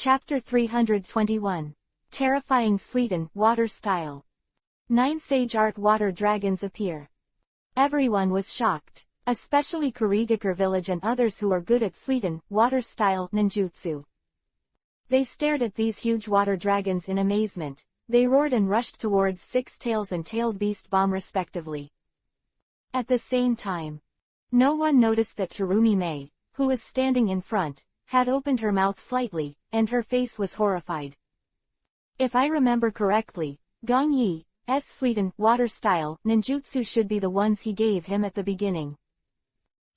Chapter 321. Terrifying Sweden Water Style. 9 Sage Art Water Dragons appear. Everyone was shocked, especially Kurigakure village and others who are good at Sweden water style ninjutsu. They stared at these huge water dragons in amazement. They roared and rushed towards Six Tails and Tailed Beast Bomb respectively. At the same time, no one noticed that Terumi Mei, who was standing in front, had opened her mouth slightly, and her face was horrified. If I remember correctly, Gong Yi's Sweden water style ninjutsu should be the ones he gave him at the beginning.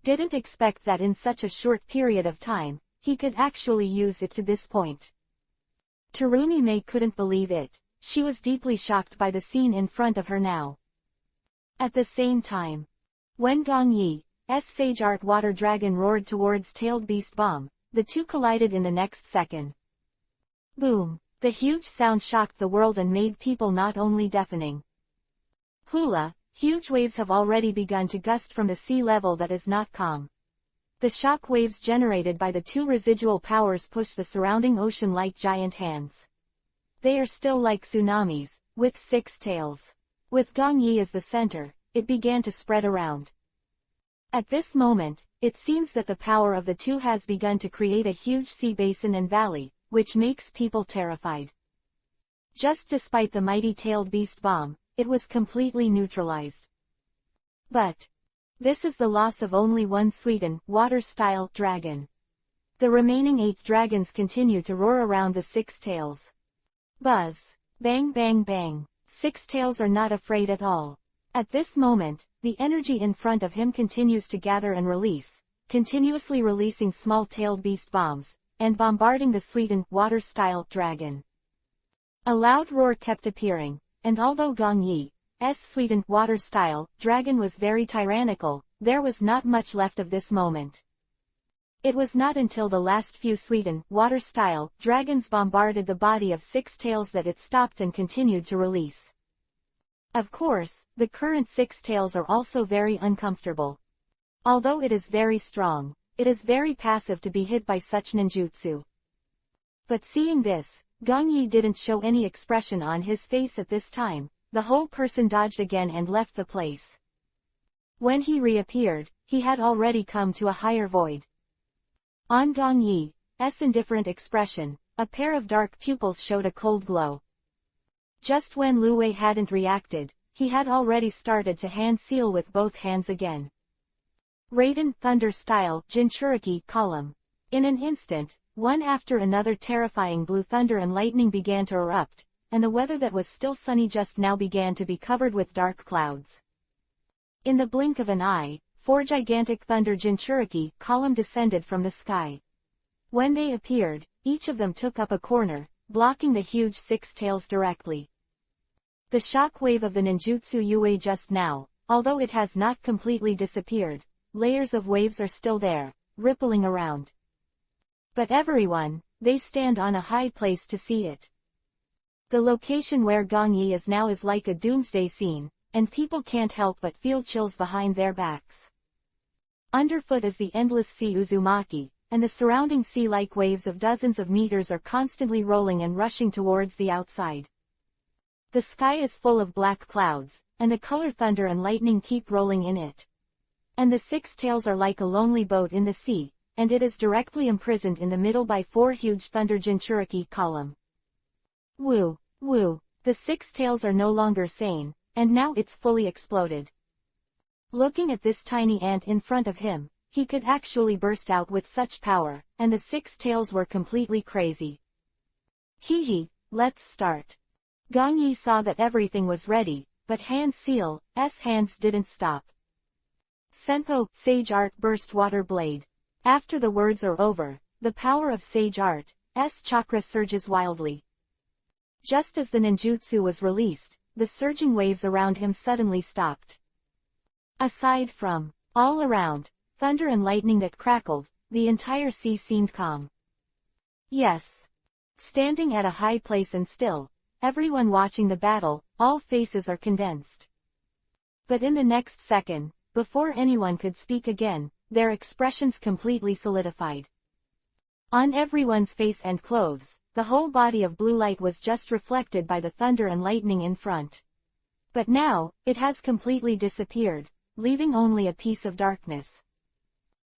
Didn't expect that in such a short period of time, he could actually use it to this point. Terumi Mei couldn't believe it. She was deeply shocked by the scene in front of her now. At the same time, when Gong Yi's Sage Art Water Dragon roared towards Tailed Beast Bomb, the two collided in the next second. Boom! The huge sound shocked the world and made people not only deafening. Hula, huge waves have already begun to gust from the sea level that is not calm. The shock waves generated by the two residual powers push the surrounding ocean like giant hands. They are still like tsunamis, with six tails. With Gong Yi as the center, it began to spread around. At this moment, it seems that the power of the two has begun to create a huge sea basin and valley, which makes people terrified. Just despite the mighty Tailed Beast Bomb, it was completely neutralized. But this is the loss of only one Sweden water-style dragon. The remaining 8 dragons continue to roar around the Six Tails. Buzz! Bang bang bang! Six Tails are not afraid at all. At this moment, the energy in front of him continues to gather and release, continuously releasing small tailed beast bombs, and bombarding the Sweden water-style dragon. A loud roar kept appearing, and although Gong Yi's Sweden water-style dragon was very tyrannical, there was not much left of this moment. It was not until the last few Sweden water-style dragons bombarded the body of Six Tails that it stopped and continued to release. Of course, the current Six Tails are also very uncomfortable. Although it is very strong, it is very passive to be hit by such ninjutsu. But seeing this, Gong Yi didn't show any expression on his face at this time. The whole person dodged again and left the place. When he reappeared, he had already come to a higher void. On Gong Yi's indifferent expression, a pair of dark pupils showed a cold glow. Just when Lu Wei hadn't reacted, he had already started to hand seal with both hands again. Raiden Thunder Style Jinchuriki Column. In an instant, one after another terrifying blue thunder and lightning began to erupt, and the weather that was still sunny just now began to be covered with dark clouds. In the blink of an eye, 4 gigantic thunder Jinchuriki Column descended from the sky. When they appeared, each of them took up a corner, blocking the huge Six Tails directly. The shock wave of the ninjutsu Yue just now, although it has not completely disappeared, layers of waves are still there, rippling around. But everyone, they stand on a high place to see it. The location where Gong Yi is now is like a doomsday scene, and people can't help but feel chills behind their backs. Underfoot is the endless sea Uzumaki, and the surrounding sea-like waves of dozens of meters are constantly rolling and rushing towards the outside. The sky is full of black clouds, and the color thunder and lightning keep rolling in it. And the Six Tails are like a lonely boat in the sea, and it is directly imprisoned in the middle by 4 huge thunder Jinchuriki Column. Woo, woo, the Six Tails are no longer sane, and now it's fully exploded. Looking at this tiny ant in front of him, he could actually burst out with such power, and the Six Tails were completely crazy. Hee, let's start. Gong Yi saw that everything was ready, but Hand Seal's hands didn't stop. Senpo, Sage Art Burst Water Blade. After the words are over, the power of Sage Art's chakra surges wildly. Just as the ninjutsu was released, the surging waves around him suddenly stopped. Aside from, all around, thunder and lightning that crackled, the entire sea seemed calm. Yes. Standing at a high place and still, everyone watching the battle, all faces are condensed. But in the next second, before anyone could speak again, their expressions completely solidified. On everyone's face and clothes, the whole body of blue light was just reflected by the thunder and lightning in front. But now, it has completely disappeared, leaving only a piece of darkness.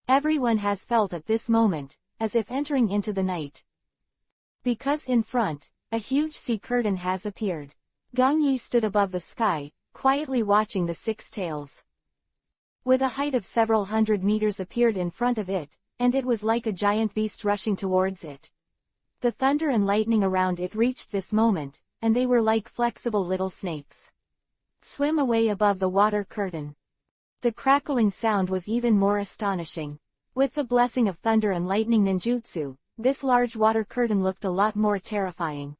Everyone has felt at this moment, as if entering into the night. Because in front, a huge sea curtain has appeared. Gong Yi stood above the sky, quietly watching the six tails. With a height of several hundred meters appeared in front of it, and it was like a giant beast rushing towards it. The thunder and lightning around it reached this moment, and they were like flexible little snakes. Swim away above the water curtain. The crackling sound was even more astonishing. With the blessing of thunder and lightning ninjutsu, this large water curtain looked a lot more terrifying.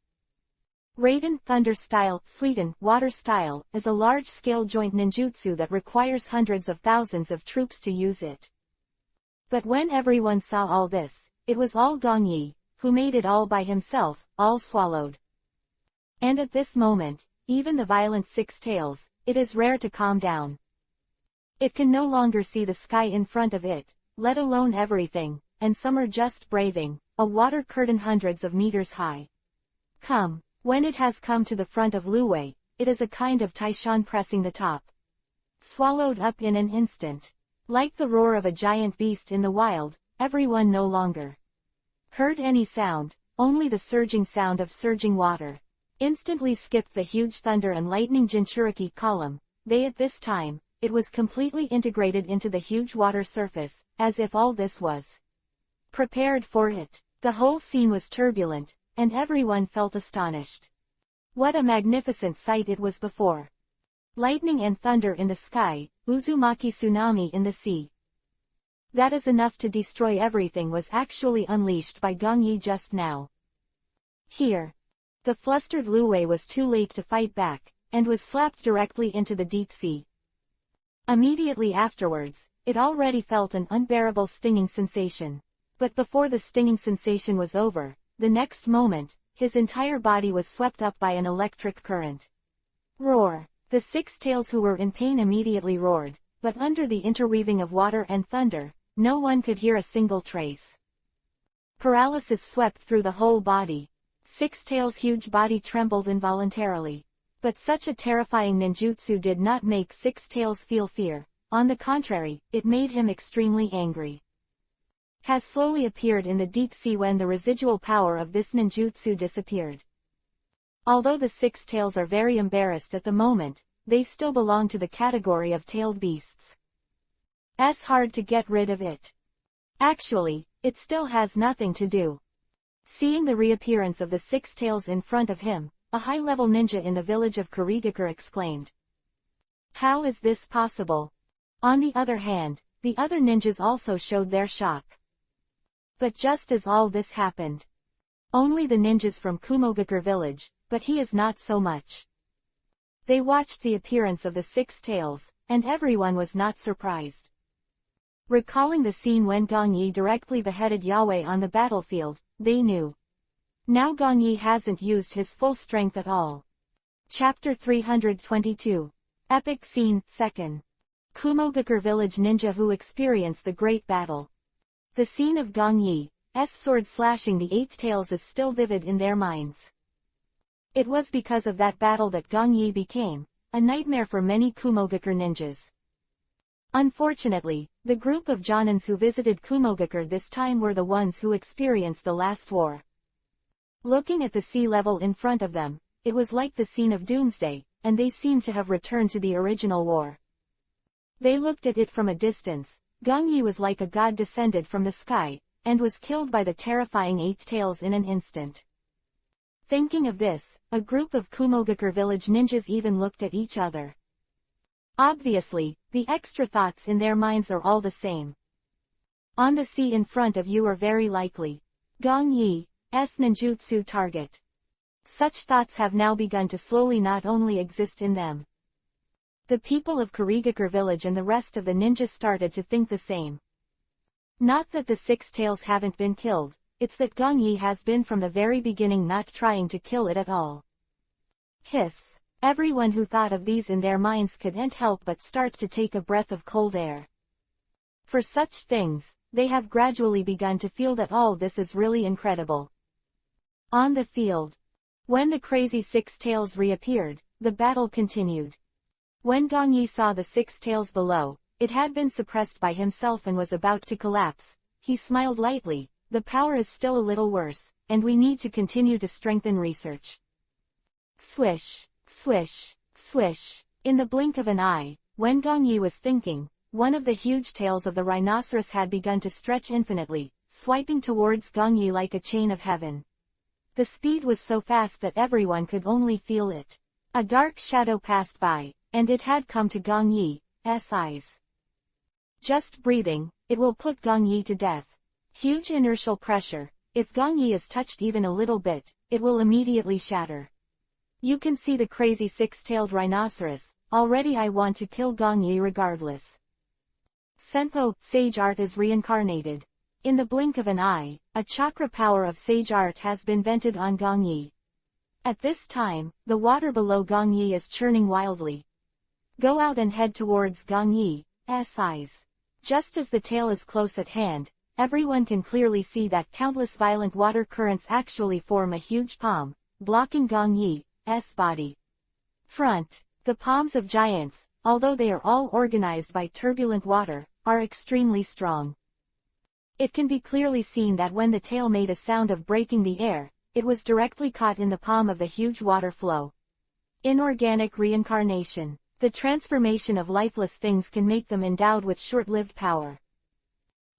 Raiden Thunder Style, Sweden, Water Style, is a large-scale joint ninjutsu that requires hundreds of thousands of troops to use it. But when everyone saw all this, it was all Gong Yi, who made it all by himself, all swallowed. And at this moment, even the violent six tails, it is rare to calm down. It can no longer see the sky in front of it, let alone everything, and some are just braving a water curtain hundreds of meters high. Come. When it has come to the front of Luwei, it is a kind of Taishan pressing the top. Swallowed up in an instant. Like the roar of a giant beast in the wild, everyone no longer heard any sound, only the surging sound of surging water. Instantly skipped the huge thunder and lightning Jinchuriki column. At this time, it was completely integrated into the huge water surface, as if all this was prepared for it. The whole scene was turbulent, and everyone felt astonished. What a magnificent sight it was before. Lightning and thunder in the sky, Uzumaki tsunami in the sea. That is enough to destroy everything was actually unleashed by Gong Yi just now. Here. The flustered Luwei was too late to fight back, and was slapped directly into the deep sea. Immediately afterwards, it already felt an unbearable stinging sensation. But before the stinging sensation was over, the next moment, his entire body was swept up by an electric current. Roar! The six tails who were in pain immediately roared, but under the interweaving of water and thunder, no one could hear a single trace. Paralysis swept through the whole body. Six tails' huge body trembled involuntarily. But such a terrifying ninjutsu did not make Six Tails feel fear. On the contrary, it made him extremely angry. Has slowly appeared in the deep sea when the residual power of this ninjutsu disappeared. Although the six tails are very embarrassed at the moment, they still belong to the category of tailed beasts. It's hard to get rid of it. Actually, it still has nothing to do. Seeing the reappearance of the six tails in front of him, a high-level ninja in the village of Kurigakure exclaimed. How is this possible? On the other hand, the other ninjas also showed their shock. But just as all this happened, only the ninjas from Kumogakure village, but he is not so much. They watched the appearance of the six tails, and everyone was not surprised. Recalling the scene when Gong Yi directly beheaded Yahweh on the battlefield, they knew. Now Gong Yi hasn't used his full strength at all. Chapter 322. Epic Scene, 2nd. Kumogakure village ninja who experience the great battle. The scene of Gong Yi's sword slashing the eight tails is still vivid in their minds. It was because of that battle that Gong Yi became a nightmare for many Kumogakure ninjas. Unfortunately, the group of Jonins who visited Kumogakure this time were the ones who experienced the last war. Looking at the sea level in front of them, it was like the scene of Doomsday, and they seemed to have returned to the original war. They looked at it from a distance. Gong Yi was like a god descended from the sky, and was killed by the terrifying eight tails in an instant. Thinking of this, a group of Kumogakure village ninjas even looked at each other. Obviously, the extra thoughts in their minds are all the same. On the sea in front of you are very likely Gong Yi's ninjutsu target. Such thoughts have now begun to slowly not only exist in them. The people of Kurigakure village and the rest of the ninjas started to think the same. Not that the six tails haven't been killed, it's that Gong Yi has been from the very beginning not trying to kill it at all. Hiss. Everyone who thought of these in their minds couldn't help but start to take a breath of cold air. For such things, they have gradually begun to feel that all this is really incredible. On the field. When the crazy six tails reappeared, the battle continued. When Gong Yi saw the six tails below, it had been suppressed by himself and was about to collapse. He smiled lightly. The power is still a little worse, and we need to continue to strengthen research. Swish, swish, swish. In the blink of an eye, when Gong Yi was thinking, one of the huge tails of the rhinoceros had begun to stretch infinitely, swiping towards Gong Yi like a chain of heaven. The speed was so fast that everyone could only feel it. A dark shadow passed by, and it had come to Gong Yi's eyes. Just breathing, it will put Gong Yi to death. Huge inertial pressure. If Gong Yi is touched even a little bit, it will immediately shatter. You can see the crazy six-tailed rhinoceros. Already I want to kill Gong Yi regardless. Senpo, Sage Art is reincarnated. In the blink of an eye, a chakra power of Sage Art has been vented on Gong Yi. At this time, the water below Gong Yi is churning wildly. Go out and head towards Gong Yi's eyes. Just as the tail is close at hand, everyone can clearly see that countless violent water currents actually form a huge palm, blocking Gong Yi's body. Front. The palms of giants, although they are all organized by turbulent water, are extremely strong. It can be clearly seen that when the tail made a sound of breaking the air, it was directly caught in the palm of the huge water flow. Inorganic reincarnation. The transformation of lifeless things can make them endowed with short-lived power.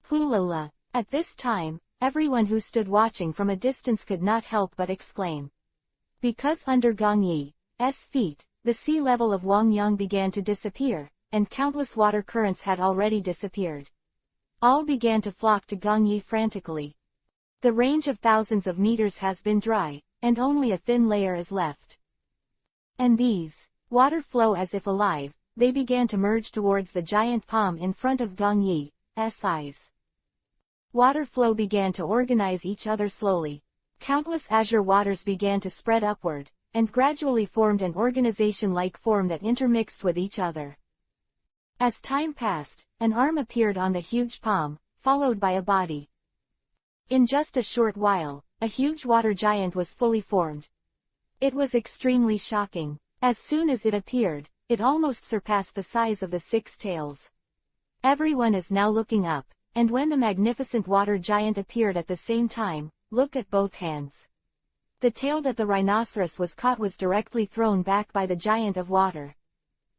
Hulala. At this time, everyone who stood watching from a distance could not help but exclaim. Because under Gong Yi's feet, the sea level of Wangyang began to disappear, and countless water currents had already disappeared. All began to flock to Gong Yi frantically. The range of thousands of meters has been dry, and only a thin layer is left. And these water flow as if alive, they began to merge towards the giant palm in front of Gong Yi's eyes. Water flow began to organize each other slowly. Countless azure waters began to spread upward, and gradually formed an organization-like form that intermixed with each other. As time passed, an arm appeared on the huge palm, followed by a body. In just a short while, a huge water giant was fully formed. It was extremely shocking. As soon as it appeared, it almost surpassed the size of the six tails. Everyone is now looking up, and when the magnificent water giant appeared at the same time, look at both hands. The tail that the rhinoceros was caught was directly thrown back by the giant of water.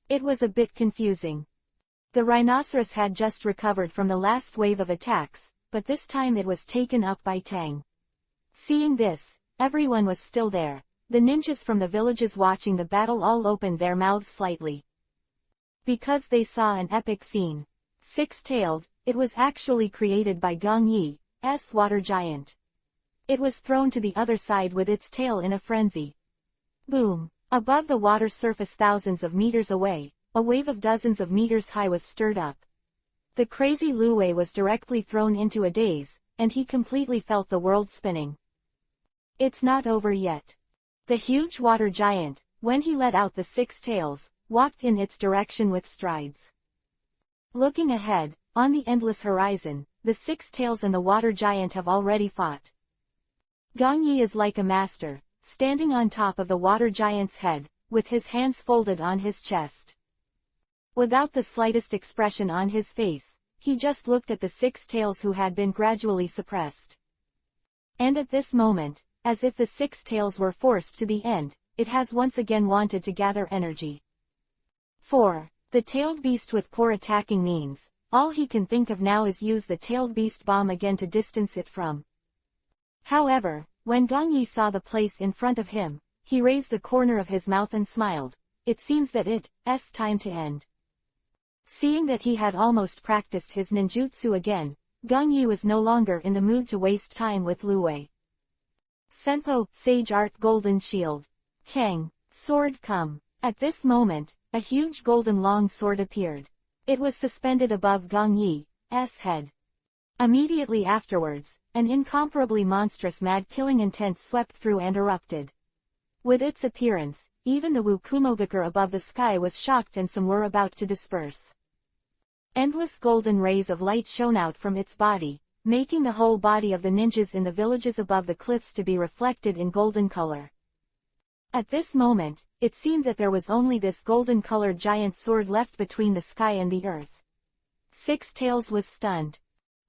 It was a bit confusing. The rhinoceros had just recovered from the last wave of attacks, but this time it was taken up by Tang. Seeing this, everyone was still there. The ninjas from the villages watching the battle all opened their mouths slightly. Because they saw an epic scene. Six-tailed, it was actually created by Gong Yi's water giant. It was thrown to the other side with its tail in a frenzy. Boom! Above the water surface thousands of meters away, a wave of dozens of meters high was stirred up. The crazy Lu Wei was directly thrown into a daze, and he completely felt the world spinning. It's not over yet. The huge water giant, when he let out the six tails, walked in its direction with strides. Looking ahead, on the endless horizon, the six tails and the water giant have already fought. Gong Yi is like a master, standing on top of the water giant's head, with his hands folded on his chest. Without the slightest expression on his face, he just looked at the six tails who had been gradually suppressed. And at this moment, as if the six tails were forced to the end, it has once again wanted to gather energy. 4. The tailed beast with core attacking means, all he can think of now is use the tailed beast bomb again to distance it from. However, when Gong Yi saw the place in front of him, he raised the corner of his mouth and smiled. It seems that it's time to end. Seeing that he had almost practiced his ninjutsu again, Gong Yi was no longer in the mood to waste time with Lu Wei. Senpo, Sage Art Golden Shield. Kang, Sword come. At this moment, a huge golden long sword appeared. It was suspended above Gong Yi's head. Immediately afterwards, an incomparably monstrous mad-killing intent swept through and erupted. With its appearance, even the Wu Kumogakure above the sky was shocked and some were about to disperse. Endless golden rays of light shone out from its body, making the whole body of the ninjas in the villages above the cliffs to be reflected in golden color. At this moment, it seemed that there was only this golden-colored giant sword left between the sky and the earth. Six Tails was stunned.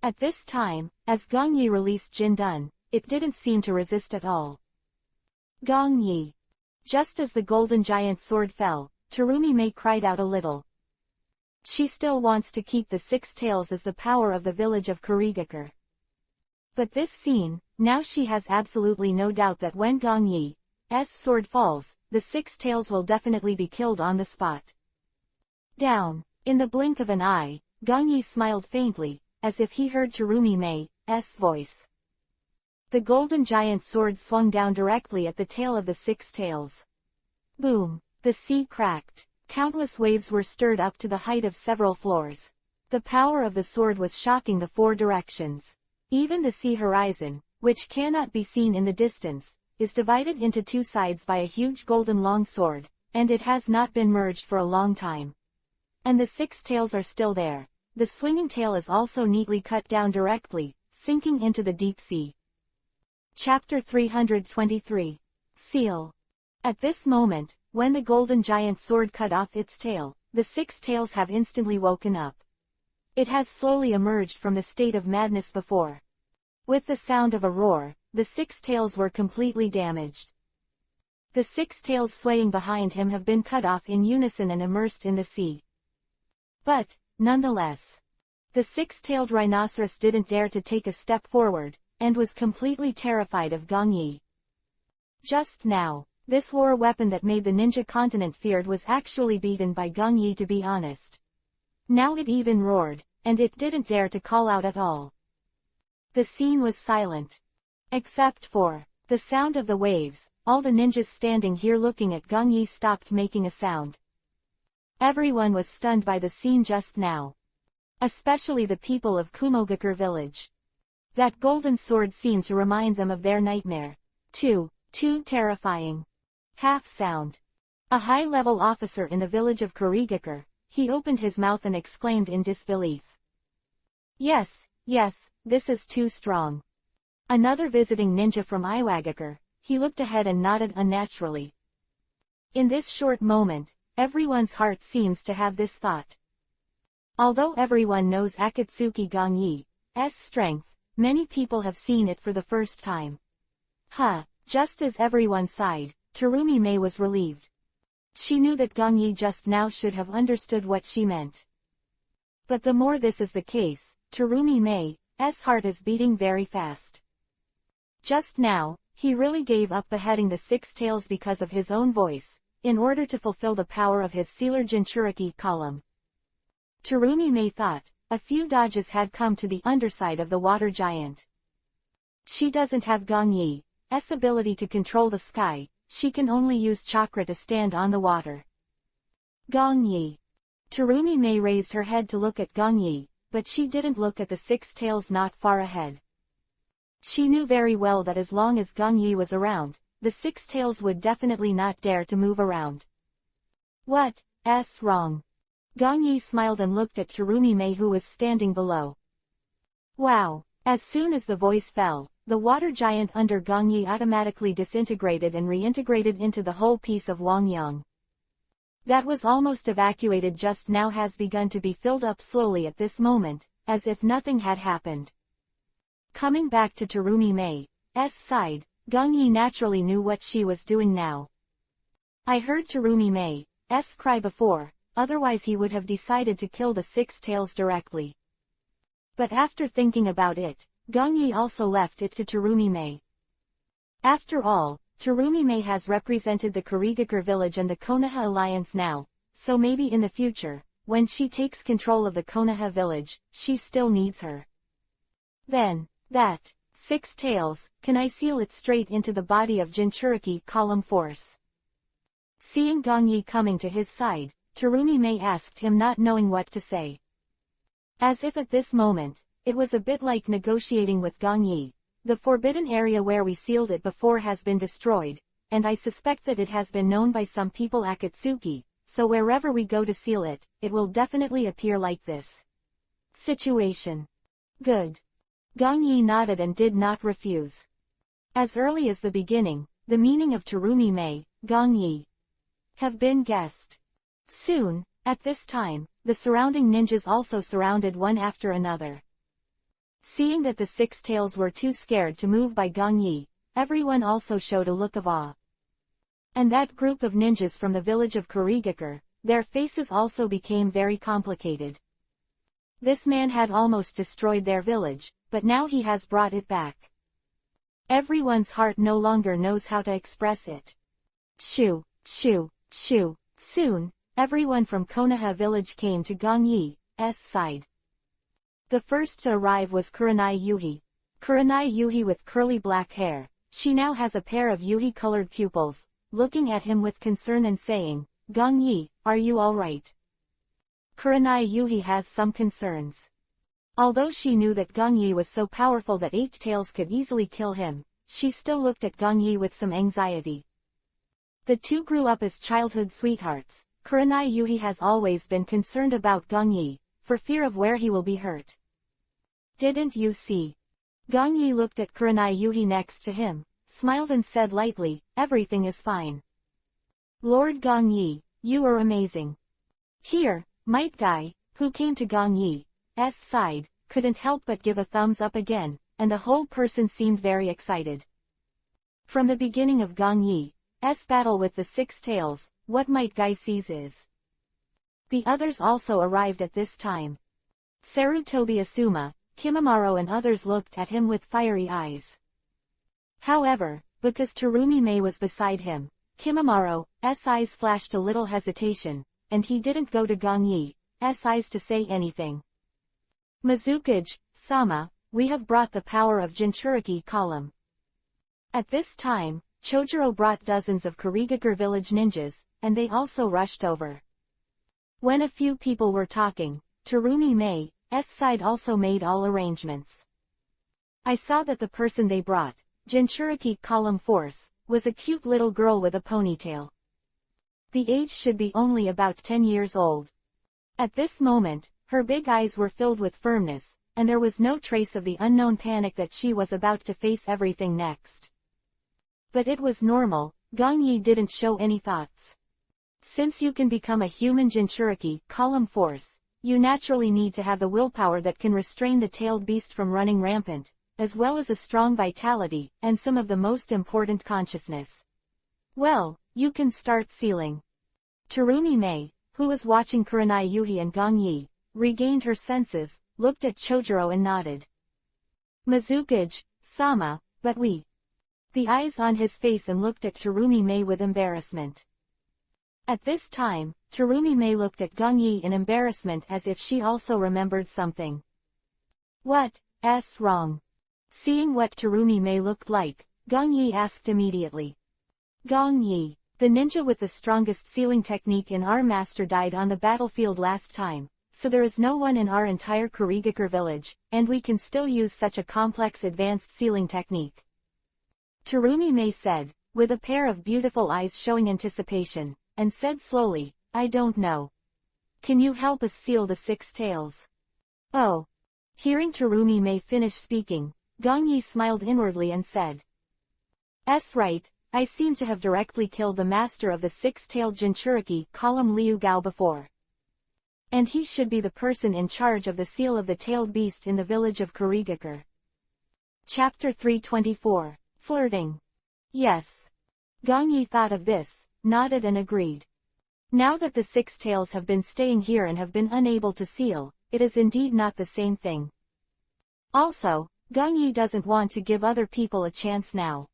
At this time, as Gong Yi released Jin Dun, it didn't seem to resist at all. Gong Yi. Just as the golden giant sword fell, Terumi Mei cried out a little. She still wants to keep the Six Tails as the power of the village of Kurigakure. But this scene, now she has absolutely no doubt that when Gong Yi's sword falls, the Six Tails will definitely be killed on the spot. Down. In the blink of an eye, Gong Yi smiled faintly, as if he heard Terumi Mei's voice. The golden giant sword swung down directly at the tail of the Six Tails. Boom! The sea cracked. Countless waves were stirred up to the height of several floors. The power of the sword was shocking the four directions. Even the sea horizon, which cannot be seen in the distance, is divided into two sides by a huge golden long sword, and it has not been merged for a long time. And the Six Tails are still there. The swinging tail is also neatly cut down directly, sinking into the deep sea. Chapter 323. Seal. At this moment, when the golden giant sword cut off its tail, the Six Tails have instantly woken up. It has slowly emerged from the state of madness before. With the sound of a roar, the Six Tails were completely damaged. The Six Tails swaying behind him have been cut off in unison and immersed in the sea. But, nonetheless, the six-tailed rhinoceros didn't dare to take a step forward, and was completely terrified of Gong Yi. Just now, this war weapon that made the ninja continent feared was actually beaten by Gong Yi, to be honest. Now it even roared, and it didn't dare to call out at all. The scene was silent. Except for the sound of the waves, all the ninjas standing here looking at Gong Yi stopped making a sound. Everyone was stunned by the scene just now. Especially the people of Kumogakure village. That golden sword seemed to remind them of their nightmare. Too terrifying. Half sound. A high-level officer in the village of Kurigakure, he opened his mouth and exclaimed in disbelief. Yes, this is too strong. Another visiting ninja from Iwagakure, he looked ahead and nodded unnaturally. In this short moment, everyone's heart seems to have this thought. Although everyone knows Akatsuki Gong Yi's strength, many people have seen it for the first time. Just as everyone sighed, Terumi Mei was relieved. She knew that Gong Yi just now should have understood what she meant. But the more this is the case, Terumi Mei's heart is beating very fast. Just now, he really gave up beheading the Six Tails because of his own voice, in order to fulfill the power of his Sealer Jinchuriki column. Terumi Mei thought, a few dodges had come to the underside of the water giant. She doesn't have Gong Yi's ability to control the sky, she can only use chakra to stand on the water. Gong Yi. Terumi Mei raised her head to look at Gong Yi, but she didn't look at the Six Tails not far ahead. She knew very well that as long as Gong Yi was around, the Six Tails would definitely not dare to move around. What's wrong? Gong Yi smiled and looked at Terumi Mei, who was standing below. Wow! As soon as the voice fell, the water giant under Gong Yi automatically disintegrated and reintegrated into the whole piece of Wang Yang. That was almost evacuated just now has begun to be filled up slowly at this moment, as if nothing had happened. Coming back to Terumi Mei's side, Gong Yi naturally knew what she was doing now. I heard Terumi Mei's cry before, otherwise he would have decided to kill the Six Tails directly. But after thinking about it, Gong Yi also left it to Terumi Mei. After all, Terumi Mei has represented the Kurigakure village and the Konoha alliance now, so maybe in the future, when she takes control of the Konoha village, she still needs her. Then, that Six Tails, can I seal it straight into the body of Jinchuriki column force? Seeing Gong Yi coming to his side, Terumi Mei asked him, not knowing what to say. As if at this moment, it was a bit like negotiating with Gong Yi. The forbidden area where we sealed it before has been destroyed, and I suspect that it has been known by some people Akatsuki, so wherever we go to seal it, it will definitely appear like this. Situation. Good. Gong Yi nodded and did not refuse. As early as the beginning, the meaning of Terumi Mei, Gong Yi, have been guessed. Soon, at this time, the surrounding ninjas also surrounded one after another. Seeing that the six tails were too scared to move by Gong Yi, everyone also showed a look of awe. And that group of ninjas from the village of Kurigakure, their faces also became very complicated. This man had almost destroyed their village, but now he has brought it back. Everyone's heart no longer knows how to express it. Shoo, shoo, shoo. Soon, everyone from Konoha village came to Gong Yi's side. The first to arrive was Kurenai Yuhi. Kurenai Yuhi with curly black hair, she now has a pair of Yuhi-colored pupils, looking at him with concern and saying, "Gong Yi, are you alright?" Kurenai Yuhi has some concerns. Although she knew that Gong Yi was so powerful that 8 tails could easily kill him, she still looked at Gong Yi with some anxiety. The two grew up as childhood sweethearts. Kurenai Yuhi has always been concerned about Gong Yi, for fear of where he will be hurt. "Didn't you see?" Gong Yi looked at Kurenai Yuhi next to him, smiled and said lightly, "Everything is fine." "Lord Gong Yi, you are amazing." Here, Might Guy, who came to Gong Yi's side, couldn't help but give a thumbs up again, and the whole person seemed very excited. From the beginning of Gong Yi's battle with the six tails, what Might Guy sees is. The others also arrived at this time. Sarutobi Asuma, Kimimaro and others looked at him with fiery eyes. However, because Terumi Mei was beside him, Kimimaro's eyes flashed a little hesitation, and he didn't go to Gong Yi's eyes to say anything. "Mizukuge-sama, we have brought the power of Jinchuriki column." At this time, Chojuro brought dozens of Kurigakure village ninjas, and they also rushed over. When a few people were talking, Terumi Mei's side also made all arrangements. "I saw that the person they brought, Jinchuriki column force, was a cute little girl with a ponytail. The age should be only about 10 years old." At this moment, her big eyes were filled with firmness, and there was no trace of the unknown panic that she was about to face everything next. But it was normal, Gong Yi didn't show any thoughts. Since you can become a human Jinchuriki column force, you naturally need to have the willpower that can restrain the tailed beast from running rampant, as well as a strong vitality, and some of the most important consciousness. "Well, you can start sealing." Terumi Mei, who was watching Kurenai Yuhi and Gong Yi, regained her senses, looked at Chojuro and nodded. "Mizukuge-sama, but we." The eyes on his face and looked at Terumi Mei with embarrassment. At this time, Terumi Mei looked at Gong Yi in embarrassment as if she also remembered something. "What's wrong?" Seeing what Terumi Mei looked like, Gong Yi asked immediately. "Gong Yi, the ninja with the strongest sealing technique in our master died on the battlefield last time, so there is no one in our entire Kurigakure village, and we can still use such a complex advanced sealing technique." Terumi Mei said, with a pair of beautiful eyes showing anticipation, and said slowly, "I don't know. Can you help us seal the six tails?" "Oh." Hearing Terumi Mei finish speaking, Gong Yi smiled inwardly and said, "S right, I seem to have directly killed the master of the six-tailed Jinchuriki column Liu Gao before. And he should be the person in charge of the seal of the tailed beast in the village of Kurigakure." Chapter 324. Flirting. Yes. Gong Yi thought of this, nodded and agreed. Now that the six tails have been staying here and have been unable to seal, it is indeed not the same thing. Also, Gong Yi doesn't want to give other people a chance now.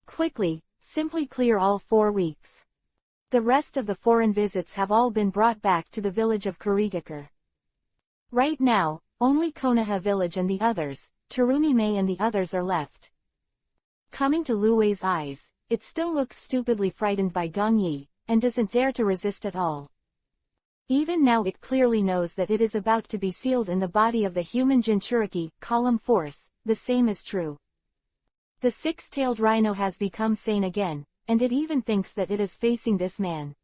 Quickly, simply clear all 4 weeks. The rest of the foreign visits have all been brought back to the village of Kurigakure. Right now, only Konoha village and the others, Terumi Mei and the others are left. Coming to Lu Wei's eyes, it still looks stupidly frightened by Gong Yi, and doesn't dare to resist at all. Even now it clearly knows that it is about to be sealed in the body of the human Jinchuriki column force, the same is true. The six-tailed rhino has become sane again, and it even thinks that it is facing this man.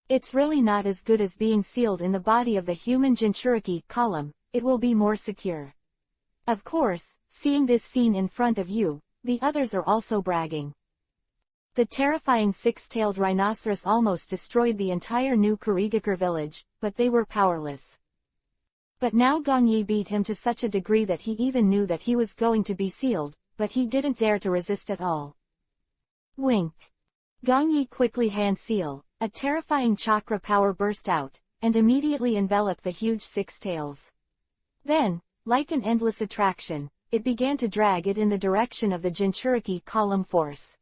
It's really not as good as being sealed in the body of the human Jinchuriki column, it will be more secure. Of course, seeing this scene in front of you, the others are also bragging. The terrifying six-tailed rhinoceros almost destroyed the entire new Kurigakure village, but they were powerless. But now Gong Yi beat him to such a degree that he even knew that he was going to be sealed, but he didn't dare to resist at all. Wink. Gong Yi quickly hand seal, a terrifying chakra power burst out, and immediately enveloped the huge six tails. Then, like an endless attraction, it began to drag it in the direction of the Jinchuriki column force.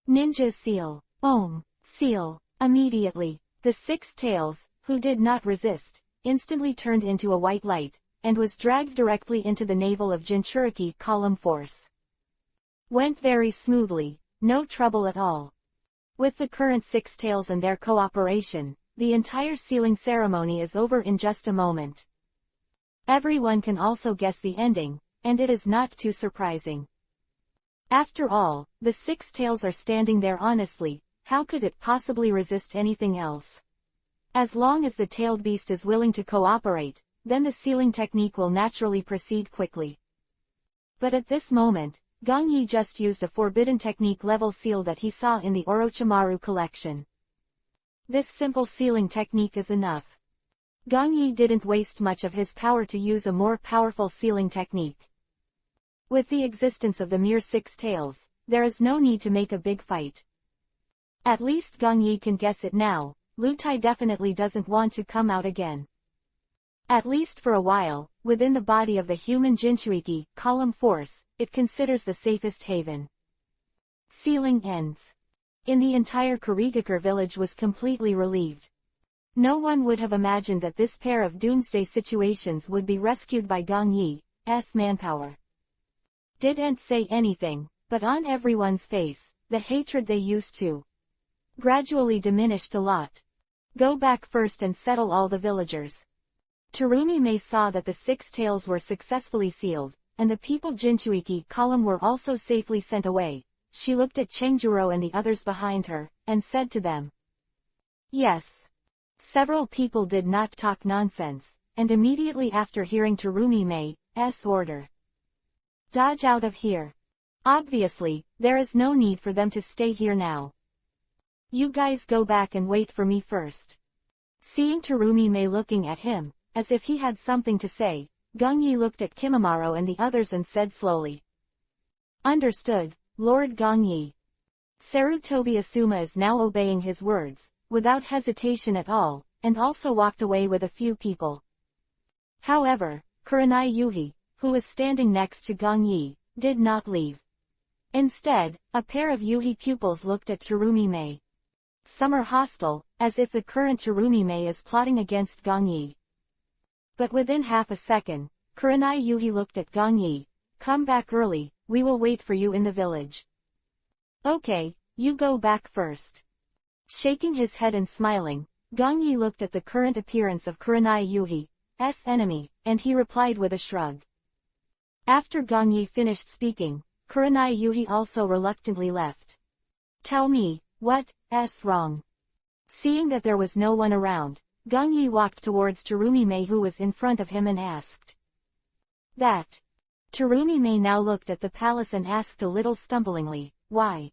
Ninja seal. Om. Seal. Immediately, the six tails, who did not resist, instantly turned into a white light, and was dragged directly into the navel of Jinchuriki column force. Went very smoothly, no trouble at all. With the current six tails and their cooperation, the entire sealing ceremony is over in just a moment. Everyone can also guess the ending, and it is not too surprising. After all, the six tails are standing there honestly, how could it possibly resist anything else? As long as the tailed beast is willing to cooperate, then the sealing technique will naturally proceed quickly. But at this moment, Gong Yi just used a forbidden technique level seal that he saw in the Orochimaru collection. This simple sealing technique is enough. Gong Yi didn't waste much of his power to use a more powerful sealing technique. With the existence of the mere six tails, there is no need to make a big fight. At least Gong Yi can guess it now, Lu Tai definitely doesn't want to come out again. At least for a while, within the body of the human Jinchuriki column force, it considers the safest haven. Sealing ends. In the entire Kurigakure village was completely relieved. No one would have imagined that this pair of doomsday situations would be rescued by Gong Yi's manpower. Didn't say anything, but on everyone's face, the hatred they used to gradually diminished a lot. Go back first and settle all the villagers. Terumi Mei saw that the six tails were successfully sealed, and the people Jinchuriki column were also safely sent away. She looked at Chengjuro and the others behind her, and said to them, "Yes." Several people did not talk nonsense, and immediately after hearing Terumi Mei's order, "Dodge out of here." Obviously, there is no need for them to stay here now. "You guys go back and wait for me first." Seeing Terumi Mei looking at him, as if he had something to say, Gong Yi looked at Kimimaro and the others and said slowly, "Understood, Lord Gong Yi." Sarutobi Asuma is now obeying his words, without hesitation at all, and also walked away with a few people. However, Kurenai Yuhi, who was standing next to Gong Yi, did not leave. Instead, a pair of Yuhi pupils looked at Terumi Mei. Some are hostile, as if the current Terumi Mei is plotting against Gong Yi. But within half a second, Kurenai Yuhi looked at Gong Yi. "Come back early, we will wait for you in the village." "Okay, you go back first." Shaking his head and smiling, Gong Yi looked at the current appearance of Kurenai Yuhi's enemy, and he replied with a shrug. After Gong Yi finished speaking, Kurenai Yuhi also reluctantly left. "Tell me, what's wrong?" Seeing that there was no one around, Gong Yi walked towards Terumi Mei who was in front of him and asked that. Terumi Mei now looked at the palace and asked a little stumblingly, "Why?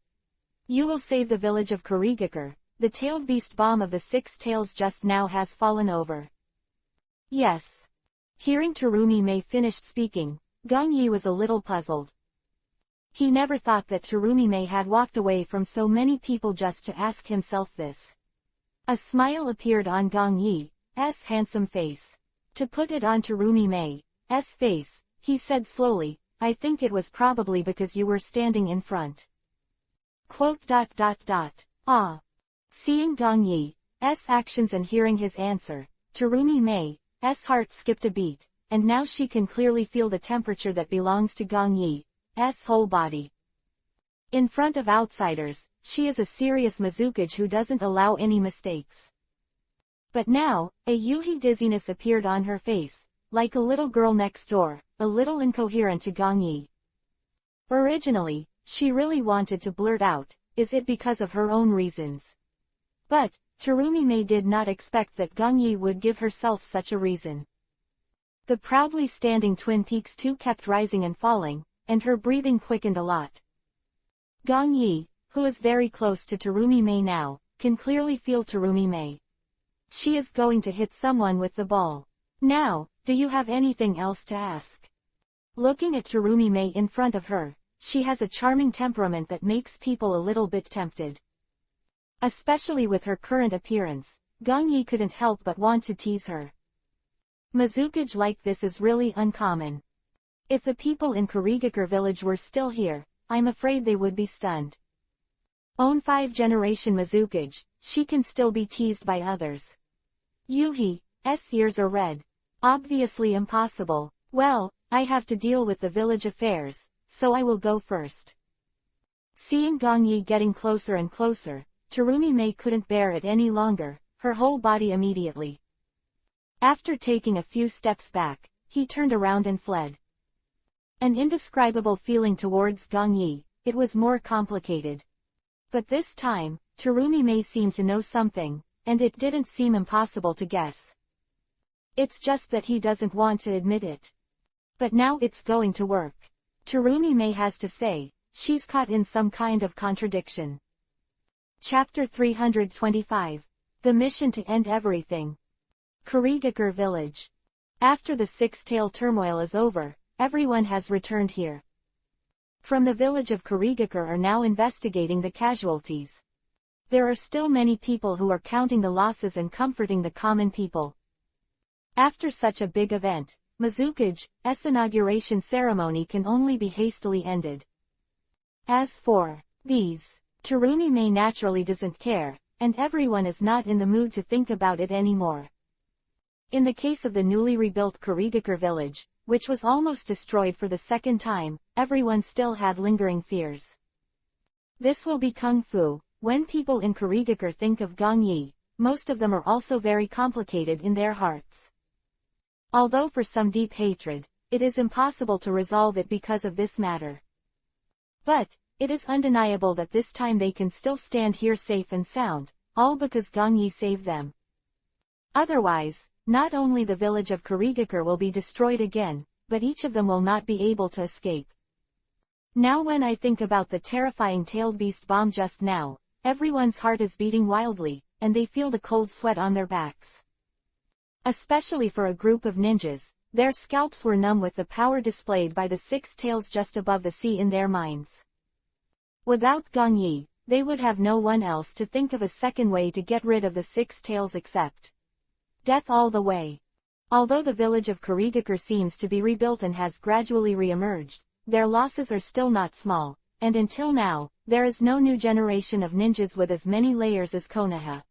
You will save the village of Kurigakure. The tailed beast bomb of the six tails just now has fallen over." "Yes." Hearing Terumi Mei finished speaking, Gong Yi was a little puzzled. He never thought that Terumi Mei had walked away from so many people just to ask himself this. A smile appeared on Gong Yi's handsome face. To put it on Terumi Mei's face, he said slowly, "I think it was probably because you were standing in front." Ah. Seeing Gong Yi's actions and hearing his answer, Terumi Mei's heart skipped a beat, and now she can clearly feel the temperature that belongs to Gong Yi's whole body. In front of outsiders, she is a serious Mizukage who doesn't allow any mistakes. But now, a Yuhi dizziness appeared on her face, like a little girl next door, a little incoherent to Gong Yi. Originally, she really wanted to blurt out, "Is it because of her own reasons?" But, Terumi-mei did not expect that Gongyi would give herself such a reason. The proudly standing Twin Peaks too kept rising and falling, and her breathing quickened a lot. Gongyi, who is very close to Terumi-mei now, can clearly feel Terumi-mei. She is going to hit someone with the ball. Now, do you have anything else to ask? Looking at Terumi-mei in front of her, she has a charming temperament that makes people a little bit tempted. Especially with her current appearance, Gongyi couldn't help but want to tease her. Mizukage like this is really uncommon. If the people in Kurigakure village were still here, I'm afraid they would be stunned. Own 5th-generation Mizukage, she can still be teased by others. Yuhi's ears are red. Obviously impossible. Well, I have to deal with the village affairs, so I will go first. Seeing Gongyi getting closer and closer, Terumi-mei couldn't bear it any longer, her whole body immediately. After taking a few steps back, he turned around and fled. An indescribable feeling towards Gongyi, it was more complicated. But this time, Terumi-mei seemed to know something, and it didn't seem impossible to guess. It's just that he doesn't want to admit it. But now it's going to work. Terumi-mei has to say, she's caught in some kind of contradiction. Chapter 325. The Mission to End Everything. Kurigakure Village. After the six-tail turmoil is over, everyone has returned here. From the village of Kurigakure are now investigating the casualties. There are still many people who are counting the losses and comforting the common people. After such a big event, Mizukage's inauguration ceremony can only be hastily ended. As for these, Terumi-mei naturally doesn't care, and everyone is not in the mood to think about it anymore. In the case of the newly rebuilt Kurigakure village, which was almost destroyed for the second time, everyone still had lingering fears. This will be kung fu. When people in Kurigakure think of Gongyi, most of them are also very complicated in their hearts. Although for some deep hatred, it is impossible to resolve it because of this matter. But, it is undeniable that this time they can still stand here safe and sound, all because Gongyi saved them. Otherwise, not only the village of Kurigakure will be destroyed again, but each of them will not be able to escape. Now when I think about the terrifying tailed beast bomb just now, everyone's heart is beating wildly, and they feel the cold sweat on their backs. Especially for a group of ninjas, their scalps were numb with the power displayed by the six tails just above the sea in their minds. Without Gongyi, they would have no one else to think of a second way to get rid of the six tails except death all the way. Although the village of Kurigakure seems to be rebuilt and has gradually re-emerged, their losses are still not small, and until now, there is no new generation of ninjas with as many layers as Konoha.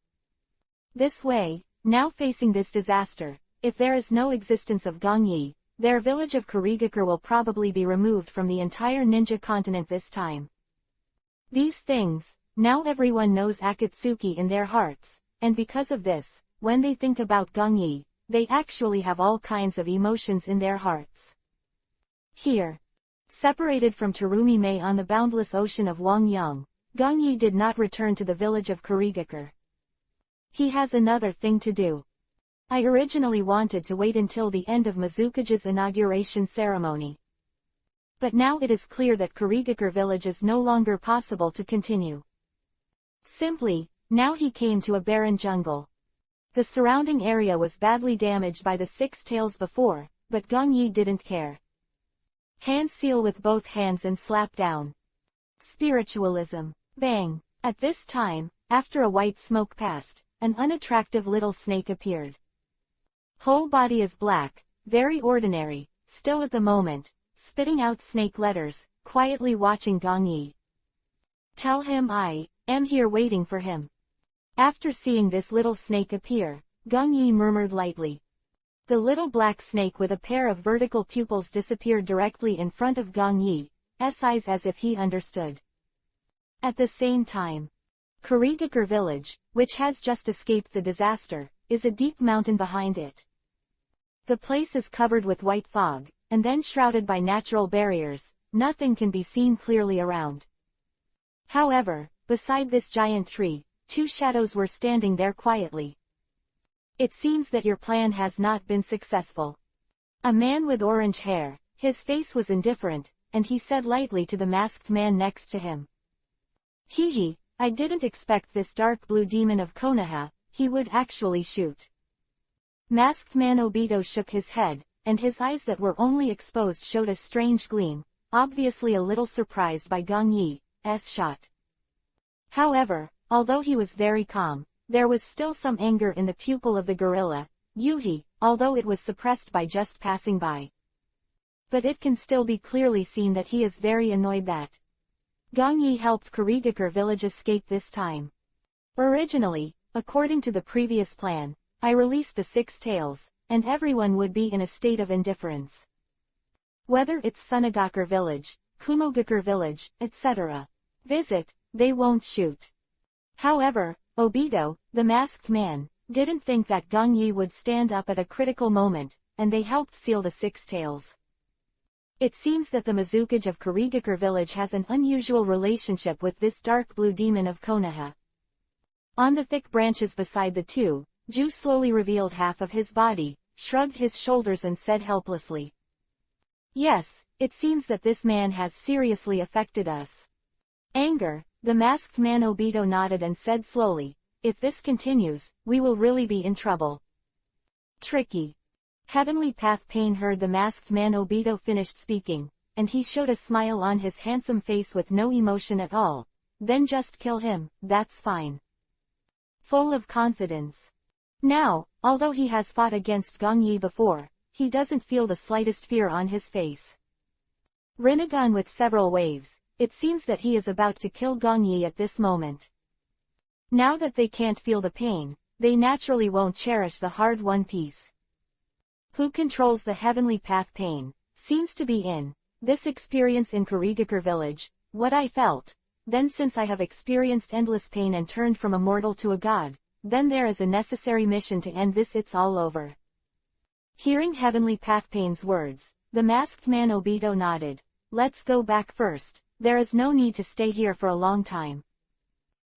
This way, now facing this disaster, if there is no existence of Gongyi, their village of Kurigakure will probably be removed from the entire ninja continent this time. These things, now everyone knows Akatsuki in their hearts, and because of this, when they think about Gongyi, they actually have all kinds of emotions in their hearts. Here, separated from Terumi-mei on the boundless ocean of Wongyang, Gongyi did not return to the village of Kurigakure. He has another thing to do. I originally wanted to wait until the end of Mizukage's inauguration ceremony. But now it is clear that Kurigakure village is no longer possible to continue. Simply, now he came to a barren jungle. The surrounding area was badly damaged by the six tails before, but Gongyi didn't care. Hand seal with both hands and slap down. Spiritualism. Bang. At this time, after a white smoke passed, an unattractive little snake appeared. Whole body is black, very ordinary, still at the moment, spitting out snake letters, quietly watching Gongyi. Tell him I am here waiting for him. After seeing this little snake appear, Gongyi murmured lightly. The little black snake with a pair of vertical pupils disappeared directly in front of Gongyi's eyes as if he understood. At the same time, Kurigakure village, which has just escaped the disaster, is a deep mountain behind it. The place is covered with white fog, and then shrouded by natural barriers, nothing can be seen clearly around. However, beside this giant tree, two shadows were standing there quietly. It seems that your plan has not been successful. A man with orange hair, his face was indifferent, and he said lightly to the masked man next to him. Hee, I didn't expect this dark blue demon of Konoha, he would actually shoot. Masked man Obito shook his head, and his eyes that were only exposed showed a strange gleam, obviously a little surprised by Gong Yi's shot. However, although he was very calm, there was still some anger in the pupil of the gorilla, Yuhi, although it was suppressed by just passing by. But it can still be clearly seen that he is very annoyed that Gong Yi helped Kurigakure village escape this time. Originally, according to the previous plan, I released the 6 tails, and everyone would be in a state of indifference. Whether it's Sunagakure village, Kumogakure village, etc. Visit, they won't shoot. However, Obito, the masked man, didn't think that Gong Yi would stand up at a critical moment, and they helped seal the 6 tails. It seems that the Mizukage of Kurigakure village has an unusual relationship with this dark blue demon of Konoha. On the thick branches beside the two, Ju slowly revealed half of his body, shrugged his shoulders and said helplessly. Yes, it seems that this man has seriously affected us. Anger, the masked man Obito nodded and said slowly, if this continues, we will really be in trouble. Tricky. Heavenly Path Pain heard the masked man Obito finished speaking, and he showed a smile on his handsome face with no emotion at all. Then just kill him, that's fine. Full of confidence. Now, although he has fought against Gong Yi before, he doesn't feel the slightest fear on his face. Rinnegan with several waves, it seems that he is about to kill Gong Yi at this moment. Now that they can't feel the pain, they naturally won't cherish the hard-won peace. Who controls the heavenly path pain, seems to be in this experience in Kurigakure village, what I felt. Then since I have experienced endless pain and turned from a mortal to a god, then there is a necessary mission to end this, it's all over. Hearing Heavenly Path Pain's words, the masked man Obito nodded. Let's go back first, there is no need to stay here for a long time.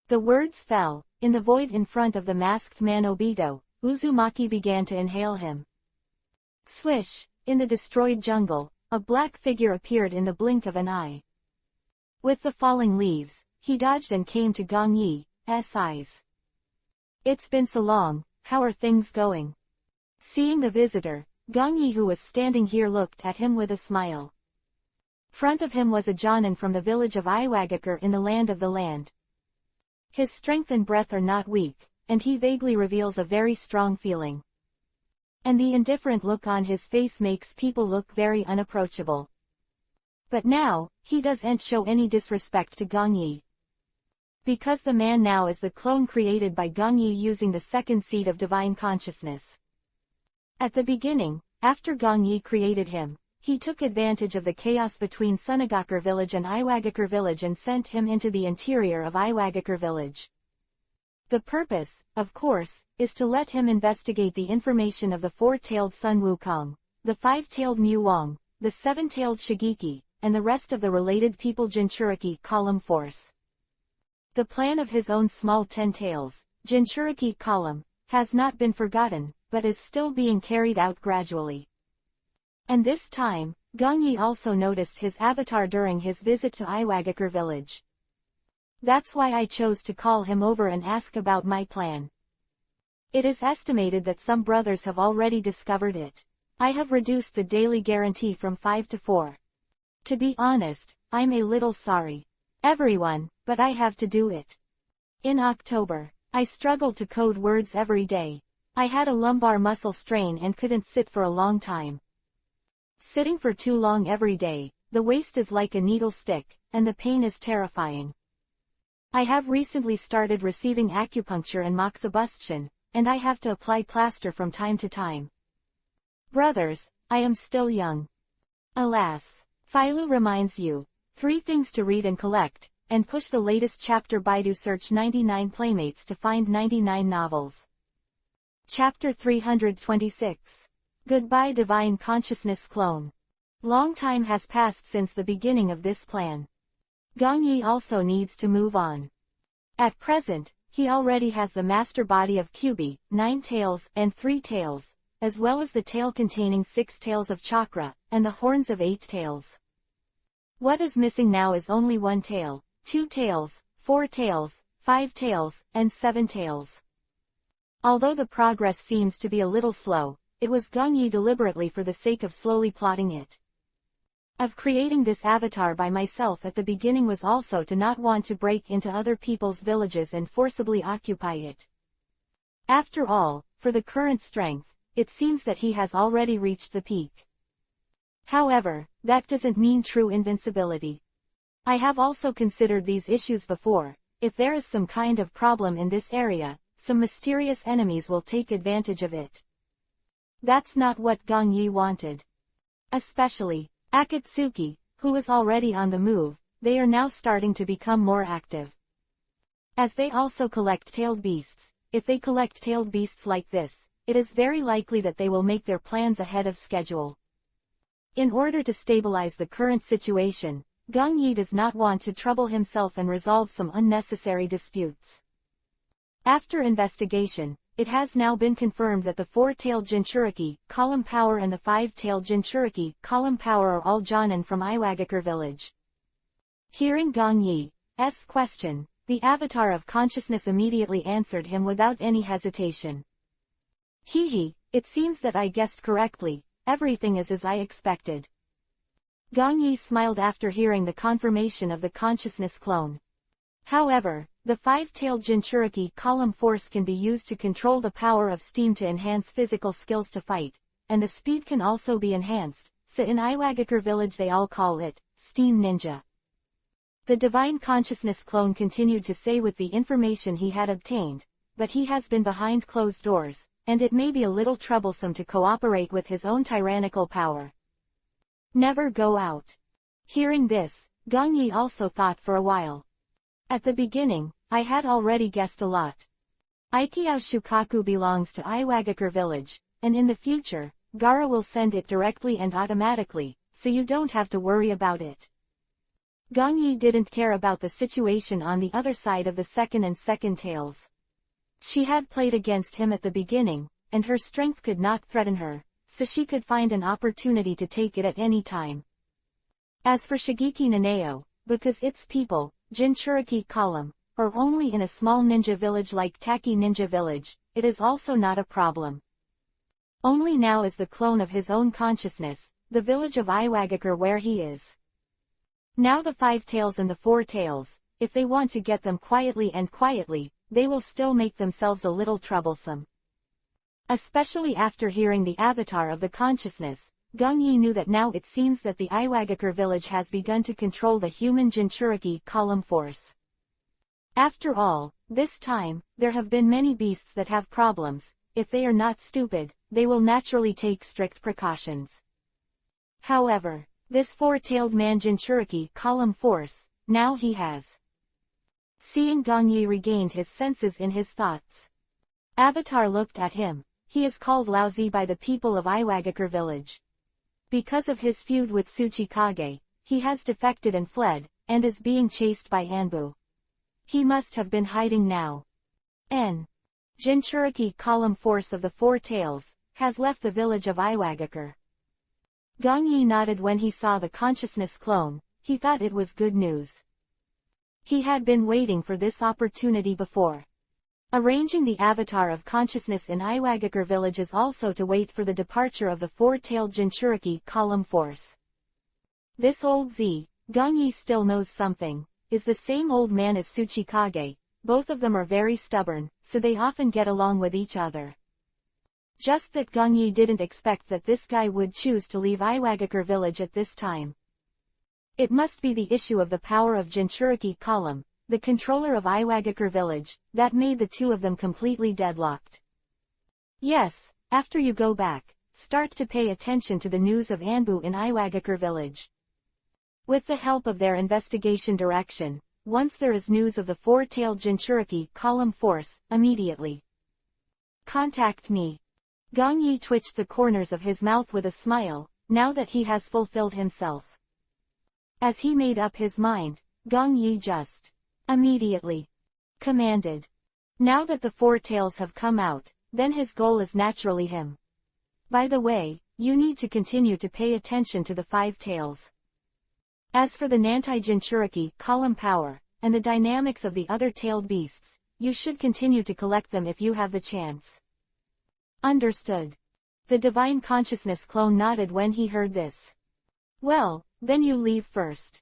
The words fell, in the void in front of the masked man Obito, Uzumaki began to inhale him. Swish, in the destroyed jungle, a black figure appeared in the blink of an eye. With the falling leaves, he dodged and came to Gong Yi's eyes. It's been so long, how are things going? Seeing the visitor, Gong Yi who was standing here looked at him with a smile. Front of him was a Jonin from the village of Iwagakure in the land of the land. His strength and breath are not weak, and he vaguely reveals a very strong feeling. And the indifferent look on his face makes people look very unapproachable. But now, he doesn't show any disrespect to Gong Yi. Because the man now is the clone created by Gong Yi using the second seed of divine consciousness. At the beginning, after Gong Yi created him, he took advantage of the chaos between Sunagakure village and Iwagakure village and sent him into the interior of Iwagakure village. The purpose, of course, is to let him investigate the information of the 4-tailed Sun Wukong, the 5-tailed Mu Wong, the 7-tailed Shigeki, and the rest of the related people Jinchuriki column force. The plan of his own small 10 tails, Jinchuriki column, has not been forgotten, but is still being carried out gradually. And this time, Gong Yi also noticed his avatar during his visit to Iwagakure village. That's why I chose to call him over and ask about my plan. It is estimated that some brothers have already discovered it. I have reduced the daily guarantee from 5 to 4. To be honest, I'm a little sorry. Everyone, but I have to do it. In October, I struggled to code words every day. I had a lumbar muscle strain and couldn't sit for a long time. Sitting for too long every day, the waist is like a needle stick, and the pain is terrifying. I have recently started receiving acupuncture and moxibustion, and I have to apply plaster from time to time. Brothers, I am still young. Alas. Philo reminds you, 3 things to read and collect, and push the latest chapter. Baidu search 99 playmates to find 99 novels. Chapter 326. Goodbye Divine Consciousness Clone. Long time has passed since the beginning of this plan. Gong Yi also needs to move on. At present, he already has the master body of Kyubi, 9 tails, and 3 tails, as well as the tail containing 6 tails of chakra, and the horns of 8 tails. What is missing now is only 1 tail, 2 tails, 4 tails, 5 tails, and 7 tails. Although the progress seems to be a little slow, it was Gong Yi deliberately for the sake of slowly plotting it. Of creating this avatar by myself at the beginning was also to not want to break into other people's villages and forcibly occupy it. After all, for the current strength, it seems that he has already reached the peak. However, that doesn't mean true invincibility. I have also considered these issues before. If there is some kind of problem in this area, some mysterious enemies will take advantage of it. That's not what Gong Yi wanted. Especially Akatsuki, who is already on the move. They are now starting to become more active. As they also collect tailed beasts, if they collect tailed beasts like this, it is very likely that they will make their plans ahead of schedule. In order to stabilize the current situation, Gong Yi does not want to trouble himself and resolve some unnecessary disputes. After investigation, it has now been confirmed that the 4-tailed Jinchuriki, Column Power and the 5-tailed Jinchuriki, Column Power are all Jonin from Iwagakure village. Hearing Gong Yi's question, the avatar of consciousness immediately answered him without any hesitation. He, it seems that I guessed correctly, everything is as I expected. Gong Yi smiled after hearing the confirmation of the consciousness clone. However, the 5-tailed Jinchuriki column force can be used to control the power of steam to enhance physical skills to fight, and the speed can also be enhanced, so in Iwagakure village they all call it, Steam Ninja. The Divine Consciousness clone continued to say with the information he had obtained, but he has been behind closed doors, and it may be a little troublesome to cooperate with his own tyrannical power. Never go out. Hearing this, Gong Yi also thought for a while. At the beginning, I had already guessed a lot. Ikkyou Shukaku belongs to Iwagakure village, and in the future, Gaara will send it directly and automatically, so you don't have to worry about it. Gong Yi didn't care about the situation on the other side of the second and second tails. She had played against him at the beginning, and her strength could not threaten her, so she could find an opportunity to take it at any time. As for Shigeki Naneo, because its people, Jinchuriki column, are only in a small ninja village like Taki Ninja Village, it is also not a problem. Only now is the clone of his own consciousness, the village of Iwagakure where he is. Now the 5 tails and the 4 tails, if they want to get them quietly, they will still make themselves a little troublesome. Especially after hearing the avatar of the consciousness, Gong Yi knew that now it seems that the Iwagakure village has begun to control the human Jinchuriki column force. After all, this time, there have been many beasts that have problems. If they are not stupid, they will naturally take strict precautions. However, this 4-tailed man Jinchuriki column force, now he has. Seeing Gong Yi regained his senses in his thoughts. Avatar looked at him. He is called Laozi by the people of Iwagakure village. Because of his feud with Tsuchikage, he has defected and fled, and is being chased by Anbu. He must have been hiding now. Jinchuriki column force of the 4 tails, has left the village of Iwagakure. Gong Yi nodded when he saw the consciousness clone. He thought it was good news. He had been waiting for this opportunity before. Arranging the avatar of consciousness in Iwagakure village is also to wait for the departure of the 4-tailed Jinchuriki column force. This old Z, Gong Yi still knows something, is the same old man as Tsuchikage. Both of them are very stubborn, so they often get along with each other. Just that Gong Yi didn't expect that this guy would choose to leave Iwagakure village at this time. It must be the issue of the power of Jinchuriki column, the controller of Iwagakure village, that made the two of them completely deadlocked. Yes, after you go back, start to pay attention to the news of Anbu in Iwagakure village. With the help of their investigation direction, once there is news of the 4-tailed Jinchuriki column force, immediately contact me. Gong Yi twitched the corners of his mouth with a smile, now that he has fulfilled himself. As he made up his mind, Gong Yi just immediately commanded. Now that the 4 tails have come out, then his goal is naturally him. By the way, you need to continue to pay attention to the 5 tails. As for the Nantai Jinchuriki, column power, and the dynamics of the other tailed beasts, you should continue to collect them if you have the chance. Understood. The Divine Consciousness clone nodded when he heard this. Well, then you leave first.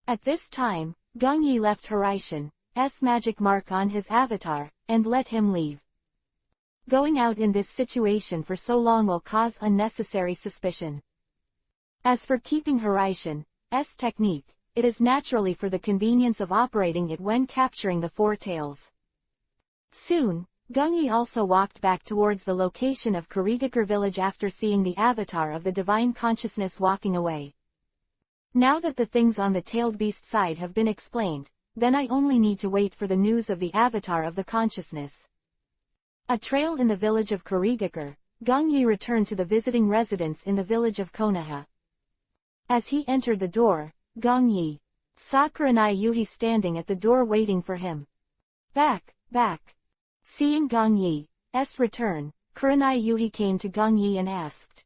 At this time, Gongyi left Hiraishin's magic mark on his avatar, and let him leave. Going out in this situation for so long will cause unnecessary suspicion. As for keeping Hiraishin's technique, it is naturally for the convenience of operating it when capturing the 4 tails. Soon, Gongyi also walked back towards the location of Kurigakure village after seeing the avatar of the Divine Consciousness walking away. Now that the things on the tailed beast side have been explained, then I only need to wait for the news of the avatar of the consciousness. A trail in the village of Kurigakure, Gongyi returned to the visiting residence in the village of Konoha. As he entered the door, Gongyi saw Kurenai Yuhi standing at the door waiting for him. Back. Seeing Gongyi's return, Kurenai Yuhi came to Gongyi and asked.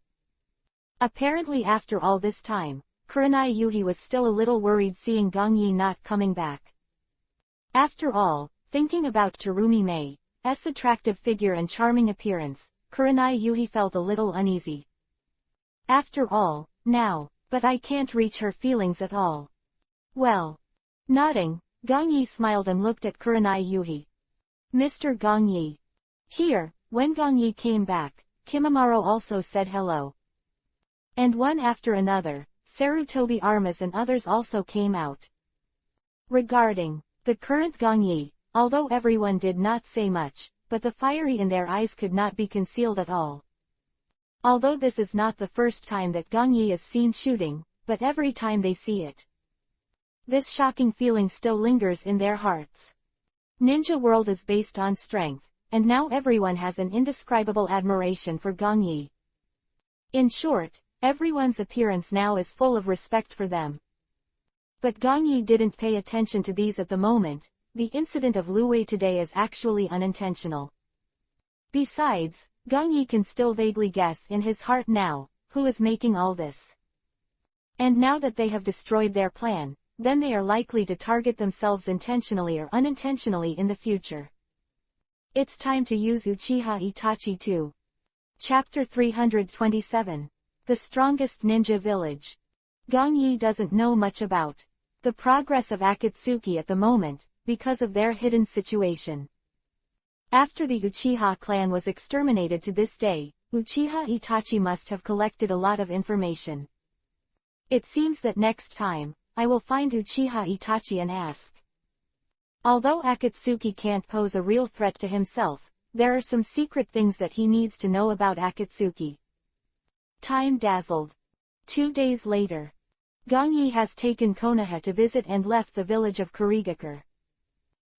Apparently after all this time, Kurenai Yuhi was still a little worried seeing Gongyi not coming back. After all, thinking about Terumi Mei's attractive figure and charming appearance, Kurenai Yuhi felt a little uneasy. After all, now, but I can't reach her feelings at all. Well. Nodding, Gongyi smiled and looked at Kurenai Yuhi. Mr. Gongyi. Here, when Gongyi came back, Kimimaro also said hello. And one after another, Sarutobi Armas and others also came out. Regarding the current Gongyi, although everyone did not say much, but the fiery in their eyes could not be concealed at all. Although this is not the first time that Gongyi is seen shooting, but every time they see it, this shocking feeling still lingers in their hearts. Ninja world is based on strength, and now everyone has an indescribable admiration for Gongyi. In short, everyone's appearance now is full of respect for them. But Gongyi didn't pay attention to these at the moment. The incident of Luwei today is actually unintentional. Besides, Gongyi can still vaguely guess in his heart now, who is making all this. And now that they have destroyed their plan, then they are likely to target themselves intentionally or unintentionally in the future. It's time to use Uchiha Itachi too. Chapter 327. The Strongest Ninja Village. Gongyi doesn't know much about the progress of Akatsuki at the moment, because of their hidden situation. After the Uchiha clan was exterminated to this day, Uchiha Itachi must have collected a lot of information. It seems that next time, I will find Uchiha Itachi and ask. Although Akatsuki can't pose a real threat to himself, there are some secret things that he needs to know about Akatsuki. Time dazzled. 2 days later. Gongyi has taken Konoha to visit and left the village of Kurigakure.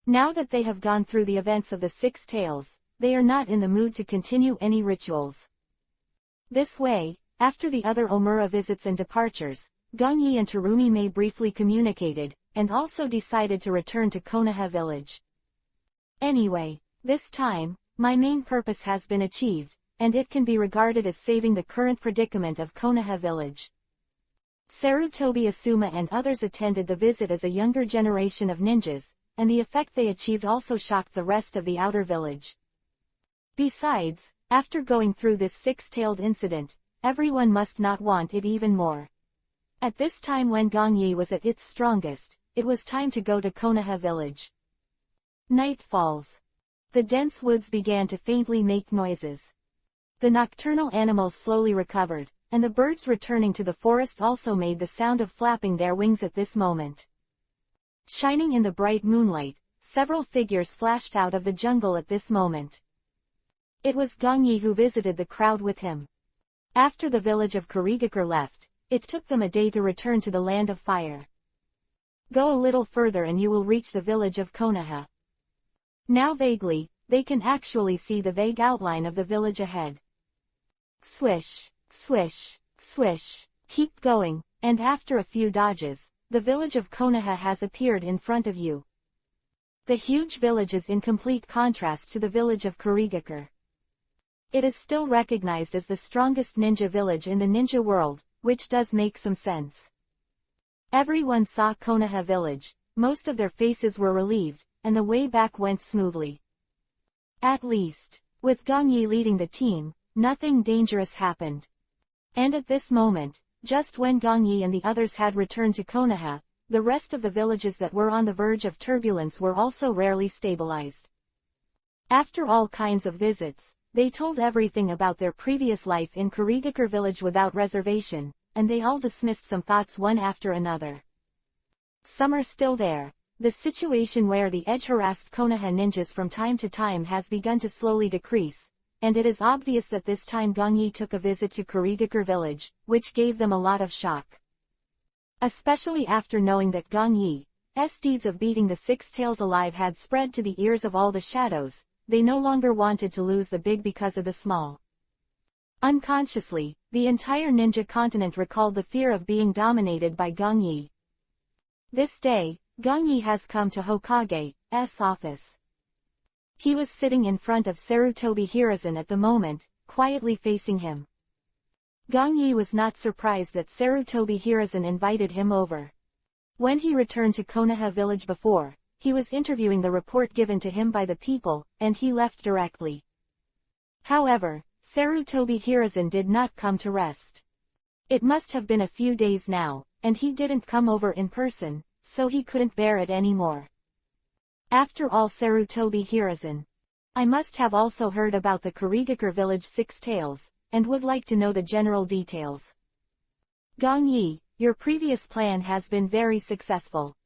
Now that they have gone through the events of the 6 tales, they are not in the mood to continue any rituals. This way, after the other Omura visits and departures, Gongyi and Terumi Mei briefly communicated, and also decided to return to Konoha village. Anyway, this time, my main purpose has been achieved, and it can be regarded as saving the current predicament of Konoha village. Sarutobi Asuma and others attended the visit as a younger generation of ninjas, and the effect they achieved also shocked the rest of the outer village. Besides, after going through this 6-tailed incident, everyone must not want it even more. At this time when Gongyi was at its strongest, it was time to go to Konoha village. Night falls. The dense woods began to faintly make noises. The nocturnal animals slowly recovered, and the birds returning to the forest also made the sound of flapping their wings at this moment. Shining in the bright moonlight, several figures flashed out of the jungle at this moment. It was Gongyi who visited the crowd with him. After the village of Kurigakure left, it took them a day to return to the land of fire. Go a little further and you will reach the village of Konoha. Now vaguely, they can actually see the vague outline of the village ahead. Swish, swish, swish, keep going, and after a few dodges, the village of Konoha has appeared in front of you. The huge village is in complete contrast to the village of Kurigakure. It is still recognized as the strongest ninja village in the ninja world, which does make some sense. Everyone saw Konoha village, most of their faces were relieved, and the way back went smoothly. At least, with Gongyi leading the team, nothing dangerous happened. And at this moment, just when Gongyi and the others had returned to Konoha, the rest of the villages that were on the verge of turbulence were also rarely stabilized. After all kinds of visits, they told everything about their previous life in Kurigakure village without reservation, and they all dismissed some thoughts one after another. Some are still there. The situation where the edge-harassed Konoha ninjas from time to time has begun to slowly decrease, and it is obvious that this time Gongyi took a visit to Kurigakure village, which gave them a lot of shock. Especially after knowing that Gongyi's deeds of beating the Six Tails alive had spread to the ears of all the shadows, they no longer wanted to lose the big because of the small. Unconsciously, the entire ninja continent recalled the fear of being dominated by Gongyi. This day, Gongyi has come to Hokage's office. He was sitting in front of Sarutobi Hiruzen at the moment, quietly facing him. Gongyi was not surprised that Sarutobi Hiruzen invited him over. When he returned to Konoha village before, he was interviewing the report given to him by the people, and he left directly. However, Sarutobi Hiruzen did not come to rest. It must have been a few days now, and he didn't come over in person, so he couldn't bear it anymore. After all, Sarutobi Hiruzen, I must have also heard about the Kurigakure village Six Tails, and would like to know the general details. Gongyi, your previous plan has been very successful.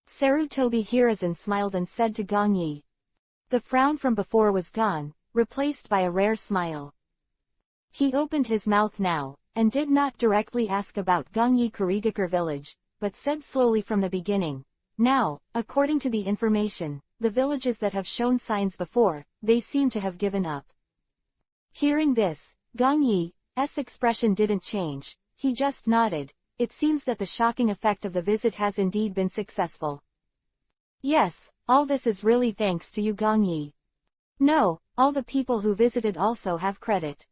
Sarutobi Hiruzen smiled and said to Gongyi. The frown from before was gone, replaced by a rare smile. He opened his mouth now, and did not directly ask about Gongyi Kurigakure village, but said slowly from the beginning. Now, according to the information, the villages that have shown signs before, they seem to have given up. Hearing this, Gongyi's expression didn't change, he just nodded. It seems that the shocking effect of the visit has indeed been successful. Yes, all this is really thanks to you, Gongyi. No, all the people who visited also have credit.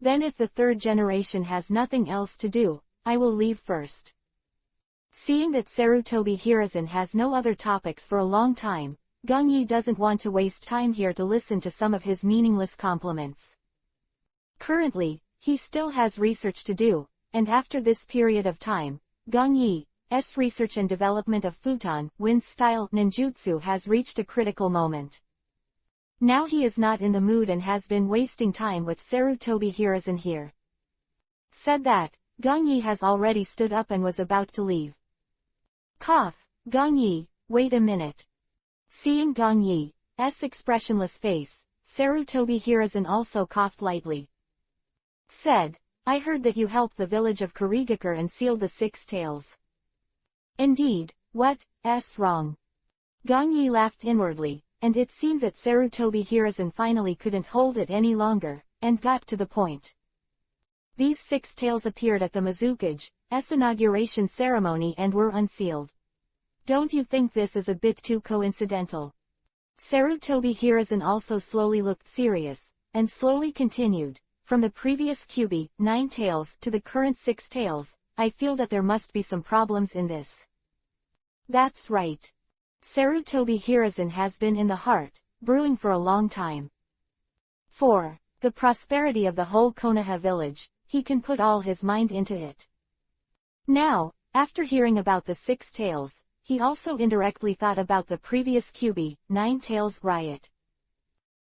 Then if the third generation has nothing else to do, I will leave first. Seeing that Sarutobi Hiruzen has no other topics for a long time, Gongyi doesn't want to waste time here to listen to some of his meaningless compliments. Currently, he still has research to do, and after this period of time, Gongyi's research and development of futon, wind-style ninjutsu has reached a critical moment. Now he is not in the mood and has been wasting time with Sarutobi Hiruzen here. Said that, Gongyi has already stood up and was about to leave. Cough, Gongyi, wait a minute. Seeing Gongyi's expressionless face, Sarutobi Hiruzen also coughed lightly. Said, I heard that you helped the village of Kurigakure and sealed the Six Tails. Indeed, what's wrong? Gongyi laughed inwardly, and it seemed that Sarutobi Hiruzen finally couldn't hold it any longer, and got to the point. These Six Tails appeared at the Mizukage's inauguration ceremony and were unsealed. Don't you think this is a bit too coincidental? Sarutobi Hiruzen also slowly looked serious, and slowly continued. From the previous EPUB, 9 Tails, to the current 6 Tails, I feel that there must be some problems in this. That's right. Sarutobi Hiruzen has been in the heart, brewing for a long time. For the prosperity of the whole Konoha village, he can put all his mind into it. Now, after hearing about the 6 Tails, he also indirectly thought about the previous EPUB, 9 Tails riot.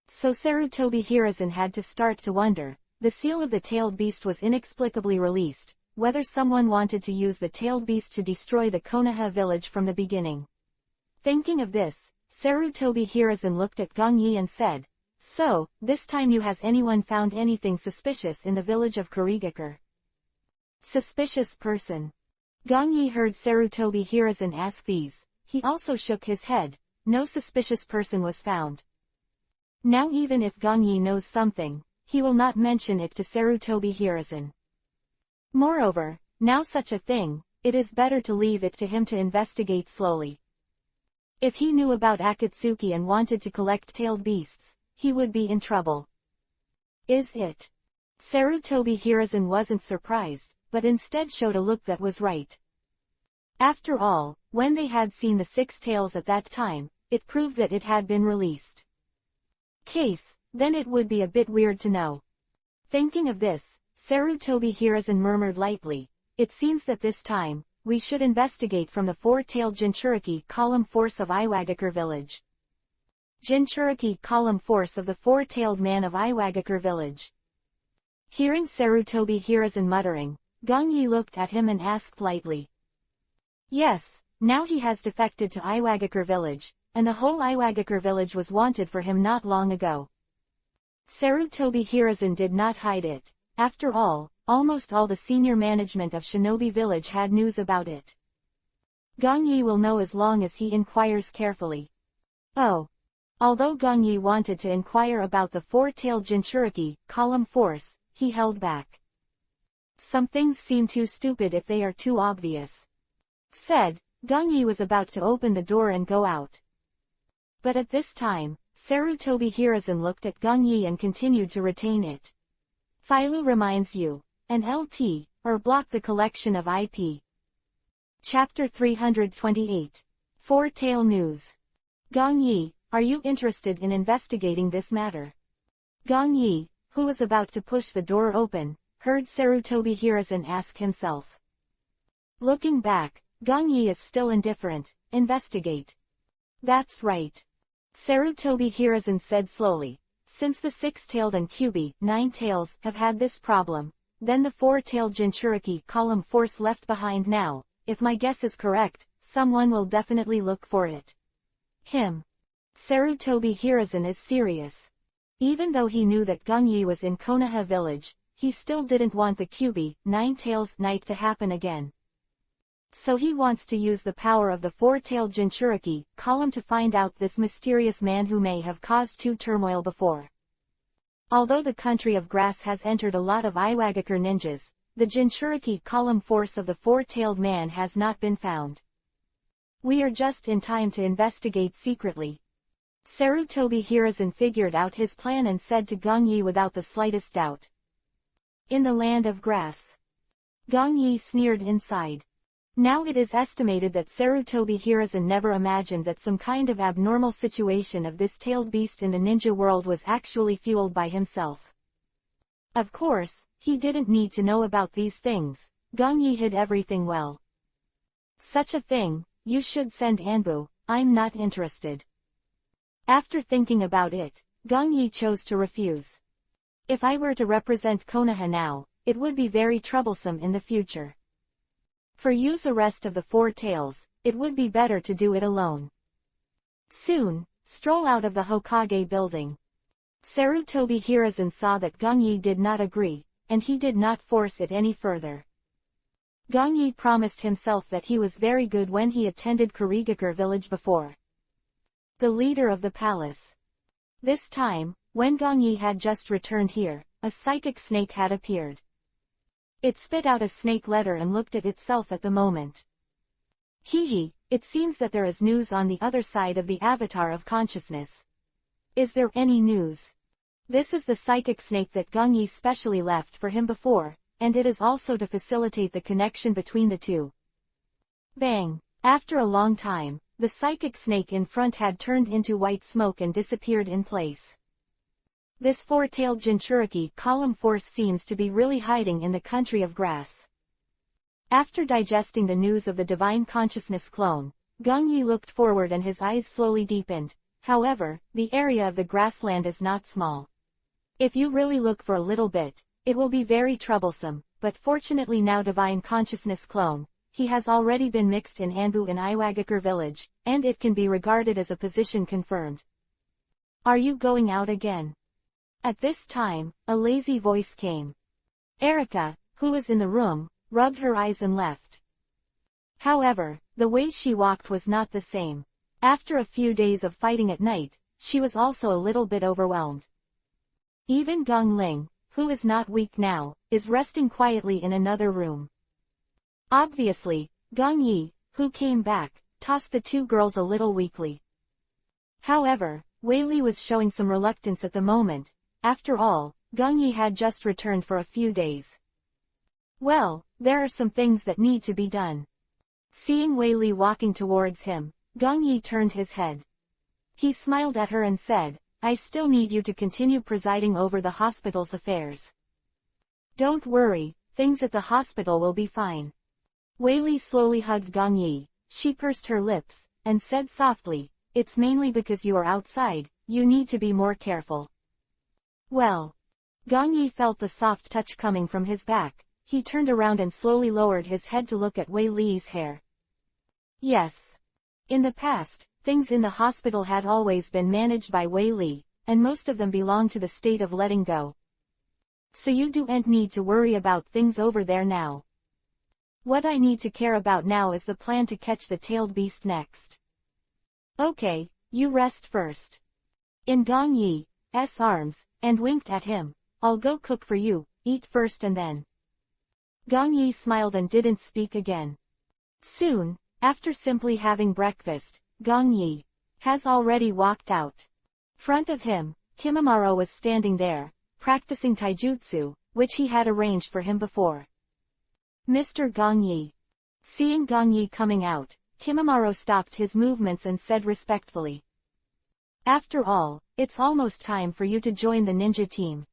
So Sarutobi Hiruzen had to start to wonder. The seal of the tailed beast was inexplicably released, whether someone wanted to use the tailed beast to destroy the Konoha village from the beginning. Thinking of this, Sarutobi Hiruzen looked at Gongyi and said, So, this time has anyone found anything suspicious in the village of Kurigakure? Suspicious person. Gongyi heard Sarutobi Hiruzen ask these. He also shook his head. No suspicious person was found. Now even if Gongyi knows something, he will not mention it to Sarutobi Hiruzen. Moreover, now such a thing, it is better to leave it to him to investigate slowly. If he knew about Akatsuki and wanted to collect tailed beasts, he would be in trouble. Is it? Sarutobi Hiruzen wasn't surprised, but instead showed a look that was right. After all, when they had seen the 6 tails at that time, it proved that it had been released. Then it would be a bit weird to know. Thinking of this, Sarutobi Hiruzen murmured lightly, "It seems that this time, we should investigate from the 4-tailed Jinchuriki column force of Iwagakure village." Jinchuriki column force of the 4-tailed man of Iwagakure village. Hearing Sarutobi Hiruzen muttering, Gongyi looked at him and asked lightly. Yes, now he has defected to Iwagakure village, and the whole Iwagakure village was wanted for him not long ago. Sarutobi Hiruzen did not hide it. After all, almost all the senior management of Shinobi Village had news about it. Gongyi will know as long as he inquires carefully. Oh. Although Gongyi wanted to inquire about the 4-tailed Jinchuriki column force, he held back. Some things seem too stupid if they are too obvious. Said, Gongyi was about to open the door and go out. But at this time, Sarutobi Hiruzen looked at Gongyi and continued to retain it. Philo reminds you, an LT, or block the collection of IP. Chapter 328. 4-tail news. Gongyi, are you interested in investigating this matter? Gongyi, who was about to push the door open, heard Sarutobi Hiruzen ask himself. Looking back, Gongyi is still indifferent. Investigate. That's right. Sarutobi Hiruzen said slowly. Since the 6-tailed and Kyubi, 9 tails, have had this problem, then the 4-tailed Jinchuriki column force left behind now. If my guess is correct, someone will definitely look for it. Him. Sarutobi Hiruzen is serious. Even though he knew that Gongyi was in Konoha village, he still didn't want the Kyubi, 9 tails night to happen again. So he wants to use the power of the 4-tailed Jinchuriki column to find out this mysterious man who may have caused turmoil before. Although the country of grass has entered a lot of Iwagakure ninjas, the Jinchuriki column force of the 4-tailed man has not been found. We are just in time to investigate secretly. Sarutobi Hiruzen figured out his plan and said to Gongyi without the slightest doubt. In the land of grass. Gongyi sneered inside. Now it is estimated that Sarutobi Hiruzen never imagined that some kind of abnormal situation of this tailed beast in the ninja world was actually fueled by himself. Of course, he didn't need to know about these things. Gongyi hid everything well. Such a thing, you should send Anbu, I'm not interested. After thinking about it, Gongyi chose to refuse. If I were to represent Konoha now, it would be very troublesome in the future. For use the rest of the 4 tails, it would be better to do it alone. Soon, stroll out of the Hokage building. Sarutobi Hiruzen saw that Gongyi did not agree, and he did not force it any further. Gongyi promised himself that he was very good when he attended Kurigakure village before. The leader of the palace. This time, when Gongyi had just returned here, a psychic snake had appeared. It spit out a snake letter and looked at itself at the moment. Hee, it seems that there is news on the other side of the avatar of consciousness. Is there any news? This is the psychic snake that Gongyi specially left for him before, and it is also to facilitate the connection between the two. Bang! After a long time, the psychic snake in front had turned into white smoke and disappeared in place. This 4-tailed Jinchuriki column force seems to be really hiding in the country of grass. After digesting the news of the divine consciousness clone, Gongyi looked forward and his eyes slowly deepened. However, the area of the grassland is not small. If you really look for a little bit, it will be very troublesome, but fortunately now divine consciousness clone, he has already been mixed in Anbu in Iwagakure village, and it can be regarded as a position confirmed. Are you going out again? At this time, a lazy voice came. Erika, who was in the room, rubbed her eyes and left. However, the way she walked was not the same. After a few days of fighting at night, she was also a little bit overwhelmed. Even Gong Ling, who is not weak now, is resting quietly in another room. Obviously, Gong Yi, who came back, tossed the two girls a little weakly. However, Wei Li was showing some reluctance at the moment. After all, Gong Yi had just returned for a few days. Well, there are some things that need to be done. Seeing Wei Li walking towards him, Gong Yi turned his head. He smiled at her and said, I still need you to continue presiding over the hospital's affairs. Don't worry, things at the hospital will be fine. Wei Li slowly hugged Gong Yi. She pursed her lips, and said softly, it's mainly because you are outside, you need to be more careful. Well. Gong Yi felt the soft touch coming from his back. He turned around and slowly lowered his head to look at Wei Li's hair. Yes. In the past, things in the hospital had always been managed by Wei Li, and most of them belonged to the state of letting go. So you don't need to worry about things over there now. What I need to care about now is the plan to catch the tailed beast next. Okay, you rest first. In Gong Yi's arms, and winked at him, I'll go cook for you, eat first and then. Gong Yi smiled and didn't speak again. Soon, after simply having breakfast, Gong Yi has already walked out. Front of him, Kimimaro was standing there, practicing taijutsu, which he had arranged for him before. Mr. Gong Yi. Seeing Gong Yi coming out, Kimimaro stopped his movements and said respectfully. After all, it's almost time for you to join the ninja team.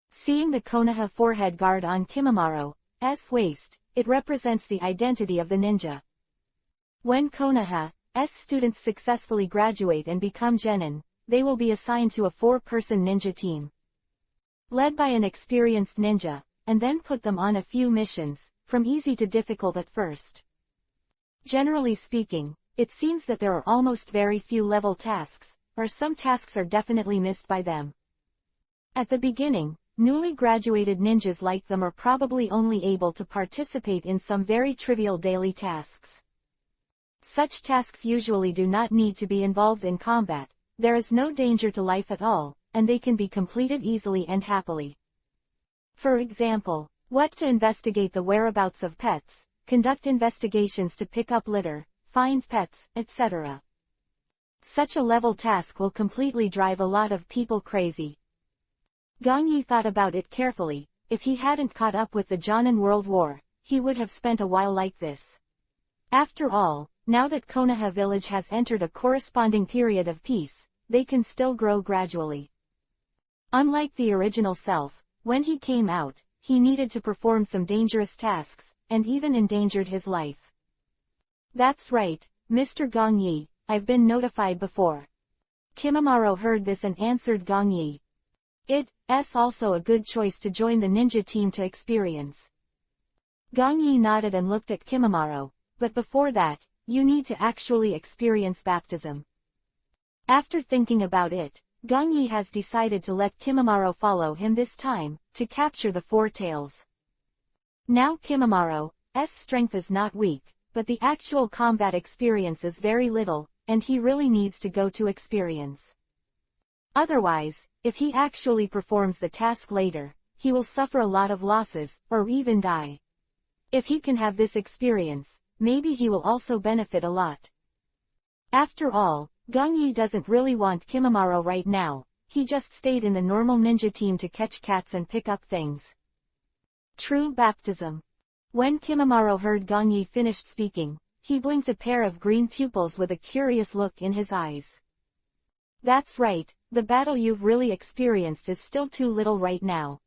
Seeing the Konoha forehead guard on Kimimaro's waist, it represents the identity of the ninja. When Konoha's students successfully graduate and become genin, they will be assigned to a 4-person ninja team. Led by an experienced ninja, and then put them on a few missions, from easy to difficult at first. Generally speaking, it seems that there are almost very few level tasks, or some tasks are definitely missed by them. At the beginning, newly graduated ninjas like them are probably only able to participate in some very trivial daily tasks. Such tasks usually do not need to be involved in combat, there is no danger to life at all, and they can be completed easily and happily. For example, what to investigate the whereabouts of pets, conduct investigations to pick up litter, find pets, etc. Such a level task will completely drive a lot of people crazy. Gong Yi thought about it carefully. If he hadn't caught up with the Jonin World War, he would have spent a while like this. After all, now that Konoha village has entered a corresponding period of peace, they can still grow gradually. Unlike the original self, when he came out, he needed to perform some dangerous tasks, and even endangered his life. That's right, Mr. Gong Yi, I've been notified before. Kimimaro heard this and answered Gong Yi. It's also a good choice to join the ninja team to experience. Gong Yi nodded and looked at Kimimaro, but before that, you need to actually experience baptism. After thinking about it, Gong Yi has decided to let Kimimaro follow him this time, to capture the 4 tails. Now Kimimaro's strength is not weak, but the actual combat experience is very little, and he really needs to go to experience. Otherwise, if he actually performs the task later, he will suffer a lot of losses, or even die. If he can have this experience, maybe he will also benefit a lot. After all, Gong Yi doesn't really want Kimimaro right now, he just stayed in the normal ninja team to catch cats and pick up things. True baptism. When Kimimaro heard Gong Yi finished speaking, he blinked a pair of green pupils with a curious look in his eyes. That's right, the battle you've really experienced is still too little right now.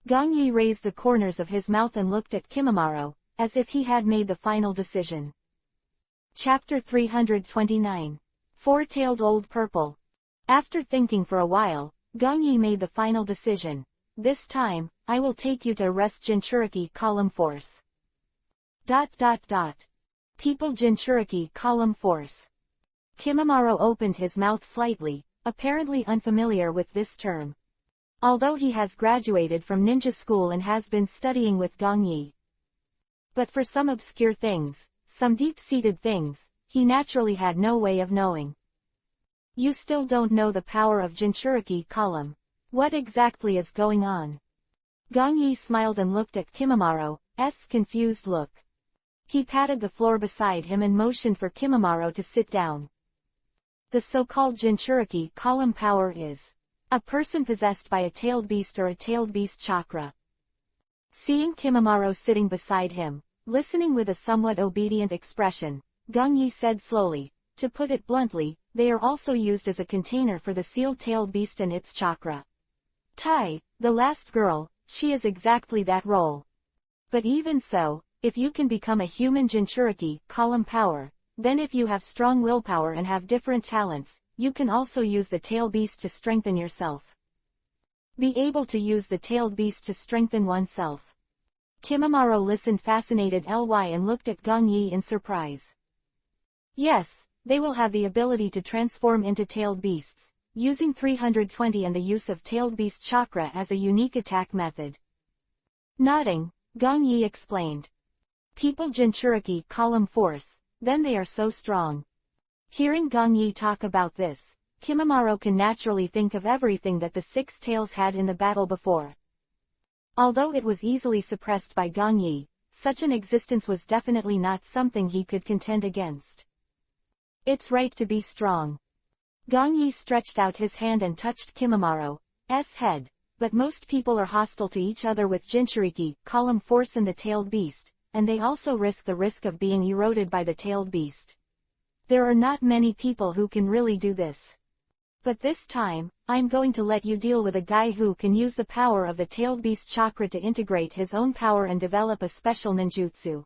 Gong Yi raised the corners of his mouth and looked at Kimimaro, as if he had made the final decision. Chapter 329. Four-tailed Old Purple. After thinking for a while, Gong Yi made the final decision. This time, I will take you to arrest Jinchuriki column force. ... People Jinchuriki column force. Kimimaro opened his mouth slightly, apparently unfamiliar with this term. Although he has graduated from ninja school and has been studying with Gong Yi. But for some obscure things, some deep-seated things, he naturally had no way of knowing. You still don't know the power of Jinchuriki column. What exactly is going on? Gong Yi smiled and looked at Kimimaro's confused look. He patted the floor beside him and motioned for Kimimaro to sit down. The so-called Jinchuriki column power is a person possessed by a tailed beast or a tailed beast chakra. Seeing Kimimaro sitting beside him, listening with a somewhat obedient expression, Gongyi said slowly, to put it bluntly, they are also used as a container for the seal-tailed beast and its chakra. Tai, the last girl, she is exactly that role. But even so, if you can become a human Jinchuriki column power, then if you have strong willpower and have different talents, you can also use the tailed beast to strengthen yourself. Be able to use the tailed beast to strengthen oneself. Kimimaro listened fascinated and looked at Gongyi in surprise. Yes, they will have the ability to transform into tailed beasts, using 320 and the use of tailed beast chakra as a unique attack method. Nodding, Gongyi explained. People Jinchuriki column force, then they are so strong. Hearing Gongyi talk about this, Kimimaro can naturally think of everything that the Six Tails had in the battle before. Although it was easily suppressed by Gongyi, such an existence was definitely not something he could contend against. It's right to be strong. Gongyi stretched out his hand and touched Kimimaro's head, but most people are hostile to each other with Jinchuriki column force and the tailed beast, and they also risk the risk of being eroded by the tailed beast. There are not many people who can really do this. But this time, I'm going to let you deal with a guy who can use the power of the tailed beast chakra to integrate his own power and develop a special ninjutsu.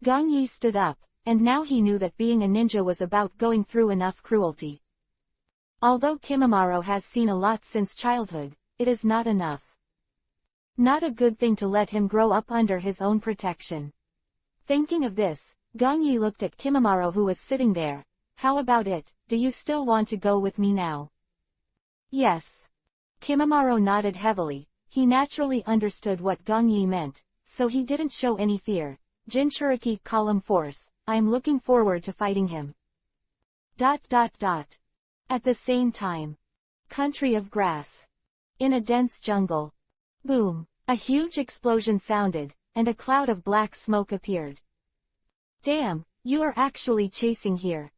Gongyi stood up, and now he knew that being a ninja was about going through enough cruelty. Although Kimimaro has seen a lot since childhood, it is not enough. Not a good thing to let him grow up under his own protection. Thinking of this, Gongyi looked at Kimimaro who was sitting there. How about it, do you still want to go with me now? Yes. Kimimaro nodded heavily. He naturally understood what Gongyi meant, so he didn't show any fear. Jinchuriki column force, I'm looking forward to fighting him. ... At the same time. Country of grass. In a dense jungle. Boom! A huge explosion sounded, and a cloud of black smoke appeared. Damn, you are actually chasing here.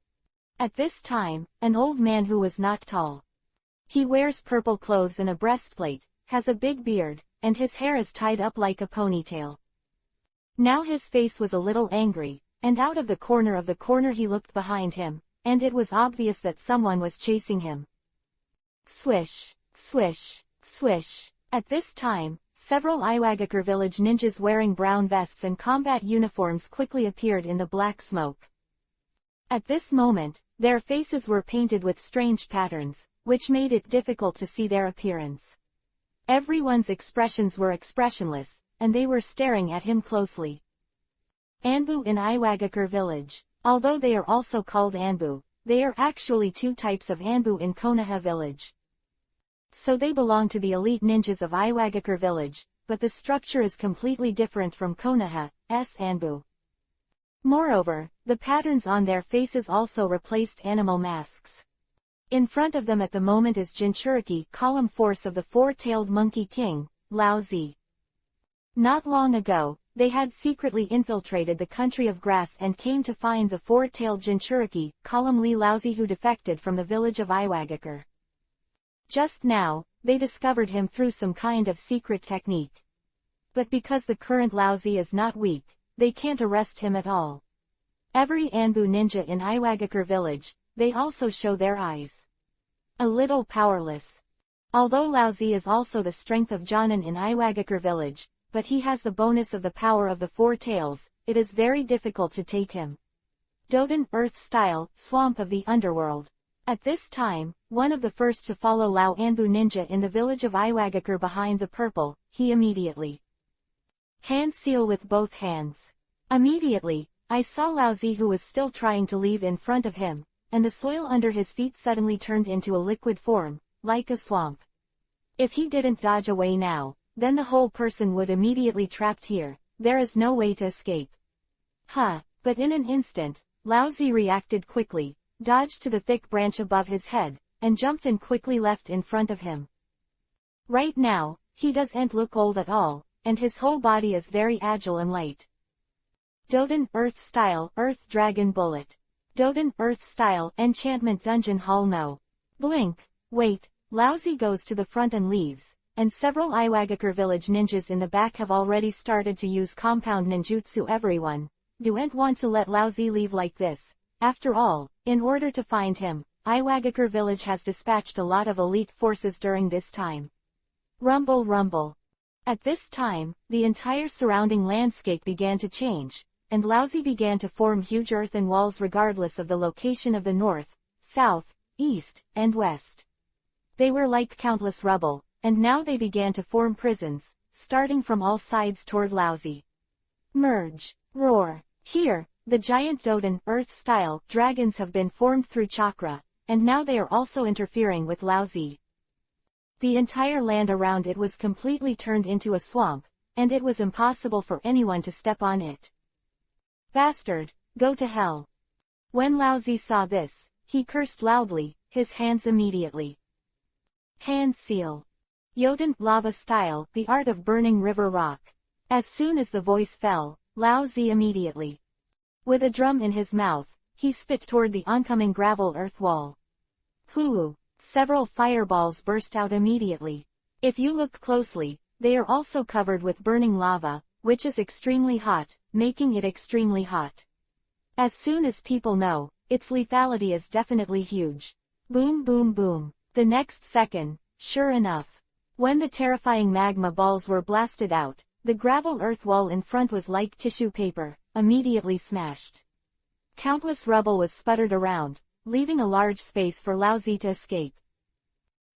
At this time, an old man who was not tall. He wears purple clothes and a breastplate, has a big beard, and his hair is tied up like a ponytail. Now his face was a little angry, and out of the corner he looked behind him, and it was obvious that someone was chasing him. Swish, swish, swish. At this time, several Iwagakure village ninjas wearing brown vests and combat uniforms quickly appeared in the black smoke. At this moment, their faces were painted with strange patterns, which made it difficult to see their appearance. Everyone's expressions were expressionless, and they were staring at him closely. Anbu in Iwagakure village. Although they are also called Anbu, they are actually two types of Anbu in Konoha village. So they belong to the elite ninjas of Iwagakure village, but the structure is completely different from Konoha's Anbu. Moreover, the patterns on their faces also replaced animal masks. In front of them at the moment is Jinchuriki column force of the four-tailed monkey king, Lao Zi. Not long ago, they had secretly infiltrated the country of grass and came to find the four-tailed Jinchuriki column Li Laozi who defected from the village of Iwagakure. Just now, they discovered him through some kind of secret technique. But because the current Laozi is not weak, they can't arrest him at all. Every Anbu ninja in Iwagakure village, they also show their eyes. A little powerless. Although Laozi is also the strength of Jonin in Iwagakure village, but he has the bonus of the power of the four tails, it is very difficult to take him. Doden Earth-style, swamp of the underworld. At this time, one of the first to follow Lao Anbu ninja in the village of Iwagakure behind the purple, he immediately hand seal with both hands. Immediately, I saw Laozi who was still trying to leave in front of him, and the soil under his feet suddenly turned into a liquid form, like a swamp. If he didn't dodge away now, then the whole person would immediately trapped here, there is no way to escape. But in an instant, Laozi reacted quickly, dodged to the thick branch above his head, and jumped and quickly left in front of him. Right now, he doesn't look old at all, and his whole body is very agile and light. Doden, Earth Style, Earth Dragon Bullet. Doden, Earth Style, Enchantment Dungeon Hall No. Blink. Wait, Lousy goes to the front and leaves, and several Iwagakure village ninjas in the back have already started to use compound ninjutsu. Everyone don't want to let Lousy leave like this. After all, in order to find him, Iwagakure village has dispatched a lot of elite forces during this time. Rumble rumble. At this time, the entire surrounding landscape began to change, and Lousy began to form huge earthen walls regardless of the location of the north, south, east, and west. They were like countless rubble, and now they began to form prisons, starting from all sides toward Lousy. Merge. Roar. Here, the giant Doden, Earth-style, dragons have been formed through chakra, and now they are also interfering with Lousy. The entire land around it was completely turned into a swamp, and it was impossible for anyone to step on it. Bastard, go to hell. When Lousy saw this, he cursed loudly, his hands immediately. Hand seal. Yoden, lava style, the art of burning river rock. As soon as the voice fell, Lousy immediately, with a drum in his mouth, he spit toward the oncoming gravel earth wall. Hoo! Several fireballs burst out immediately. If you look closely, they are also covered with burning lava, which is extremely hot, making it extremely hot. As soon as people know, its lethality is definitely huge. Boom boom boom. The next second, sure enough, when the terrifying magma balls were blasted out, the gravel earth wall in front was like tissue paper, immediately smashed. Countless rubble was sputtered around, leaving a large space for Lousy to escape.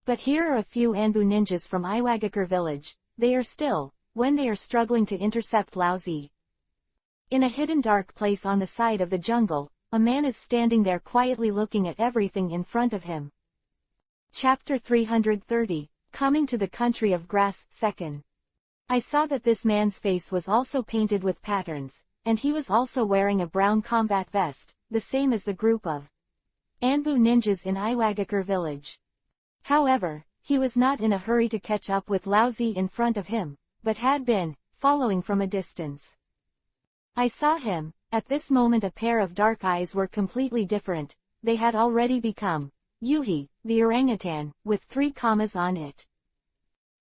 But here are a few Anbu ninjas from Iwagakure village. They are still, when they are struggling to intercept Lousy. In a hidden dark place on the side of the jungle, a man is standing there quietly looking at everything in front of him. Chapter 330, Coming to the Country of Grass, 2nd. I saw that this man's face was also painted with patterns, and he was also wearing a brown combat vest, the same as the group of Anbu ninjas in Iwagakure village. However, he was not in a hurry to catch up with Lousy in front of him, but had been following from a distance. I saw him. At this moment a pair of dark eyes were completely different. They had already become Yuhi, the orangutan, with 3 commas on it.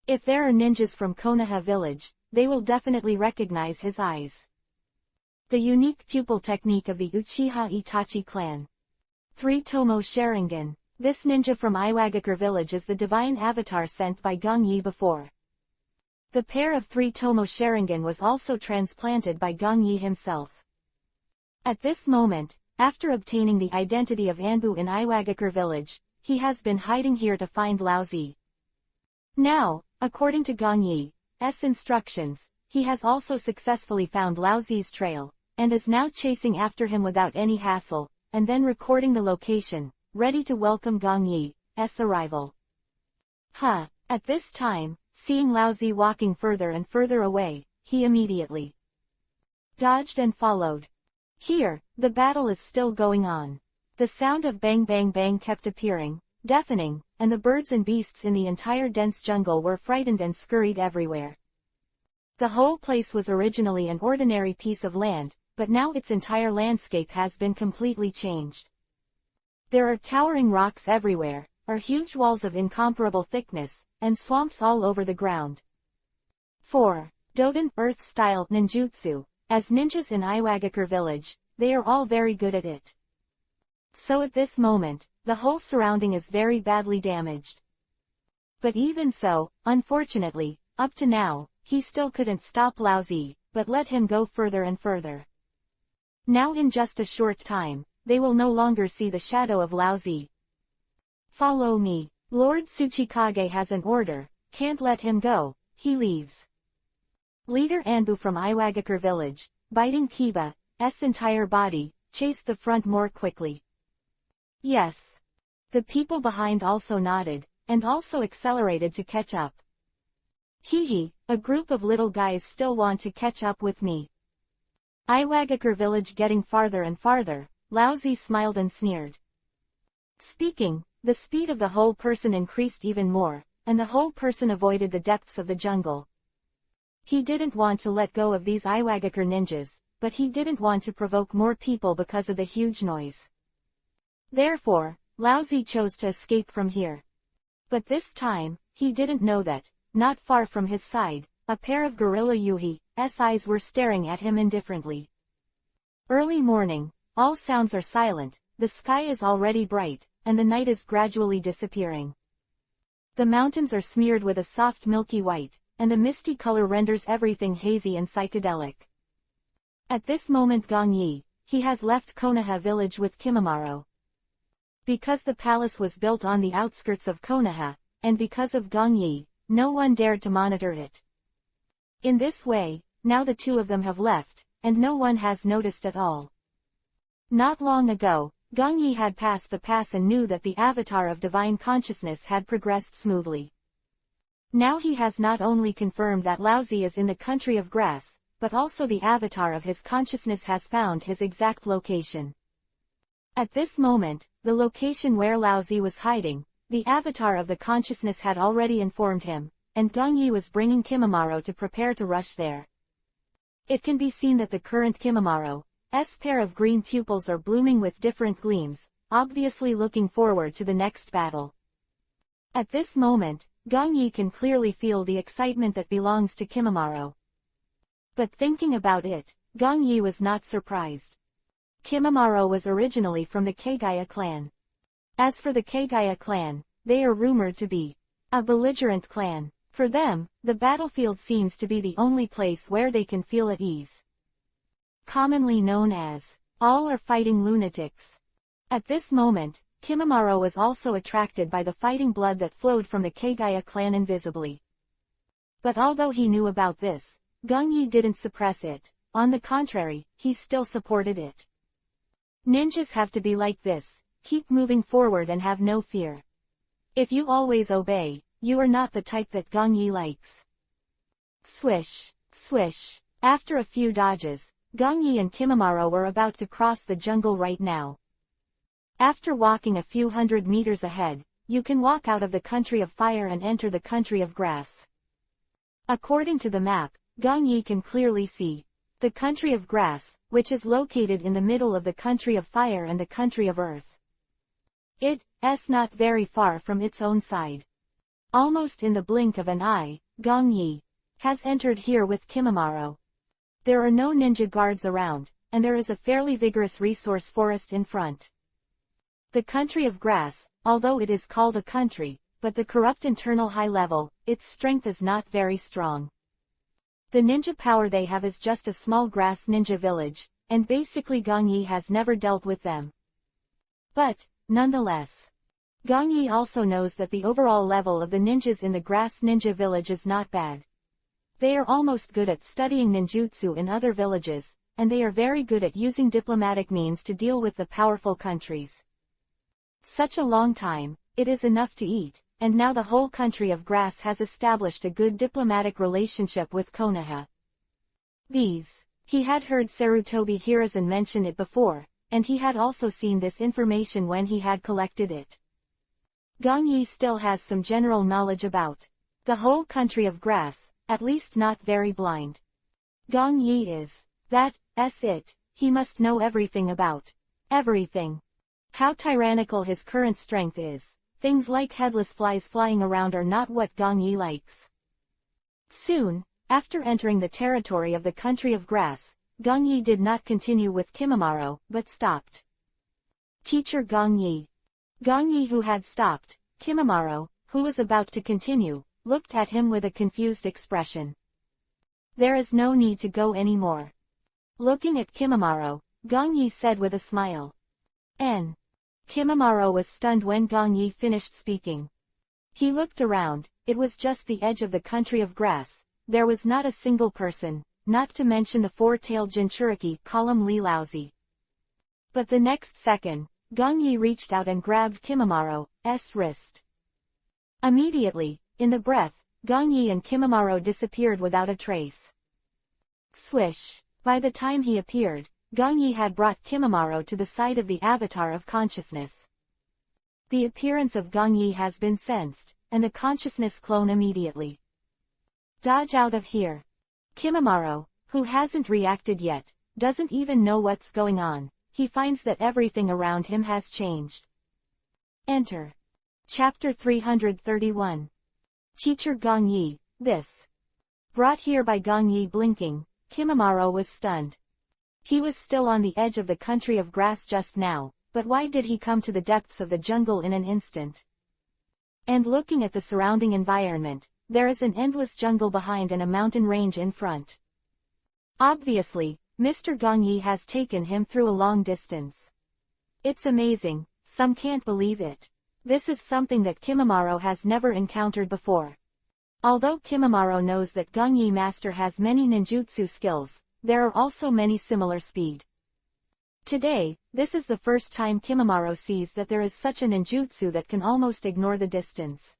If there are ninjas from Konoha village, they will definitely recognize his eyes. The unique pupil technique of the Uchiha Itachi clan. 3 Tomo Sharingan. This ninja from Iwagakure village is the divine avatar sent by Gongyi before. The pair of 3 Tomo Sharingan was also transplanted by Gongyi himself. At this moment, after obtaining the identity of Anbu in Iwagakure village, he has been hiding here to find Lousy. Now, according to Gongyi's instructions, he has also successfully found Lousy's trail, and is now chasing after him without any hassle, and then recording the location, ready to welcome Gongyi's arrival. At this time, seeing Lousy walking further and further away, he immediately dodged and followed. Here, the battle is still going on. The sound of bang bang bang kept appearing, deafening, and the birds and beasts in the entire dense jungle were frightened and scurried everywhere. The whole place was originally an ordinary piece of land, but now its entire landscape has been completely changed. There are towering rocks everywhere, are huge walls of incomparable thickness, and swamps all over the ground. 4. Doden, Earth-style, ninjutsu. As ninjas in Iwagakure village, they are all very good at it. So at this moment, the whole surrounding is very badly damaged. But even so, unfortunately, up to now, he still couldn't stop Lousy, but let him go further and further. Now in just a short time, they will no longer see the shadow of Lousy. Follow me. Lord Tsuchikage has an order, can't let him go, he leaves. Leader Anbu from Iwagakure village, biting Kiba's entire body, chased the front more quickly. Yes. The people behind also nodded, and also accelerated to catch up. Hee, a group of little guys still want to catch up with me. Iwagakure village getting farther and farther, Lousy smiled and sneered. Speaking, the speed of the whole person increased even more, and the whole person avoided the depths of the jungle. He didn't want to let go of these Iwagakure ninjas, but he didn't want to provoke more people because of the huge noise. Therefore, Laozi chose to escape from here. But this time, he didn't know that, not far from his side, a pair of gorilla Yuhi's eyes were staring at him indifferently. Early morning, all sounds are silent, the sky is already bright, and the night is gradually disappearing. The mountains are smeared with a soft milky white, and the misty color renders everything hazy and psychedelic. At this moment Gong Yi, he has left Konoha village with Kimimaro. Because the palace was built on the outskirts of Konoha, and because of Gong Yi, no one dared to monitor it. In this way, now the two of them have left, and no one has noticed at all. Not long ago, Gong Yi had passed the pass and knew that the avatar of divine consciousness had progressed smoothly. Now he has not only confirmed that Laozi is in the country of grass, but also the avatar of his consciousness has found his exact location. At this moment, the location where Laozi was hiding, the avatar of the consciousness had already informed him, and Gong Yi was bringing Kimimaro to prepare to rush there. It can be seen that the current Kimimaro's pair of green pupils are blooming with different gleams, obviously looking forward to the next battle. At this moment, Gong Yi can clearly feel the excitement that belongs to Kimimaro. But thinking about it, Gong Yi was not surprised. Kimimaro was originally from the Kagaya clan. As for the Kagaya clan, they are rumored to be a belligerent clan. For them, the battlefield seems to be the only place where they can feel at ease. Commonly known as, all are fighting lunatics. At this moment, Kimimaro was also attracted by the fighting blood that flowed from the Kagaya clan invisibly. But although he knew about this, Gong Yi didn't suppress it, on the contrary, he still supported it. Ninjas have to be like this, keep moving forward and have no fear. If you always obey, you are not the type that Gong Yi likes. Swish, swish. After a few dodges, Gong Yi and Kimimaro were about to cross the jungle right now. After walking a few hundred meters ahead, you can walk out of the country of fire and enter the country of grass. According to the map, Gong Yi can clearly see the country of grass, which is located in the middle of the country of fire and the country of earth. It's not very far from its own side. Almost in the blink of an eye, Gong Yi has entered here with Kimimaro. There are no ninja guards around, and there is a fairly vigorous resource forest in front. The country of grass, although it is called a country, but the corrupt internal high level, its strength is not very strong. The ninja power they have is just a small grass ninja village, and basically Gong Yi has never dealt with them. But, nonetheless, Gong Yi also knows that the overall level of the ninjas in the grass ninja village is not bad. They are almost good at studying ninjutsu in other villages, and they are very good at using diplomatic means to deal with the powerful countries. Such a long time, it is enough to eat, and now the whole country of grass has established a good diplomatic relationship with Konoha. He had heard Sarutobi Hiruzen mention it before, and he had also seen this information when he had collected it. Gong Yi still has some general knowledge about the whole country of grass, at least not very blind. Gong Yi is that's it, he must know everything about everything. How tyrannical his current strength is. Things like headless flies flying around are not what Gong Yi likes. Soon, after entering the territory of the country of grass, Gong Yi did not continue with Kimimaro, but stopped. Teacher Gong Yi. Gong Yi, who had stopped, Kimimaro, who was about to continue, looked at him with a confused expression. There is no need to go anymore. Looking at Kimimaro, Gong Yi said with a smile. Kimimaro was stunned when Gong Yi finished speaking. He looked around, it was just the edge of the country of grass, there was not a single person, not to mention the four-tailed Jinchuriki column Li Laozi. But the next second, Gong Yi reached out and grabbed Kimimaro's wrist. Immediately, in the breath, Gong Yi and Kimimaro disappeared without a trace. Swish. By the time he appeared, Gong Yi had brought Kimimaro to the side of the avatar of consciousness. The appearance of Gong Yi has been sensed, and the consciousness clone immediately. Dodge out of here. Kimimaro, who hasn't reacted yet, doesn't even know what's going on. He finds that everything around him has changed. Enter. Chapter 331. Teacher Gong Yi, this. Brought here by Gong Yi blinking, Kimimaro was stunned. He was still on the edge of the country of grass just now, but why did he come to the depths of the jungle in an instant? And looking at the surrounding environment, there is an endless jungle behind and a mountain range in front. Obviously, Mr. Gong Yi has taken him through a long distance. It's amazing, some can't believe it. This is something that Kimimaro has never encountered before. Although Kimimaro knows that Gong Yi Master has many ninjutsu skills, there are also many similar speed. Today, this is the first time Kimimaro sees that there is such a ninjutsu that can almost ignore the distance.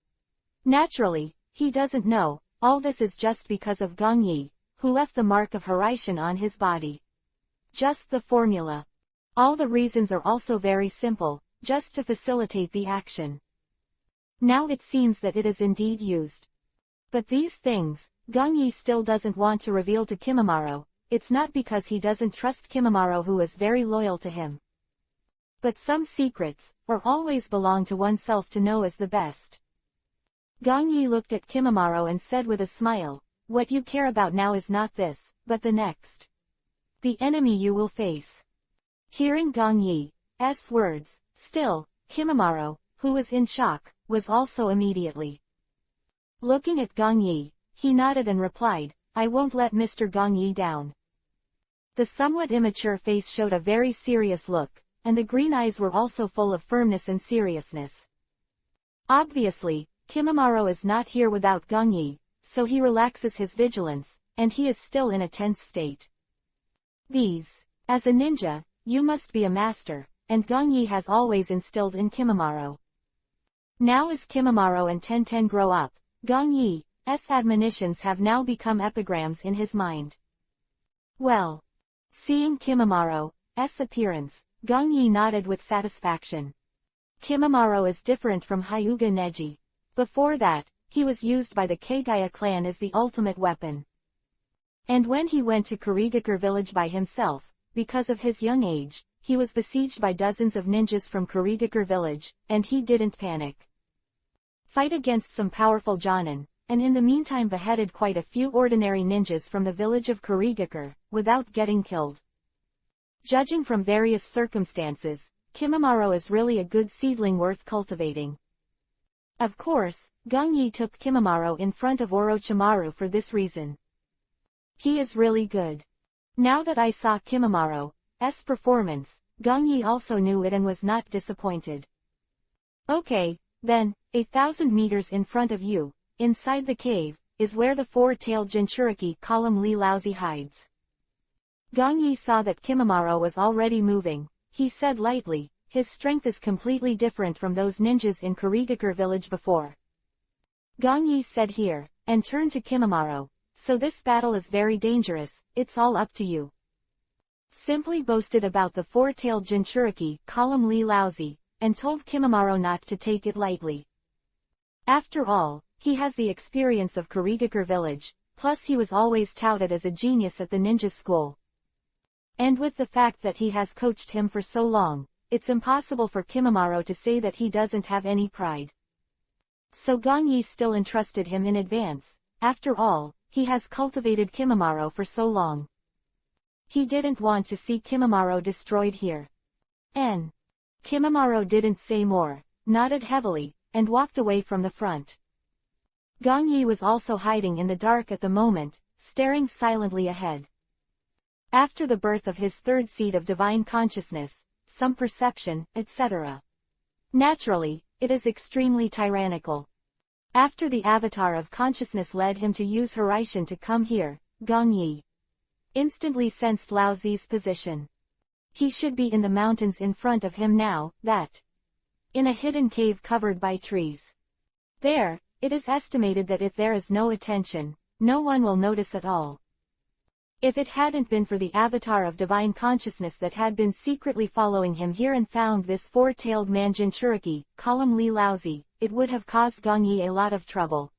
Naturally, he doesn't know, all this is just because of Gong Yi, who left the mark of Hiraishin on his body. Just the formula. All the reasons are also very simple, just to facilitate the action. Now it seems that it is indeed used. But these things, Gong Yi still doesn't want to reveal to Kimimaro. It's not because he doesn't trust Kimimaro, who is very loyal to him. But some secrets, or always belong to oneself to know is the best. Gong Yi looked at Kimimaro and said with a smile, what you care about now is not this, but the next. The enemy you will face. Hearing Gong Yi's words, still, Kimimaro, who was in shock, was also immediately looking at Gong Yi. He nodded and replied, I won't let Mr. Gong Yi down. The somewhat immature face showed a very serious look, and the green eyes were also full of firmness and seriousness. Obviously, Kimimaro is not here without Gong Yi, so he relaxes his vigilance, and he is still in a tense state. As a ninja, you must be a master, and Gong Yi has always instilled in Kimimaro. Now as Kimimaro and Tenten grow up, Gong Yi's admonitions have now become epigrams in his mind. Well. Seeing Kimimaro's appearance, Gong Yi nodded with satisfaction. Kimimaro is different from Hyuga Neji. Before that, he was used by the Kagaya clan as the ultimate weapon. And when he went to Kurigakure village by himself, because of his young age, he was besieged by dozens of ninjas from Kurigakure village, and he didn't panic. Fight against some powerful jonin, and in the meantime beheaded quite a few ordinary ninjas from the village of Kurigakure, without getting killed. Judging from various circumstances, Kimimaro is really a good seedling worth cultivating. Of course, Gong Yi took Kimimaro in front of Orochimaru for this reason. He is really good. Now that I saw Kimimaro's performance, Gong Yi also knew it and was not disappointed. Okay, then, 1,000 meters in front of you, inside the cave, is where the four-tailed Jinchuriki column Li Laozi hides. Gong Yi saw that Kimimaro was already moving. He said lightly, his strength is completely different from those ninjas in Kurigakure village before. Gong Yi said here, and turned to Kimimaro, so this battle is very dangerous, it's all up to you. Simply boasted about the four-tailed Jinchuriki column Li Laozi, and told Kimimaro not to take it lightly. After all, he has the experience of Kurigakure village, plus he was always touted as a genius at the ninja school. And with the fact that he has coached him for so long, it's impossible for Kimimaro to say that he doesn't have any pride. So Gong Yi still entrusted him in advance. After all, he has cultivated Kimimaro for so long. He didn't want to see Kimimaro destroyed here. Kimimaro didn't say more, nodded heavily, and walked away from the front. Gong Yi was also hiding in the dark at the moment, staring silently ahead. After the birth of his third seed of divine consciousness, some perception, etc. Naturally, it is extremely tyrannical. After the avatar of consciousness led him to use Hiraishin to come here, Gong Yi instantly sensed Laozi's position. He should be in the mountains in front of him now, in a hidden cave covered by trees. There, it is estimated that if there is no attention, no one will notice at all. If it hadn't been for the avatar of divine consciousness that had been secretly following him here and found this four-tailed man Jinchuriki, column Li Laozi, it would have caused Gong Yi a lot of trouble.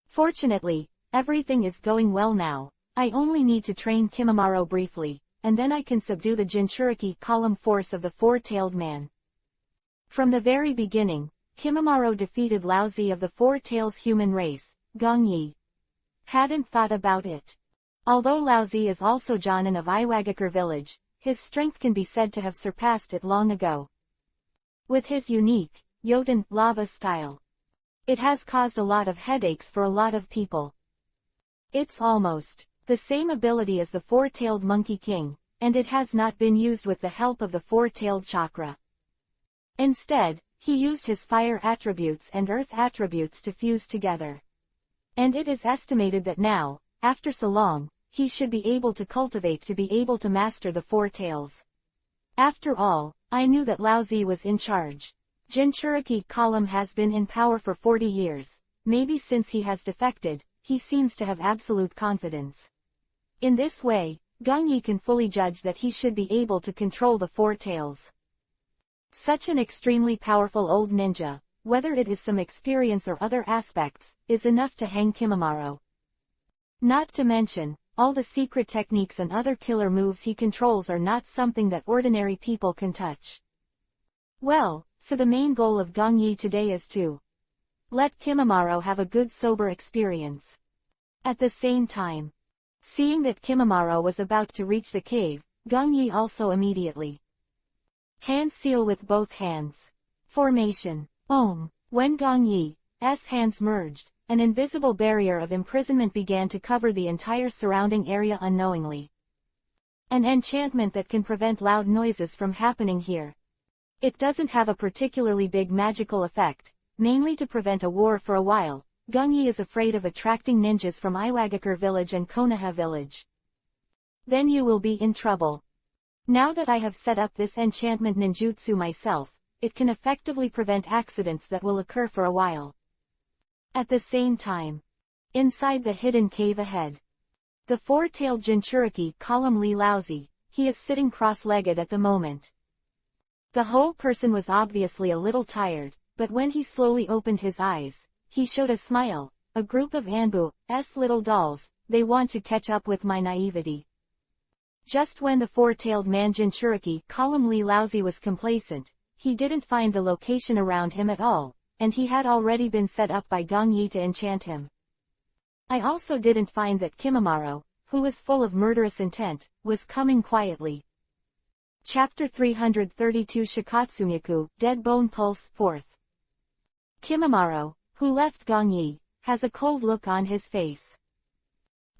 Fortunately, everything is going well now. I only need to train Kimimaro briefly, and then I can subdue the Jinchuriki column force of the four-tailed man. From the very beginning, Kimimaro defeated Laozi of the four-tails human race, Gongyi. Hadn't thought about it. Although Laozi is also Jonin of Iwagakure village, his strength can be said to have surpassed it long ago. With his unique, Yoden, lava style, it has caused a lot of headaches for a lot of people. It's almost the same ability as the four-tailed Monkey King, and it has not been used with the help of the four-tailed chakra. Instead, he used his fire attributes and earth attributes to fuse together. And it is estimated that now, after so long, he should be able to cultivate to be able to master the four tails. After all, I knew that Laozi was in charge. Jinchuriki column has been in power for 40 years, maybe since he has defected, he seems to have absolute confidence. In this way, Gongyi can fully judge that he should be able to control the four tails. Such an extremely powerful old ninja, whether it is some experience or other aspects, is enough to hang Kimimaro. Not to mention, all the secret techniques and other killer moves he controls are not something that ordinary people can touch. Well, so the main goal of Gongyi today is to let Kimimaro have a good sober experience. At the same time, seeing that Kimimaro was about to reach the cave, Gongyi also immediately hand seal with both hands. Formation. Om. When Gongyi's hands merged, an invisible barrier of imprisonment began to cover the entire surrounding area unknowingly. An enchantment that can prevent loud noises from happening here. It doesn't have a particularly big magical effect, mainly to prevent a war for a while. Gongyi is afraid of attracting ninjas from Iwagakure village and Konoha village. Then you will be in trouble. Now that I have set up this enchantment ninjutsu myself, it can effectively prevent accidents that will occur for a while. At the same time, inside the hidden cave ahead, the four-tailed Jinchuriki column Li Laozi, he is sitting cross-legged at the moment. The whole person was obviously a little tired, but when he slowly opened his eyes, he showed a smile. A group of Anbu's little dolls, they want to catch up with my naivety. Just when the four-tailed man Jinchuriki column Li Laozi was complacent, he didn't find the location around him at all, and he had already been set up by Gongyi to enchant him. I also didn't find that Kimimaro, who was full of murderous intent, was coming quietly. Chapter 332 Shikatsumyaku, Dead Bone Pulse 4th. Kimimaro, who left Gongyi, has a cold look on his face.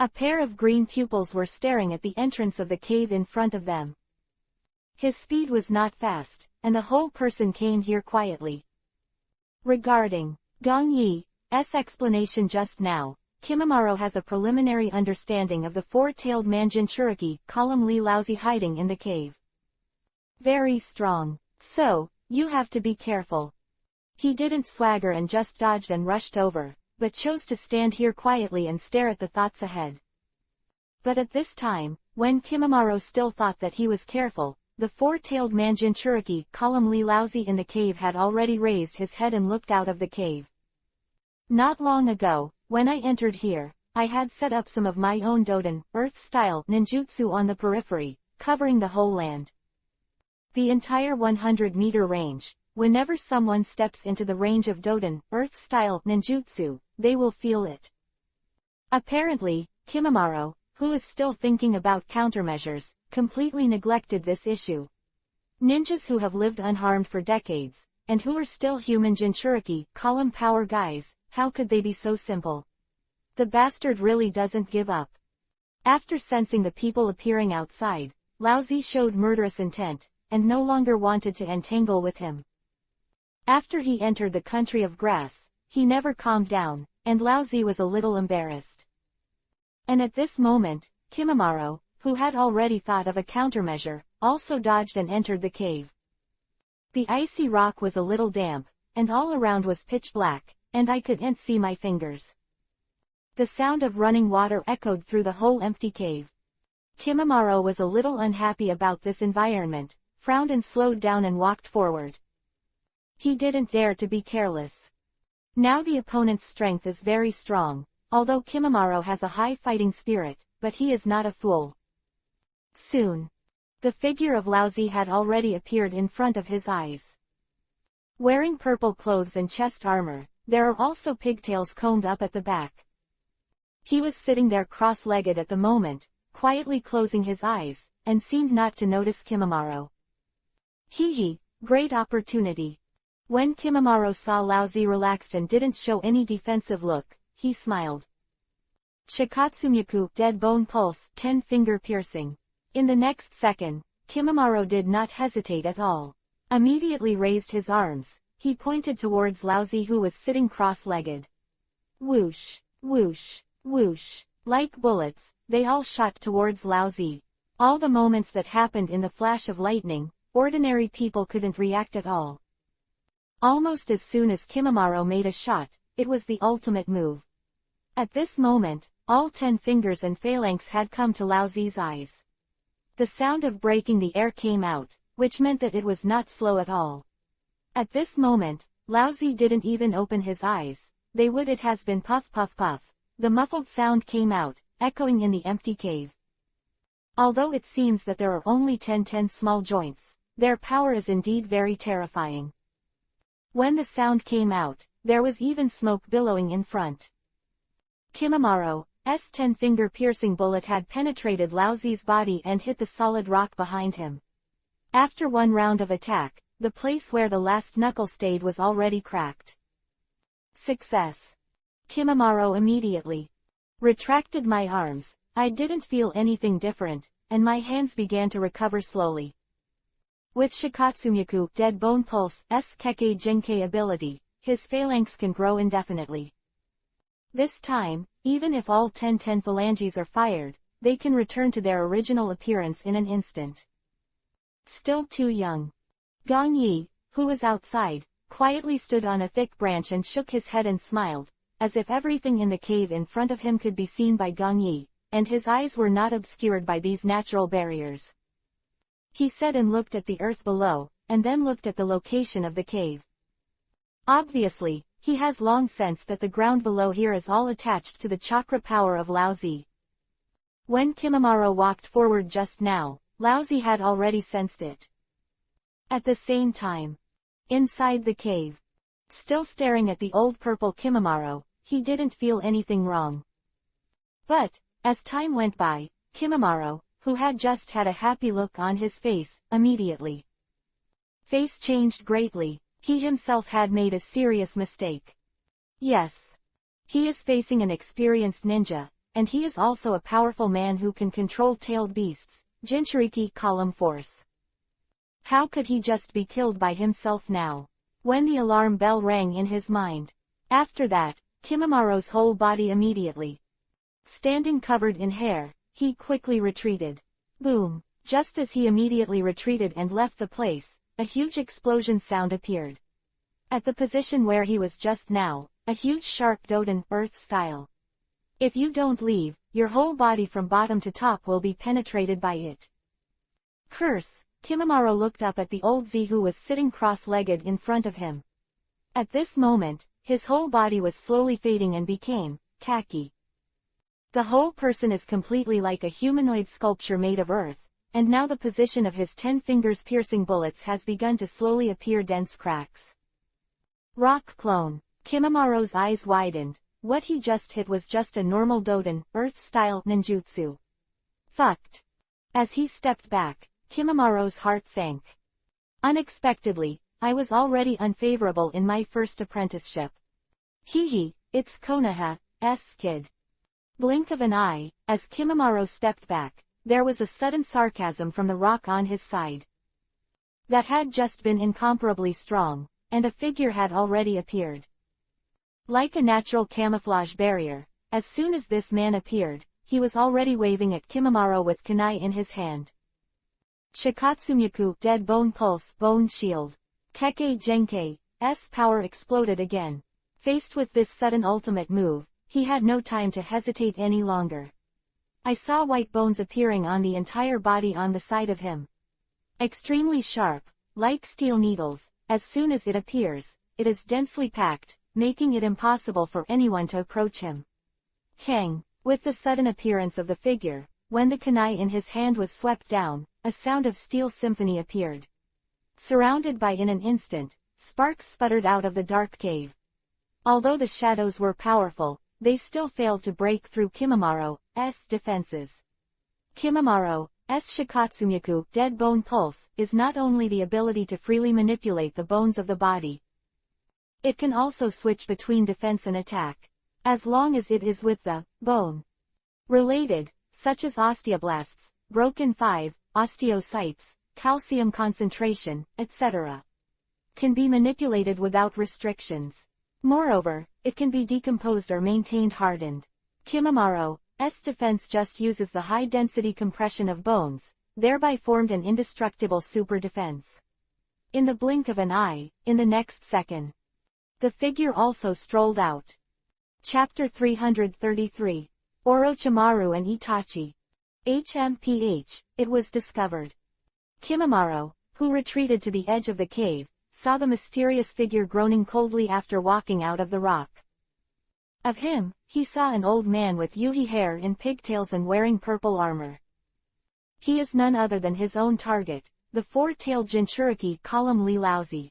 A pair of green pupils were staring at the entrance of the cave in front of them. His speed was not fast, and the whole person came here quietly. Regarding Gongyi's explanation just now, Kimimaro has a preliminary understanding of the four-tailed man Jinchuriki column Li Laozi hiding in the cave. Very strong. So, you have to be careful. He didn't swagger and just dodged and rushed over, but chose to stand here quietly and stare at the thoughts ahead. But at this time, when Kimimaro still thought that he was careful, the four-tailed man Jinchuriki column Li Laozi in the cave had already raised his head and looked out of the cave. Not long ago, when I entered here, I had set up some of my own Doden, Earth-style ninjutsu on the periphery, covering the whole land. The entire 100-meter range. Whenever someone steps into the range of Doden, Earth-style ninjutsu, they will feel it. Apparently, Kimimaro, who is still thinking about countermeasures, completely neglected this issue. Ninjas who have lived unharmed for decades, and who are still human Jinchuriki column power guys, how could they be so simple? The bastard really doesn't give up. After sensing the people appearing outside, Laozi showed murderous intent, and no longer wanted to entangle with him. After he entered the country of grass, he never calmed down, and Laozi was a little embarrassed. And at this moment, Kimimaro, who had already thought of a countermeasure, also dodged and entered the cave. The icy rock was a little damp, and all around was pitch black, and I couldn't see my fingers. The sound of running water echoed through the whole empty cave. Kimimaro was a little unhappy about this environment, frowned and slowed down and walked forward. He didn't dare to be careless. Now the opponent's strength is very strong, although Kimimaro has a high fighting spirit, but he is not a fool. Soon, the figure of Laozi had already appeared in front of his eyes. Wearing purple clothes and chest armor, there are also pigtails combed up at the back. He was sitting there cross-legged at the moment, quietly closing his eyes, and seemed not to notice Kimimaro. Hee, great opportunity. When Kimimaro saw Laozi relaxed and didn't show any defensive look, he smiled. Shikatsumyaku, dead bone pulse, 10-finger piercing. In the next second, Kimimaro did not hesitate at all. Immediately raised his arms, he pointed towards Laozi who was sitting cross-legged. Whoosh, whoosh, whoosh. Like bullets, they all shot towards Laozi. All the moments that happened in the flash of lightning, ordinary people couldn't react at all. Almost as soon as Kimimaro made a shot, it was the ultimate move. At this moment, all 10 fingers and phalanx had come to Laozi's eyes. The sound of breaking the air came out, which meant that it was not slow at all. At this moment, Laozi didn't even open his eyes, they would it has been puff puff puff. The muffled sound came out, echoing in the empty cave. Although it seems that there are only 10 small joints, their power is indeed very terrifying. When the sound came out, there was even smoke billowing in front. Kimimaro's 10-finger piercing bullet had penetrated Laozi's body and hit the solid rock behind him. After one round of attack, the place where the last knuckle stayed was already cracked. Success. Kimimaro immediately retracted my arms. I didn't feel anything different, and my hands began to recover slowly. With Shikatsumyaku, dead bone pulse, Kekkei Genkei ability, his phalanx can grow indefinitely. This time, even if all 10 phalanges are fired, they can return to their original appearance in an instant. Still too young. Gong Yi, who was outside, quietly stood on a thick branch and shook his head and smiled, as if everything in the cave in front of him could be seen by Gong Yi, and his eyes were not obscured by these natural barriers. He said and looked at the earth below, and then looked at the location of the cave. Obviously, he has long sensed that the ground below here is all attached to the chakra power of Laozi. When Kimimaro walked forward just now, Laozi had already sensed it. At the same time, inside the cave, still staring at the old purple Kimimaro, he didn't feel anything wrong. But, as time went by, Kimimaro, who had just had a happy look on his face, immediately face changed greatly. He himself had made a serious mistake. Yes. He is facing an experienced ninja, and he is also a powerful man who can control tailed beasts, Jinchuriki column force. How could he just be killed by himself now? When the alarm bell rang in his mind. After that, Kimimaro's whole body immediately standing covered in hair, he quickly retreated. Boom! Just as he immediately retreated and left the place, a huge explosion sound appeared. At the position where he was just now, a huge sharp Doden, earth style. If you don't leave, your whole body from bottom to top will be penetrated by it. Curse! Kimimaro looked up at the old Z who was sitting cross-legged in front of him. At this moment, his whole body was slowly fading and became khaki. The whole person is completely like a humanoid sculpture made of earth, and now the position of his 10 fingers piercing bullets has begun to slowly appear dense cracks. Rock clone. Kimimaro's eyes widened. What he just hit was just a normal Doden, earth-style ninjutsu. Fucked. As he stepped back, Kimimaro's heart sank. Unexpectedly, I was already unfavorable in my first apprenticeship. Hee, it's Konoha's kid. Blink of an eye, as Kimimaro stepped back, there was a sudden sarcasm from the rock on his side. That had just been incomparably strong, and a figure had already appeared. Like a natural camouflage barrier, as soon as this man appeared, he was already waving at Kimimaro with kunai in his hand. Shikatsumyaku, dead bone pulse, bone shield. Kekkei Genkei's power exploded again. Faced with this sudden ultimate move, he had no time to hesitate any longer. I saw white bones appearing on the entire body on the side of him. Extremely sharp, like steel needles. As soon as it appears, it is densely packed, making it impossible for anyone to approach him. Kang. With the sudden appearance of the figure, when the kunai in his hand was swept down, a sound of steel symphony appeared. Surrounded by in an instant, sparks sputtered out of the dark cave. Although the shadows were powerful, they still failed to break through Kimamaro's defenses. Kimamaro's Shikatsumyaku, dead bone pulse, is not only the ability to freely manipulate the bones of the body. It can also switch between defense and attack, as long as it is with the bone. Related, such as osteoblasts, broken 5, osteocytes, calcium concentration, etc. can be manipulated without restrictions. Moreover, it can be decomposed or maintained hardened. Kimamaro's defense just uses the high-density compression of bones, thereby formed an indestructible super defense. In the blink of an eye, in the next second, the figure also strolled out. Chapter 333. Orochimaru and Itachi. HMPH, it was discovered. Kimamaro, who retreated to the edge of the cave, saw the mysterious figure groaning coldly after walking out of the rock. Of him, he saw an old man with yuhi hair in pigtails and wearing purple armor. He is none other than his own target, the four-tailed Jinchuriki column Li Laozi.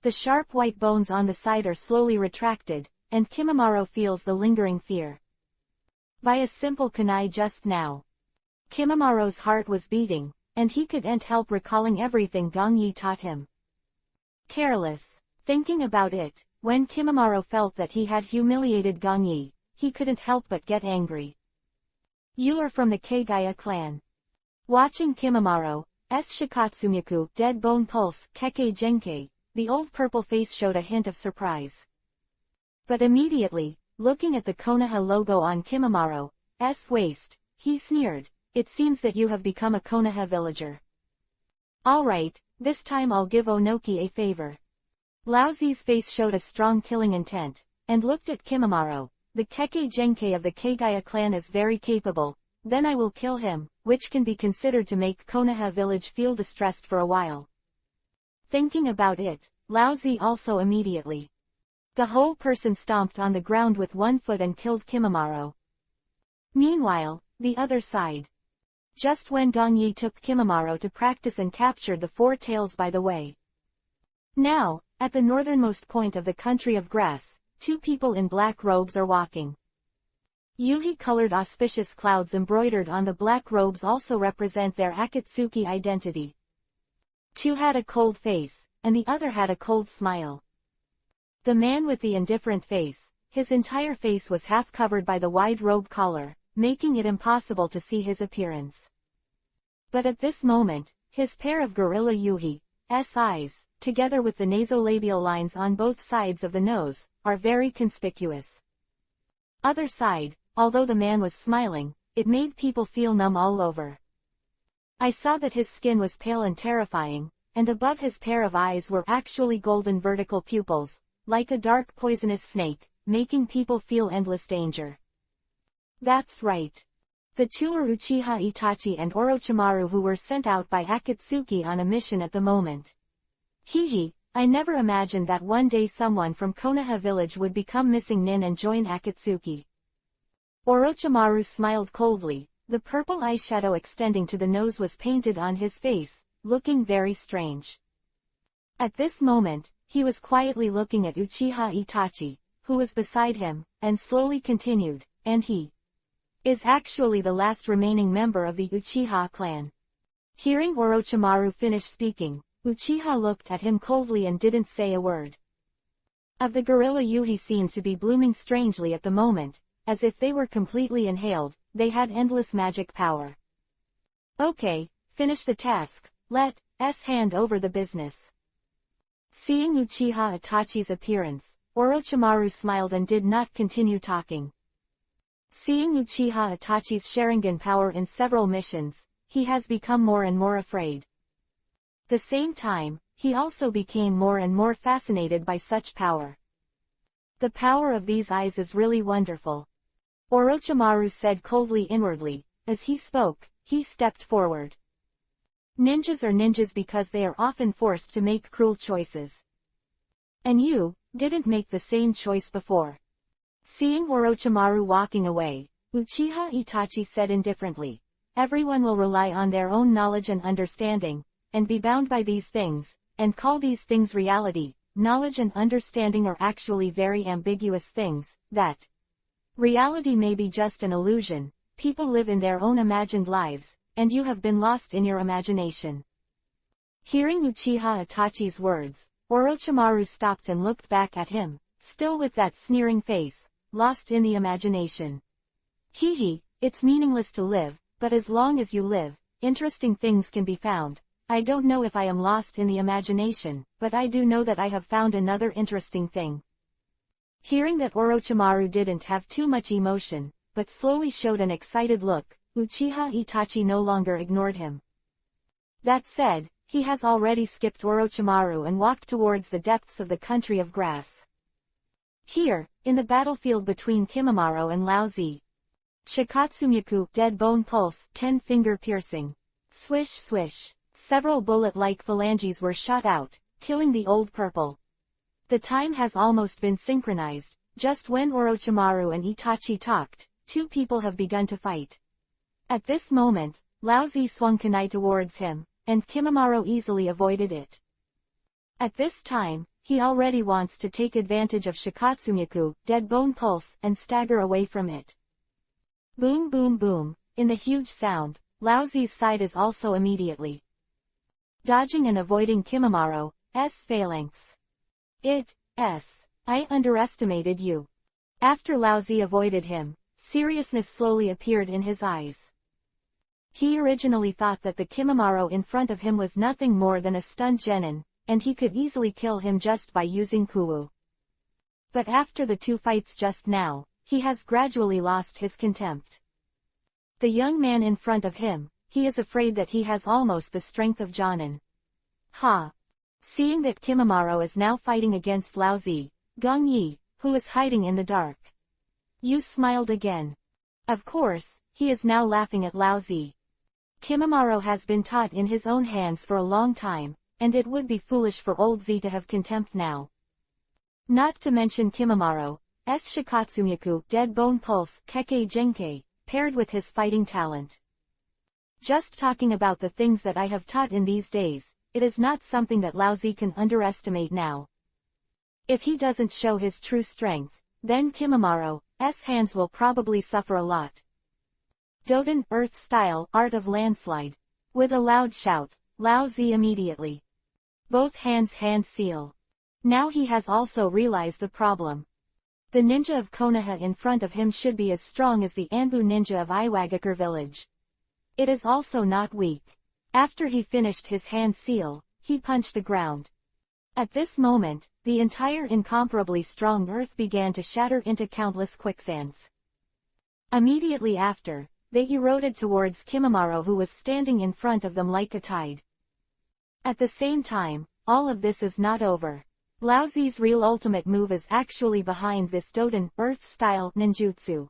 The sharp white bones on the side are slowly retracted, and Kimamaro feels the lingering fear. By a simple kunai just now. Kimamaro's heart was beating, and he couldn't help recalling everything Gong Yi taught him. Careless, thinking about it, when Kimamaro felt that he had humiliated Gong Yi, he couldn't help but get angry. You are from the Kagaya clan. Watching Kimamaro's Shikatsumyaku, dead bone pulse, Keke Genkei, the old purple face showed a hint of surprise. But immediately, looking at the Konoha logo on Kimamaro's waist, he sneered, "It seems that you have become a Konoha villager. Alright, this time I'll give Onoki a favor." Laozi's face showed a strong killing intent, and looked at Kimamaro. "The Keke Genkei of the Kagaya clan is very capable, then I will kill him," which can be considered to make Konoha village feel distressed for a while. Thinking about it, Laozi also immediately. The whole person stomped on the ground with one foot and killed Kimamaro. Meanwhile, the other side. Just when Gong Yi took Kimamaro to practice and captured the four tails by the way. Now, at the northernmost point of the country of grass, two people in black robes are walking. Yuhi-colored auspicious clouds embroidered on the black robes also represent their Akatsuki identity. Two had a cold face, and the other had a cold smile. The man with the indifferent face, his entire face was half covered by the wide robe collar, making it impossible to see his appearance. But at this moment, his pair of gorilla Yuhi's eyes, together with the nasolabial lines on both sides of the nose, are very conspicuous. Other side, although the man was smiling, it made people feel numb all over. I saw that his skin was pale and terrifying, and above his pair of eyes were actually golden vertical pupils, like a dark poisonous snake, making people feel endless danger. That's right. The two are Uchiha Itachi and Orochimaru, who were sent out by Akatsuki on a mission at the moment. Hehe, I never imagined that one day someone from Konoha village would become missing nin and join Akatsuki. Orochimaru smiled coldly, the purple eyeshadow extending to the nose was painted on his face, looking very strange. At this moment, he was quietly looking at Uchiha Itachi, who was beside him, and slowly continued, "And he is actually the last remaining member of the Uchiha clan." Hearing Orochimaru finish speaking, Uchiha looked at him coldly and didn't say a word. Of the gorilla Yuhi seemed to be blooming strangely at the moment, as if they were completely inhaled, they had endless magic power. Okay, finish the task, let's hand over the business. Seeing Uchiha Itachi's appearance, Orochimaru smiled and did not continue talking. Seeing Uchiha Itachi's Sharingan power in several missions, he has become more and more afraid. The same time, he also became more and more fascinated by such power. The power of these eyes is really wonderful. Orochimaru said coldly inwardly. As he spoke, he stepped forward. Ninjas are ninjas because they are often forced to make cruel choices. And you didn't make the same choice before. Seeing Orochimaru walking away, Uchiha Itachi said indifferently, everyone will rely on their own knowledge and understanding, and be bound by these things, and call these things reality. Knowledge and understanding are actually very ambiguous things, that reality may be just an illusion. People live in their own imagined lives, and you have been lost in your imagination. Hearing Uchiha Itachi's words, Orochimaru stopped and looked back at him, still with that sneering face, lost in the imagination. Hee, it's meaningless to live, but as long as you live, interesting things can be found. I don't know if I am lost in the imagination, but I do know that I have found another interesting thing. Hearing that Orochimaru didn't have too much emotion, but slowly showed an excited look, Uchiha Itachi no longer ignored him. That said, he has already skipped Orochimaru and walked towards the depths of the country of grass. Here, in the battlefield between Kimimaro and Laozi. Shikatsumyaku, dead bone pulse, 10-finger piercing. Swish swish. Several bullet-like phalanges were shot out, killing the old purple. The time has almost been synchronized. Just when Orochimaru and Itachi talked, two people have begun to fight. At this moment, Laozi swung kunai towards him, and Kimimaro easily avoided it. At this time, he already wants to take advantage of Shikatsumyaku, dead bone pulse, and stagger away from it. Boom boom boom, in the huge sound, Laozi's side is also immediately dodging and avoiding Kimimaro's phalanx. I underestimated you. After Laozi avoided him, seriousness slowly appeared in his eyes. He originally thought that the Kimimaro in front of him was nothing more than a stunned genin, and he could easily kill him just by using Kuwu. But after the two fights just now, he has gradually lost his contempt. The young man in front of him, he is afraid that he has almost the strength of Jonin. Ha! Seeing that Kimimaro is now fighting against Laozi, Gong Yi, who is hiding in the dark. Yu smiled again. Of course, he is now laughing at Laozi. Kimimaro has been taught in his own hands for a long time, and it would be foolish for old Z to have contempt now. Not to mention Kimimaro's Shikatsumyaku, dead bone pulse, Kekkei Genkei, paired with his fighting talent. Just talking about the things that I have taught in these days, it is not something that Laozi can underestimate now. If he doesn't show his true strength, then Kimimaro's hands will probably suffer a lot. Doden, Earth Style, Art of Landslide. With a loud shout, Laozi immediately. Both hands hand seal. Now he has also realized the problem. The ninja of Konoha in front of him should be as strong as the Anbu ninja of Iwagakure village. It is also not weak. After he finished his hand seal, he punched the ground. At this moment, the entire incomparably strong earth began to shatter into countless quicksands. Immediately after, they eroded towards Kimimaro, who was standing in front of them like a tide. At the same time, all of this is not over. Laozi's real ultimate move is actually behind this Doden, Earth-style, ninjutsu.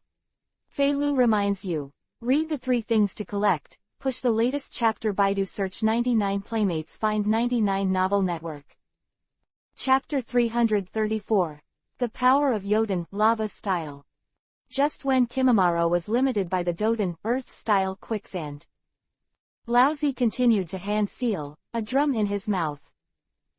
Fei Lu reminds you. Read the 3 things to collect, push the latest chapter Baidu search 99 Playmates find 99 Novel Network. Chapter 334. The Power of Yoden, Lava Style. Just when Kimimaro was limited by the Doden, Earth-style quicksand, Laozi continued to hand seal, a drum in his mouth.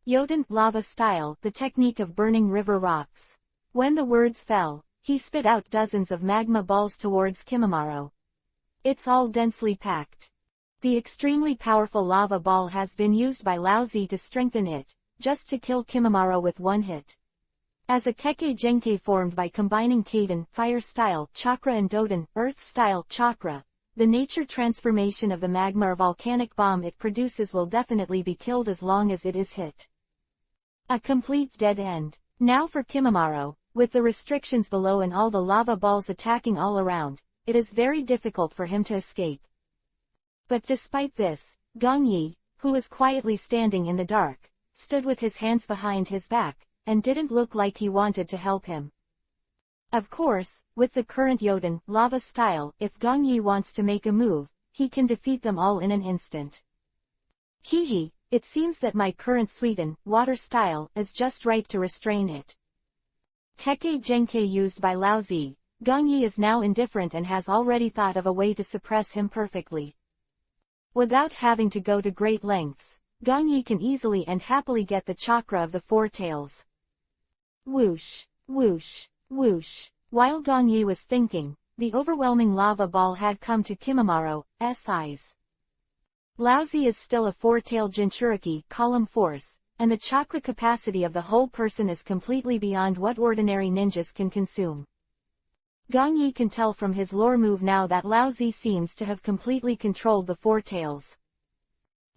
Yoden, Lava Style, the technique of burning river rocks. When the words fell, he spit out dozens of magma balls towards Kimimaro. It's all densely packed. The extremely powerful lava ball has been used by Laozi to strengthen it, just to kill Kimimaro with one hit. As a Kekkei Genkei formed by combining Kaden, Fire Style, Chakra and Doden, Earth Style, Chakra, the nature transformation of the magma or volcanic bomb it produces will definitely be killed as long as it is hit. A complete dead end. Now for Kimimaro, with the restrictions below and all the lava balls attacking all around, it is very difficult for him to escape. But despite this, Gong Yi, who was quietly standing in the dark, stood with his hands behind his back, and didn't look like he wanted to help him. Of course, with the current Yoden, Lava Style, if Gong Yi wants to make a move, he can defeat them all in an instant. Hee, it seems that my current Suiten, Water Style, is just right to restrain it. Kekkei Genkei used by Laozi, Gong Yi is now indifferent and has already thought of a way to suppress him perfectly. Without having to go to great lengths, Gong Yi can easily and happily get the chakra of the four tails. Whoosh, whoosh, whoosh. While Gong Yi was thinking, the overwhelming lava ball had come to Kimamaro's eyes. Laozi is still a four-tailed Jinchuriki column force, and the chakra capacity of the whole person is completely beyond what ordinary ninjas can consume. Gong Yi can tell from his lore move now that Laozi seems to have completely controlled the four tails.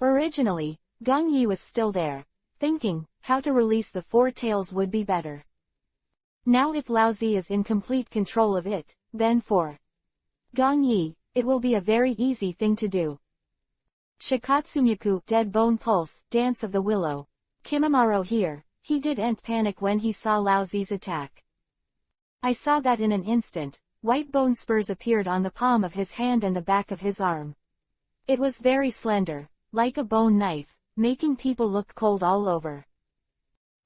Originally, Gong Yi was still there, thinking, how to release the four tails would be better. Now if Laozi is in complete control of it, then for Gong Yi, it will be a very easy thing to do. Shikatsumyaku, Dead Bone Pulse, Dance of the Willow. Kimamaro here, he didn't panic when he saw Laozi's attack. I saw that in an instant, white bone spurs appeared on the palm of his hand and the back of his arm. It was very slender, like a bone knife, making people look cold all over.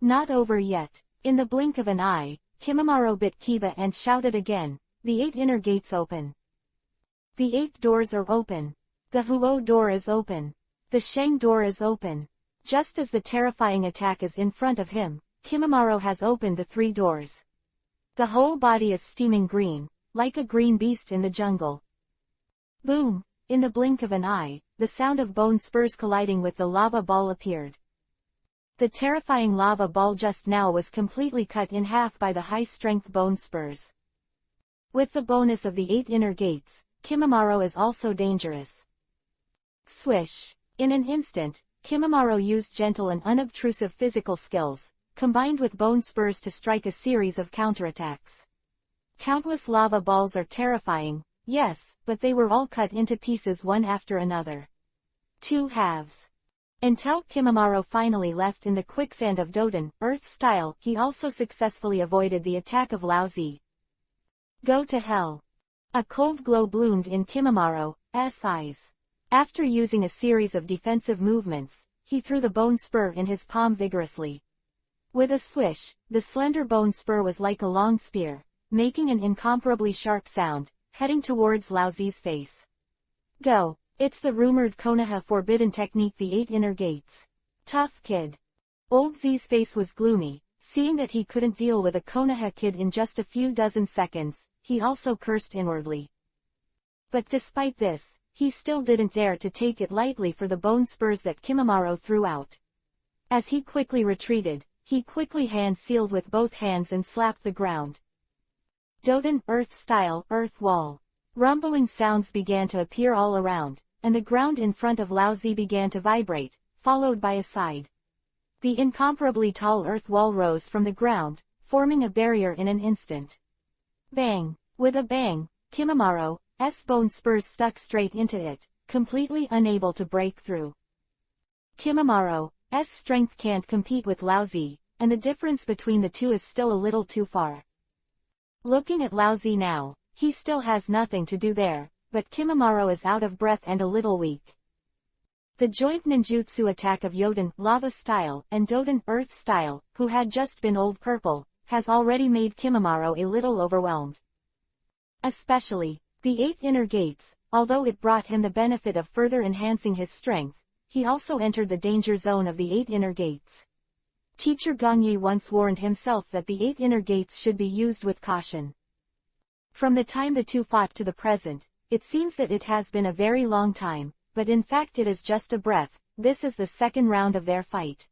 Not over yet. In the blink of an eye, Kimamaro bit Kiba and shouted again, "The 8 inner gates open. The 8 doors are open. The Huo door is open. The Sheng door is open." Just as the terrifying attack is in front of him, Kimamaro has opened the 3 doors. The whole body is steaming green, like a green beast in the jungle. Boom! In the blink of an eye, the sound of bone spurs colliding with the lava ball appeared. The terrifying lava ball just now was completely cut in half by the high-strength bone spurs. With the bonus of the 8 inner gates, Kimamaro is also dangerous. Swish! In an instant, Kimamaro used gentle and unobtrusive physical skills, combined with bone spurs to strike a series of counterattacks. Countless lava balls are terrifying, yes, but they were all cut into pieces one after another. 2 halves. Until Kimamaro finally left in the quicksand of Doden, Earth style, he also successfully avoided the attack of Laozi. Go to hell. A cold glow bloomed in Kimamaro's eyes. After using a series of defensive movements, he threw the bone spur in his palm vigorously. With a swish, the slender bone spur was like a long spear, making an incomparably sharp sound, heading towards Laozi's face. Go! It's the rumored Konoha forbidden technique, the 8 inner gates. Tough kid. Old Z's face was gloomy, seeing that he couldn't deal with a Konoha kid in just a few dozen seconds, he also cursed inwardly. But despite this, he still didn't dare to take it lightly for the bone spurs that Kimamaro threw out. As he quickly retreated, he quickly hand-sealed with both hands and slapped the ground. Doden, Earth style, Earth wall. Rumbling sounds began to appear all around, and the ground in front of Laozi began to vibrate, followed by a sigh. The incomparably tall earth wall rose from the ground, forming a barrier in an instant. Bang! With a bang, Kimamaro's bone spurs stuck straight into it, completely unable to break through. Kimamaro's strength can't compete with Laozi, and the difference between the two is still a little too far. Looking at Laozi now, he still has nothing to do there, but Kimamaro is out of breath and a little weak. The joint ninjutsu attack of Yoden, Lava style, and Doden, Earth style, who had just been Old Purple, has already made Kimamaro a little overwhelmed. Especially, the 8 inner gates, although it brought him the benefit of further enhancing his strength, he also entered the danger zone of the 8 inner gates. Teacher Gong Yi once warned himself that the 8 inner gates should be used with caution. From the time the two fought to the present, it seems that it has been a very long time, but in fact it is just a breath. This is the second round of their fight.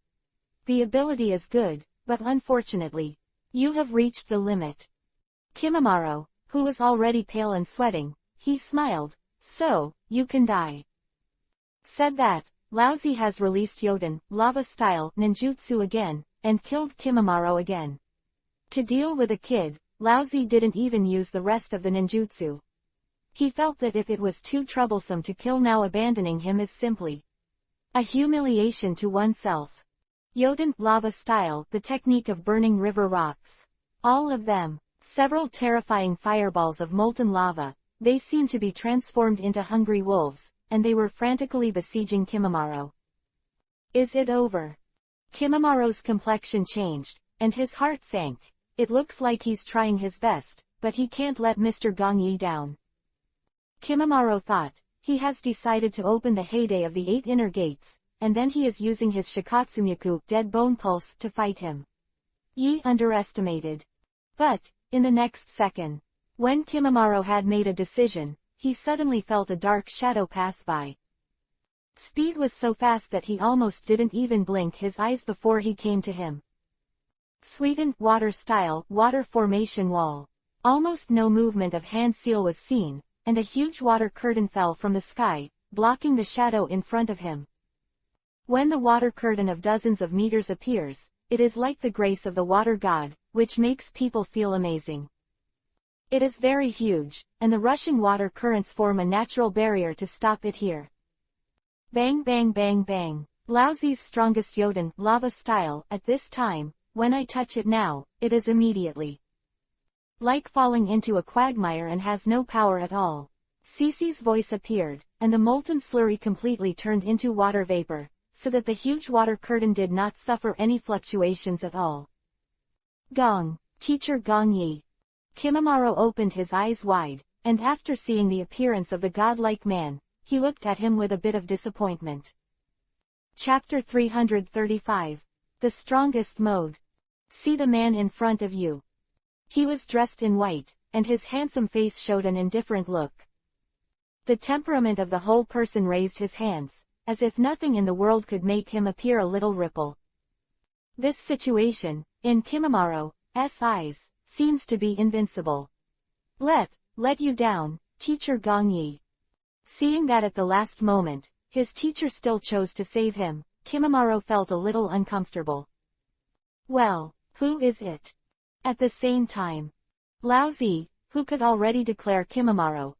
The ability is good, but unfortunately, you have reached the limit. Kimamaro, who was already pale and sweating, he smiled, so, you can die. Said that, Laozi has released Yoden, Lava style, ninjutsu again, and killed Kimamaro again. To deal with a kid, Laozi didn't even use the rest of the ninjutsu. He felt that if it was too troublesome to kill, now abandoning him is simply a humiliation to oneself. Yoden, Lava style, the technique of burning river rocks. All of them. Several terrifying fireballs of molten lava, they seemed to be transformed into hungry wolves, and they were frantically besieging Kimamaro. Is it over? Kimamaro's complexion changed, and his heart sank. It looks like he's trying his best, but he can't let Mr. Gong Yi down. Kimamaro thought, He has decided to open the heyday of the 8 inner gates, and then he is using his Shikatsumyaku dead bone pulse to fight him. Yi underestimated. But, in the next second, when Kimimaro had made a decision, he suddenly felt a dark shadow pass by. Speed was so fast that he almost didn't even blink his eyes before he came to him. Sweetened water style water formation wall. Almost no movement of hand seal was seen, and a huge water curtain fell from the sky, blocking the shadow in front of him. When the water curtain of dozens of meters appears, it is like the grace of the water god, which makes people feel amazing. It is very huge, and the rushing water currents form a natural barrier to stop it here. Bang bang bang bang. Laozi's strongest Yoden lava style. At this time, when I touch it now, it is immediately like falling into a quagmire and has no power at all. Cece's voice appeared, and the molten slurry completely turned into water vapor, so that the huge water curtain did not suffer any fluctuations at all. Gong, teacher Gong Yi. Kimimaro opened his eyes wide, and after seeing the appearance of the godlike man, he looked at him with a bit of disappointment. Chapter 335. The Strongest Mode. See the man in front of you. He was dressed in white, and his handsome face showed an indifferent look. The temperament of the whole person raised his hands, as if nothing in the world could make him appear a little ripple. This situation, in Kimimaro's eyes, seems to be invincible. Let you down, teacher Gong Yi. Seeing that at the last moment, his teacher still chose to save him, Kimimaro felt a little uncomfortable. Well, who is it? At the same time, Laozi, who could already declare Kimimaro's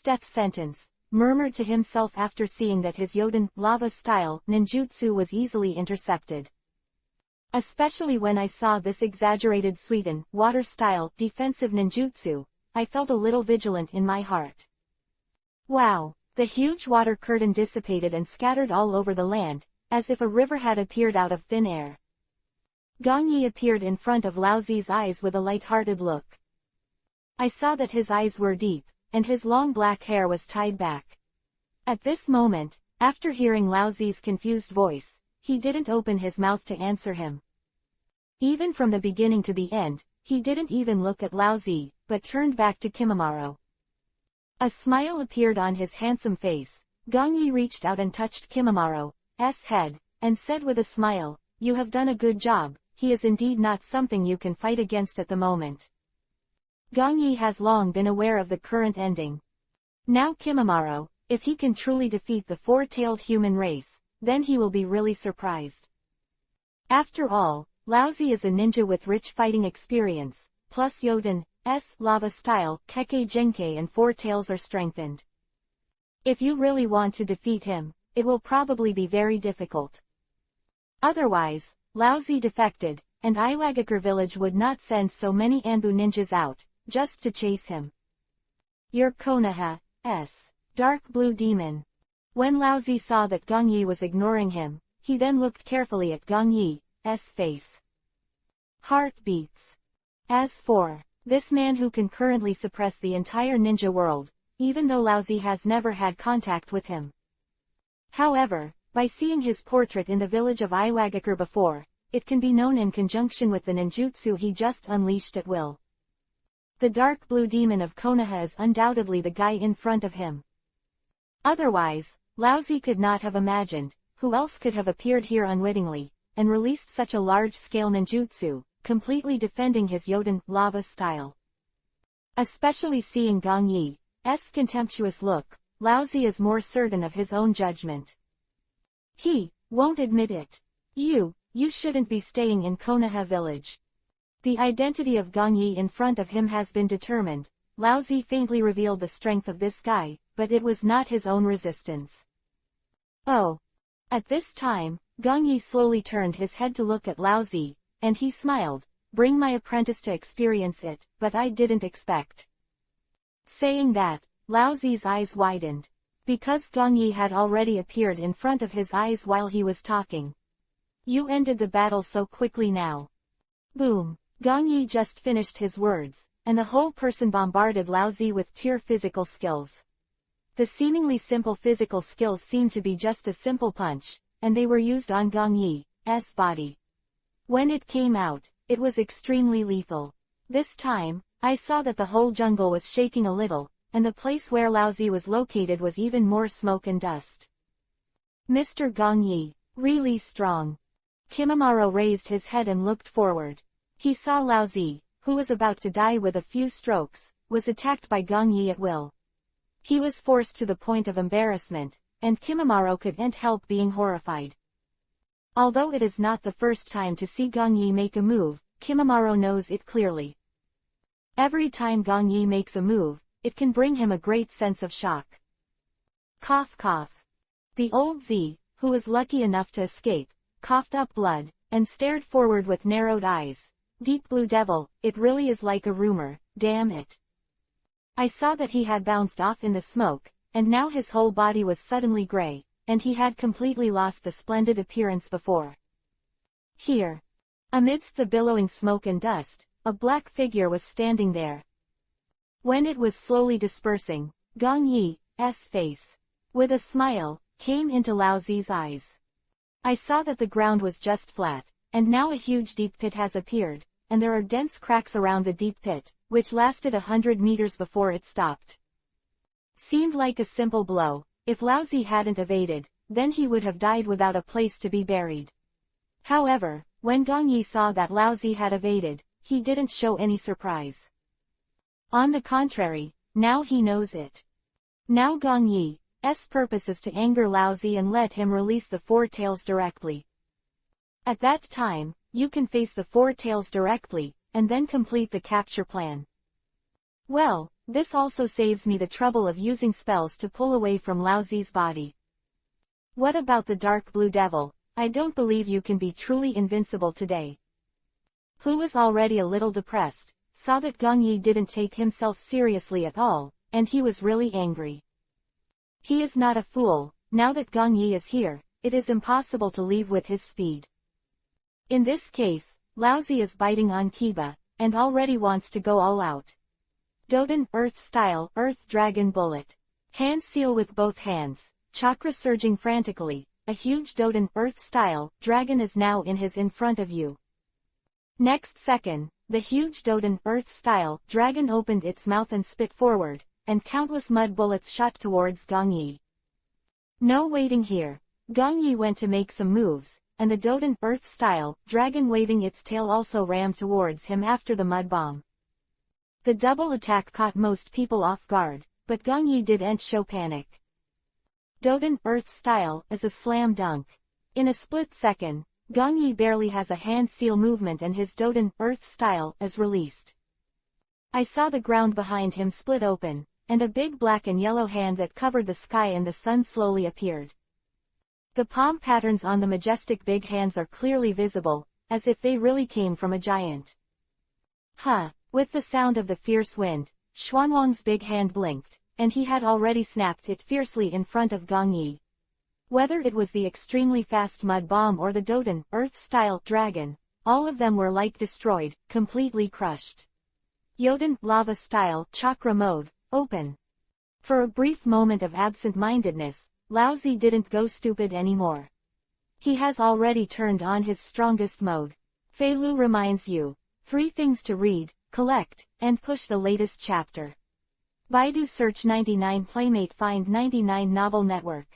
death sentence, murmured to himself after seeing that his Yoden lava style ninjutsu was easily intercepted. Especially when I saw this exaggerated Suiten water style defensive ninjutsu, I felt a little vigilant in my heart. Wow, the huge water curtain dissipated and scattered all over the land, as if a river had appeared out of thin air. Gong Yi appeared in front of Laozi's eyes with a light-hearted look. I saw that his eyes were deep, and his long black hair was tied back. At this moment, after hearing Laozi's confused voice, he didn't open his mouth to answer him. Even from the beginning to the end, he didn't even look at Laozi, but turned back to Kimimaro. A smile appeared on his handsome face. Gong Yi reached out and touched Kimimaro's head, and said with a smile, "You have done a good job. He is indeed not something you can fight against at the moment." Gong Yi has long been aware of the current ending. Now Kimimaro, if he can truly defeat the four-tailed human race, then he will be really surprised. After all, Laozi is a ninja with rich fighting experience, plus Yoden's lava style, Kekkei Genkei and four tails are strengthened. If you really want to defeat him, it will probably be very difficult. Otherwise, Laozi defected, and Iwagakure village would not send so many Anbu ninjas out, just to chase him. Your Konoha's dark blue demon. When Laozi saw that Gong Yi was ignoring him, he then looked carefully at Gong Yi's face. Heartbeats. As for this man who can currently suppress the entire ninja world, even though Laozi has never had contact with him. However, by seeing his portrait in the village of Iwagakure before, it can be known in conjunction with the ninjutsu he just unleashed at will. The dark blue demon of Konoha is undoubtedly the guy in front of him. Otherwise, Laozi could not have imagined, who else could have appeared here unwittingly, and released such a large-scale ninjutsu, completely defending his Yoden lava style. Especially seeing Gong Yi's contemptuous look, Laozi is more certain of his own judgment. He won't admit it. You shouldn't be staying in Konoha village. The identity of Gong Yi in front of him has been determined. Laozi faintly revealed the strength of this guy, but it was not his own resistance. Oh. At this time, Gong Yi slowly turned his head to look at Laozi, and he smiled. Bring my apprentice to experience it, but I didn't expect. Saying that, Laozi's eyes widened. Because Gong Yi had already appeared in front of his eyes while he was talking. You ended the battle so quickly now. Boom. Gong Yi just finished his words, and the whole person bombarded Laozi with pure physical skills. The seemingly simple physical skills seemed to be just a simple punch, and they were used on Gong Yi's body. When it came out, it was extremely lethal. This time, I saw that the whole jungle was shaking a little, and the place where Lao Zi was located was even more smoke and dust. Mr. Gong Yi, really strong. Kimimaro raised his head and looked forward. He saw Lao Zi, who was about to die with a few strokes, was attacked by Gong Yi at will. He was forced to the point of embarrassment, and Kimimaro couldn't help being horrified. Although it is not the first time to see Gong Yi make a move, Kimimaro knows it clearly. Every time Gong Yi makes a move, it can bring him a great sense of shock. Cough cough. The old Z, who was lucky enough to escape, coughed up blood, and stared forward with narrowed eyes. Deep Blue Devil, it really is like a rumor, damn it. I saw that he had bounced off in the smoke, and now his whole body was suddenly gray, and he had completely lost the splendid appearance before. Here. Amidst the billowing smoke and dust, a black figure was standing there. When it was slowly dispersing, Gong Yi's face, with a smile, came into Lao Zi's eyes. I saw that the ground was just flat, and now a huge deep pit has appeared, and there are dense cracks around the deep pit, which lasted 100 meters before it stopped. Seemed like a simple blow. If Lao Zi hadn't evaded, then he would have died without a place to be buried. However, when Gong Yi saw that Lao Zi had evaded, he didn't show any surprise. On the contrary, now he knows it. Now Gong Yi's purpose is to anger Lao Zi and let him release the Four Tails directly. At that time, you can face the Four Tails directly, and then complete the capture plan. Well, this also saves me the trouble of using spells to pull away from Lao Zi's body. What about the Dark Blue Devil? I don't believe you can be truly invincible today. Who was already a little depressed, saw that Gong Yi didn't take himself seriously at all, and he was really angry. He is not a fool. Now that Gong Yi is here, it is impossible to leave with his speed. In this case, Lao Zi is biting on Kiba, and already wants to go all out. Doden Earth Style Earth Dragon Bullet. Hand seal with both hands, chakra surging frantically, a huge Doden Earth Style dragon is now in front of you. Next second, the huge Doden Earth Style dragon opened its mouth and spit forward, and countless mud bullets shot towards Gong Yi. No waiting here. Gong Yi went to make some moves, and the Doden Earth Style dragon waving its tail also rammed towards him after the mud bomb. The double attack caught most people off guard, but Gong Yi didn't show panic. Doden Earth Style is a slam dunk. In a split second, Gong Yi barely has a hand seal movement and his Doden Earth Style is released. I saw the ground behind him split open, and a big black and yellow hand that covered the sky and the sun slowly appeared. The palm patterns on the majestic big hands are clearly visible, as if they really came from a giant. Huh! With the sound of the fierce wind, Xuanwang's big hand blinked, and he had already snapped it fiercely in front of Gong Yi. Whether it was the extremely fast mud bomb or the Doden Earth Style dragon, all of them were like destroyed, completely crushed. Yoden Lava Style Chakra Mode, open. For a brief moment of absent-mindedness, Lao Zi didn't go stupid anymore. He has already turned on his strongest mode. Fei Lu reminds you, 3 things to read, collect, and push the latest chapter. Baidu Search 99 Playmate Find 99 Novel Network.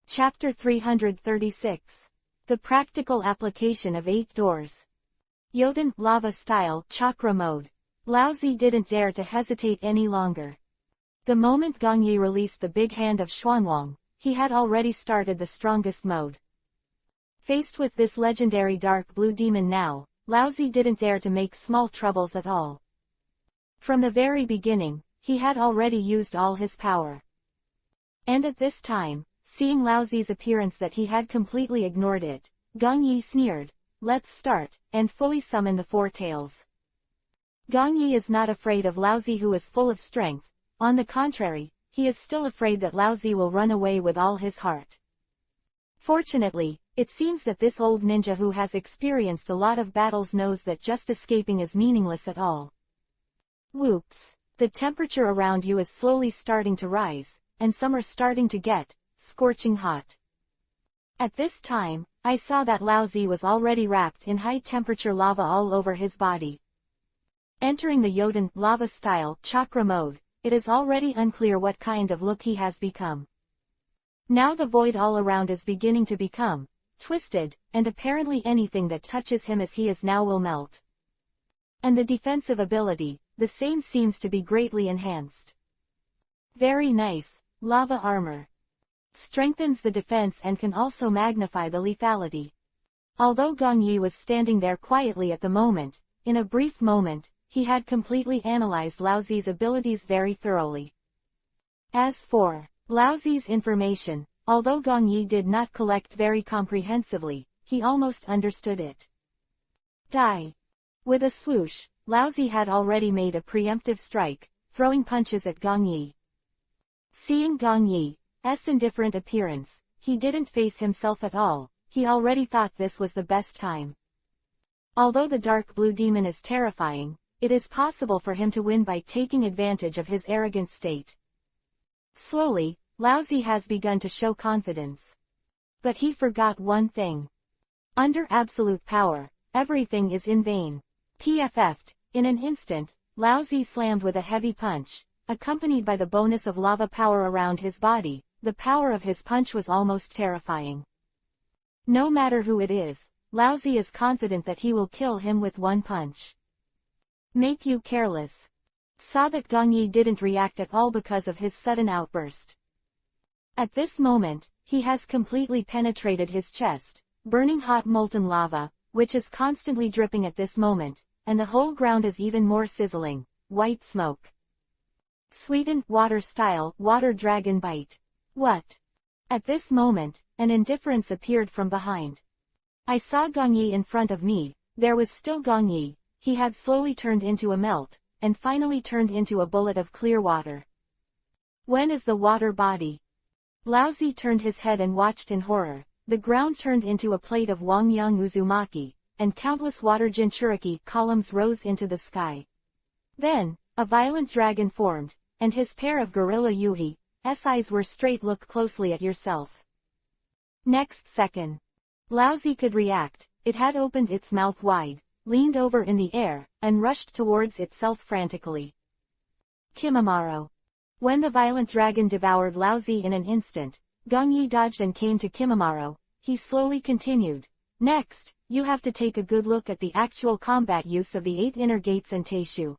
Chapter 336. The Practical Application of 8 Doors. Yoden Lava Style Chakra Mode. Lao Zi didn't dare to hesitate any longer. The moment Gong Yi released the big hand of Xuanwang, he had already started the strongest mode. Faced with this legendary dark blue demon now, Lao Zi didn't dare to make small troubles at all. From the very beginning, he had already used all his power. And at this time, seeing Lao Zi's appearance that he had completely ignored it, Gong Yi sneered, "Let's start," and fully summoned the 4 tails. Gong Yi is not afraid of Lao Zi who is full of strength. On the contrary, he is still afraid that Lao Zi will run away with all his heart. Fortunately, it seems that this old ninja who has experienced a lot of battles knows that just escaping is meaningless at all. Whoops! The temperature around you is slowly starting to rise, and some are starting to get scorching hot. At this time, I saw that Laozi was already wrapped in high-temperature lava all over his body. Entering the Yodan lava-style chakra mode, it is already unclear what kind of look he has become. Now the void all around is beginning to become twisted, and apparently anything that touches him as he is now will melt. And the defensive ability, the same, seems to be greatly enhanced. Very nice. Lava armor strengthens the defense and can also magnify the lethality. Although Gong Yi was standing there quietly at the moment, in a brief moment, he had completely analyzed Laozi's abilities very thoroughly. As for Laozi's information, although Gong Yi did not collect very comprehensively, he almost understood it. Die. With a swoosh, Laozi had already made a preemptive strike, throwing punches at Gong Yi. Seeing Gong Yi's indifferent appearance, he didn't face himself at all. He already thought this was the best time. Although the dark blue demon is terrifying, it is possible for him to win by taking advantage of his arrogant state. Slowly, Laozi has begun to show confidence. But he forgot one thing. Under absolute power, everything is in vain. PFF'd. In an instant, Laozi slammed with a heavy punch, accompanied by the bonus of lava power around his body. The power of his punch was almost terrifying. No matter who it is, Laozi is confident that he will kill him with one punch. Make you careless. Saw that Gong Yi didn't react at all because of his sudden outburst. At this moment, he has completely penetrated his chest, burning hot molten lava, which is constantly dripping at this moment, and the whole ground is even more sizzling, white smoke. Sweetened water style water dragon bite. What? At this moment, an indifference appeared from behind. I saw Gong Yi in front of me. There was still Gong Yi. He had slowly turned into a melt, and finally turned into a bullet of clear water. When is the water body? Laozi turned his head and watched in horror. The ground turned into a plate of Wangyang Uzumaki, and countless water Jinchuriki columns rose into the sky. Then, a violent dragon formed, and his pair of gorilla Yuhi's eyes were straight. Look closely at yourself. Next second, Laozi could react. It had opened its mouth wide, leaned over in the air, and rushed towards itself frantically. Kimimaro. When the violent dragon devoured Laozi in an instant, Gong Yi dodged and came to Kimimaro. He slowly continued. Next, you have to take a good look at the actual combat use of the 8 inner gates and Teishu.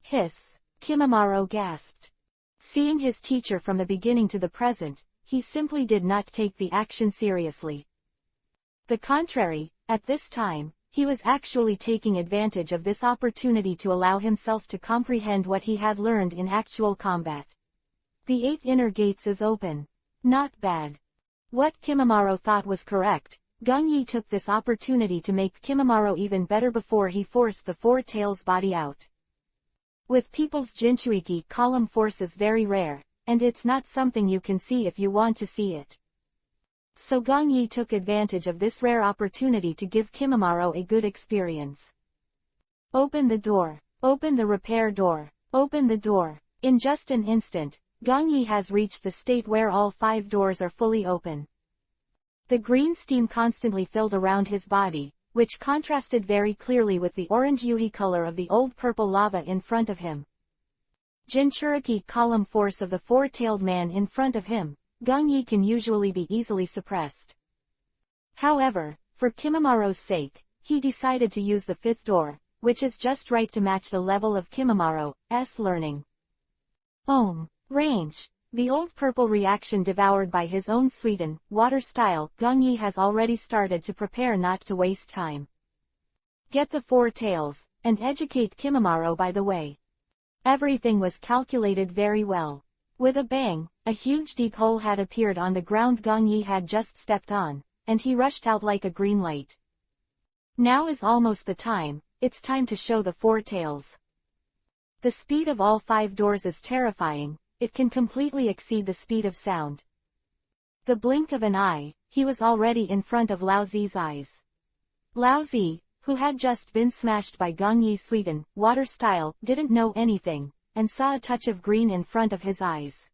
Hiss. Kimimaro gasped. Seeing his teacher from the beginning to the present, he simply did not take the action seriously. The contrary, at this time, he was actually taking advantage of this opportunity to allow himself to comprehend what he had learned in actual combat. The 8 inner gates is open. Not bad. What Kimimaro thought was correct, Gong Yi took this opportunity to make Kimimaro even better before he forced the 4 tails body out. With people's Jinchuiki column force is very rare, and it's not something you can see if you want to see it. So Gong Yi took advantage of this rare opportunity to give Kimimaro a good experience. Open the door. Open the repair door. Open the door. In just an instant, Gong Yi has reached the state where all 5 doors are fully open. The green steam constantly filled around his body, which contrasted very clearly with the orange Yuhi color of the old purple lava in front of him. Jinchuriki column force of the 4-tailed man in front of him, Gong Yi can usually be easily suppressed. However, for Kimimaro's sake, he decided to use the 5th door, which is just right to match the level of Kimimaro's learning. Range. The old purple reaction devoured by his own sweetened water style, Gong Yi has already started to prepare not to waste time. Get the 4 tails, and educate Kimimaro by the way. Everything was calculated very well. With a bang, a huge deep hole had appeared on the ground Gong Yi had just stepped on, and he rushed out like a green light. Now is almost the time. It's time to show the 4 tails. The speed of all 5 doors is terrifying. It can completely exceed the speed of sound. The blink of an eye, he was already in front of Laozi's eyes. Laozi, who had just been smashed by Gong Yi's sweetened water style, didn't know anything, and saw a touch of green in front of his eyes.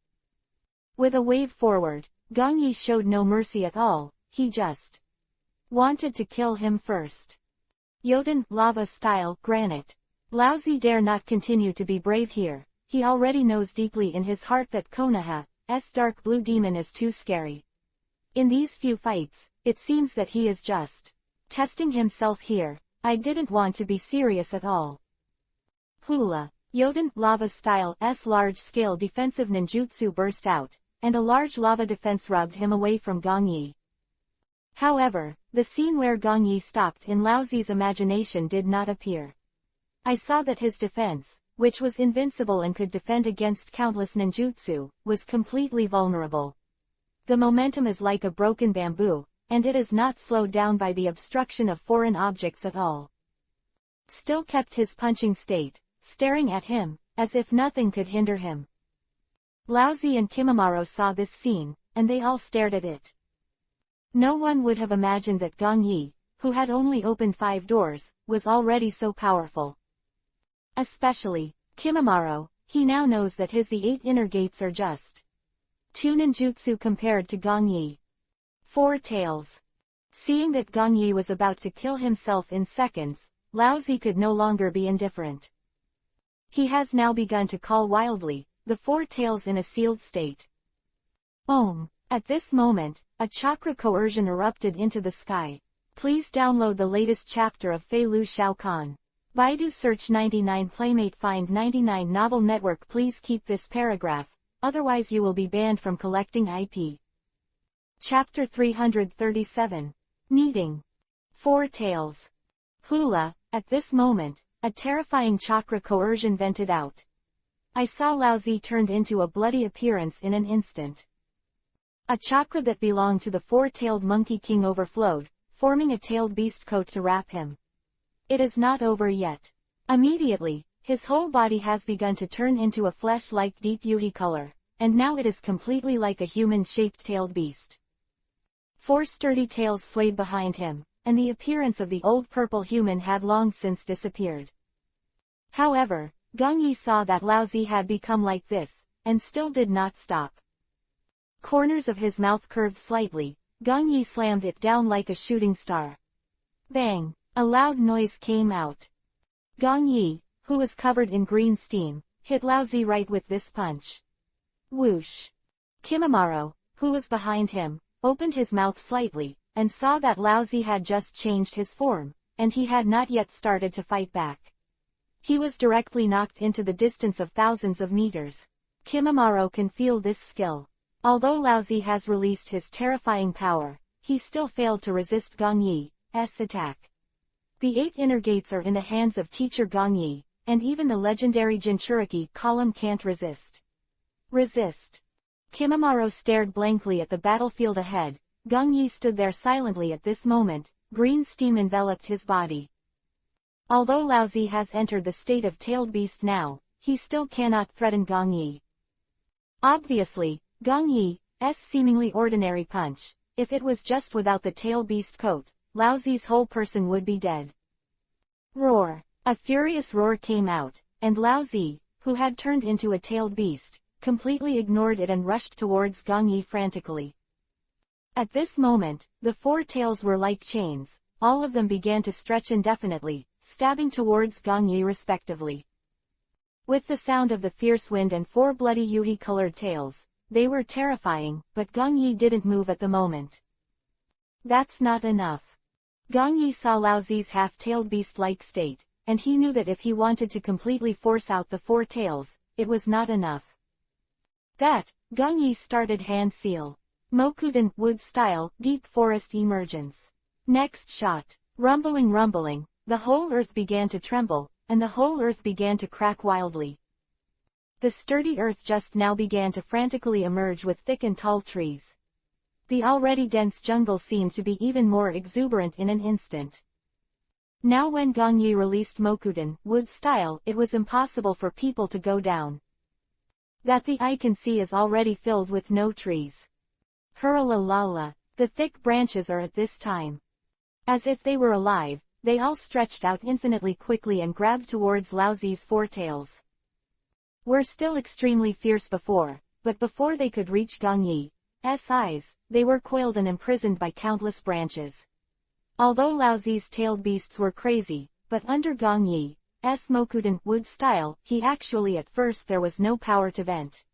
With a wave forward, Gong Yi showed no mercy at all, he just wanted to kill him first. Jotun, lava style, granite. Laozi dare not continue to be brave here, he already knows deeply in his heart that Konoha's dark blue demon is too scary. In these few fights, it seems that he is just testing himself here. I didn't want to be serious at all. Hula. Jotun, lava style's large-scale defensive ninjutsu burst out, and a large lava defense rubbed him away from Gong Yi. However, the scene where Gong Yi stopped in Laozi's imagination did not appear. I saw that his defense, which was invincible and could defend against countless ninjutsu, was completely vulnerable. The momentum is like a broken bamboo, and it is not slowed down by the obstruction of foreign objects at all. Still kept his punching state, staring at him, as if nothing could hinder him. Laozi and Kimimaro saw this scene, and they all stared at it. No one would have imagined that Gong Yi, who had only opened 5 doors, was already so powerful. Especially Kimimaro, he now knows that the 8 inner gates are just 2 ninjutsu compared to Gong Yi. 4 tails. Seeing that Gong Yi was about to kill himself in seconds, Laozi could no longer be indifferent. He has now begun to call wildly, the 4 tails in a sealed state. Om. At this moment, a chakra coercion erupted into the sky. Please download the latest chapter of Fei Lu Shao Kan. Baidu search 99 Playmate find 99 Novel Network. Please keep this paragraph, otherwise you will be banned from collecting IP. Chapter 337. Kneading. 4 tails. Hula. At this moment, a terrifying chakra coercion vented out. I saw Laozi turned into a bloody appearance in an instant. A chakra that belonged to the 4-tailed Monkey King overflowed, forming a tailed beast coat to wrap him. It is not over yet. Immediately, his whole body has begun to turn into a flesh-like deep yuhi color, and now it is completely like a human-shaped tailed beast. 4 sturdy tails swayed behind him, and the appearance of the old purple human had long since disappeared. However, Gong Yi saw that Laozi had become like this, and still did not stop. Corners of his mouth curved slightly, Gong Yi slammed it down like a shooting star. Bang! A loud noise came out. Gong Yi, who was covered in green steam, hit Laozi right with this punch. Whoosh! Kimimaro, who was behind him, opened his mouth slightly, and saw that Laozi had just changed his form, and he had not yet started to fight back. He was directly knocked into the distance of thousands of meters. Kimimaro can feel this skill. Although Laozi has released his terrifying power, he still failed to resist Gong Yi's attack. The 8 inner gates are in the hands of teacher Gong Yi, and even the legendary Jinchuriki column can't resist. Resist. Kimimaro stared blankly at the battlefield ahead. Gong Yi stood there silently at this moment. Green steam enveloped his body. Although Laozi has entered the state of tailed beast now, he still cannot threaten Gong Yi. Obviously, Gong Yi's seemingly ordinary punch, if it was just without the tail beast coat, Laozi's whole person would be dead. Roar! A furious roar came out, and Laozi, who had turned into a tailed beast, completely ignored it and rushed towards Gong Yi frantically. At this moment, the 4 tails were like chains, all of them began to stretch indefinitely, stabbing towards Gong Yi respectively. With the sound of the fierce wind and 4 bloody yuhi-colored tails, they were terrifying, but Gong Yi didn't move at the moment. That's not enough. Gong Yi saw Laozi's half-tailed beast-like state, and he knew that if he wanted to completely force out the 4 tails, it was not enough. That, Gong Yi started hand seal. Mokudan, wood style, deep forest emergence. Next shot. Rumbling, the whole earth began to tremble, and the whole earth began to crack wildly. The sturdy earth just now began to frantically emerge with thick and tall trees. The already dense jungle seemed to be even more exuberant in an instant. Now when Gong Yi released Mokudan, wood style, it was impossible for people to go down. That the eye can see is already filled with no trees. Hurlalala. The thick branches are at this time. As if they were alive, they all stretched out infinitely quickly and grabbed towards Laozi's 4 tails. Were still extremely fierce before, but before they could reach Gang Yi's eyes, they were coiled and imprisoned by countless branches. Although Lao Zi's tailed beasts were crazy, but under Gang Yi's Mokuden wood style, he actually at first there was no power to vent.